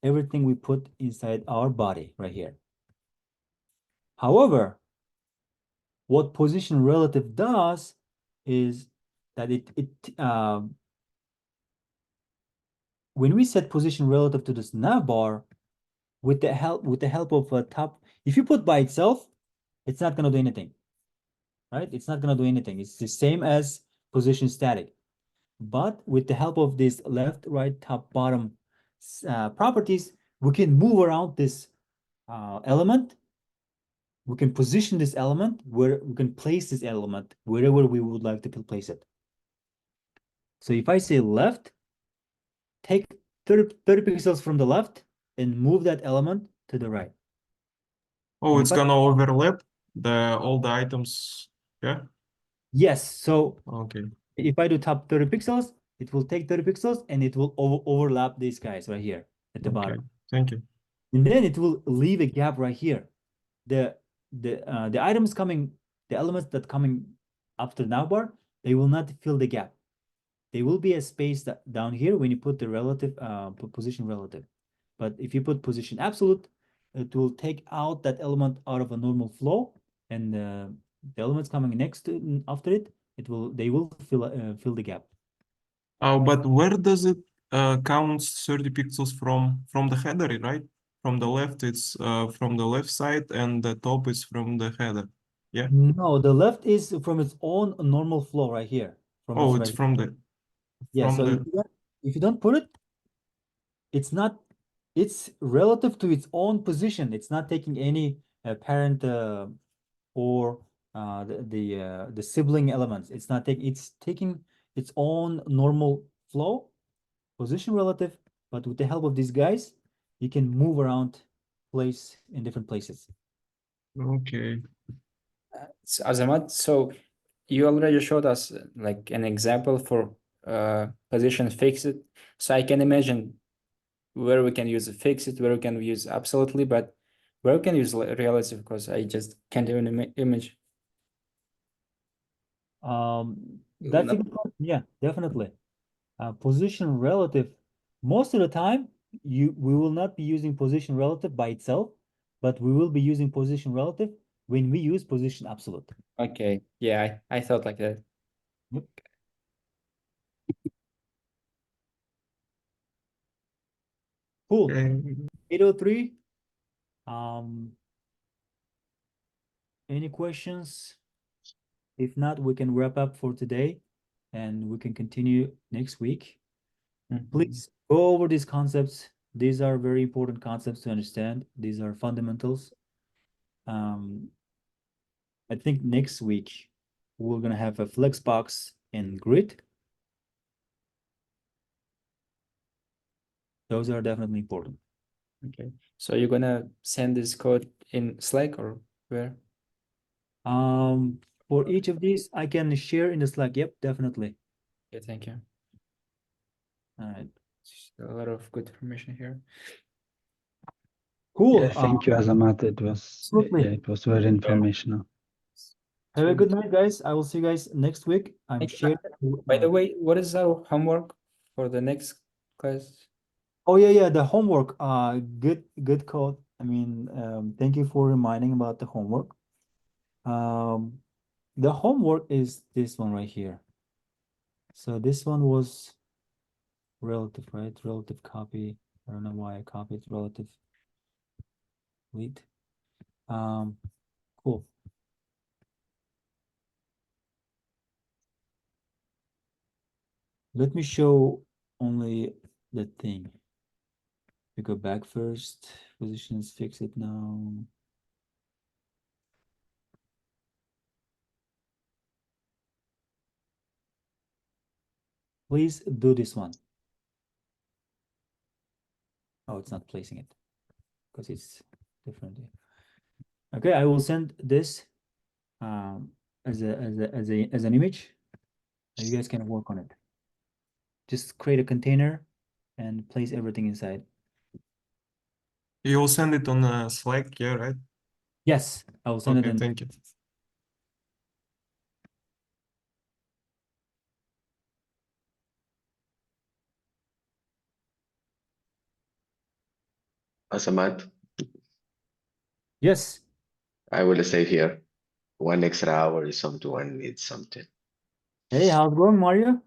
everything we put inside our body right here. However, what position relative does is that it when we set position relative to this nav bar, with the help of a top, if you put by itself, it's not gonna do anything, right? It's not gonna do anything. It's the same as position static. But with the help of this left, right, top, bottom properties, we can move around this element. We can position this element where we can place this element wherever we would like to place it. So if I say left, take 30 pixels from the left and move that element to the right.
Oh,
And
it's
if I-
gonna overlap all the items. Yeah.
Yes. So
Okay.
if I do top 30 pixels, it will take 30 pixels and it will overlap these guys right here at the
Okay.
bottom.
Thank you.
And then it will leave a gap right here. The items coming, the elements that coming after navbar, they will not fill the gap. There will be a space down here when you put the relative position relative. But if you put position absolute, it will take out that element out of a normal flow, and the elements coming next to after it, they will fill the gap.
But where does it count 30 pixels from the header, right? From the left, it's from the left side, and the top is from the header. Yeah.
No, the left is from its own normal flow right here.
Oh, it's from the
yeah.
from
So
the
if you don't put it, it's not. It's relative to its own position. It's not taking any parent or the sibling elements. It's not taking. It's taking its own normal flow, position relative. But with the help of these guys, you can move around place in different places.
Okay.
So, Azamat, so you already showed us like an example for position fixed. So I can imagine where we can use a fixed, where we can use absolutely, but where we can use relative, because I just can't even image.
That's a good question. Yeah, definitely. Position relative, most of the time, we will not be using position relative by itself, but we will be using position relative when we use position absolute.
Okay, yeah, I thought like that.
Yep. Cool.
Okay.
803. Any questions? If not, we can wrap up for today and we can continue next week.
Mhm.
Please go over these concepts. These are very important concepts to understand. These are fundamentals. I think next week we're gonna have a flexbox and grid. Those are definitely important.
Okay, so you're gonna send this code in Slack or where?
For each of these, I can share in the Slack. Yep, definitely.
Okay, thank you.
All right.
A lot of good information here.
Cool.
Yeah, thank you, Azamat. It was
absolutely.
yeah, it was very informational.
Have a good night, guys. I will see you guys next week. I'm
Thank you.
sharing.
By the way, what is our homework for the next class?
Oh yeah, the homework. Good code. I mean, thank you for reminding about the homework. The homework is this one right here. So this one was relative, right? Relative copy. I don't know why I copied relative. Delete. Cool. Let me show only the thing. We go back first. Positions, fix it now. Please do this one. Oh, it's not placing it because it's different. Okay, I will send this as an image. And you guys can work on it. Just create a container and place everything inside.
You'll send it on Slack, yeah, right?
Yes, I will send it
Okay,
in.
thank you.
Azamat,
Yes.
I will stay here 1 extra hour if someone needs something.
Hey, how's it going, Mario?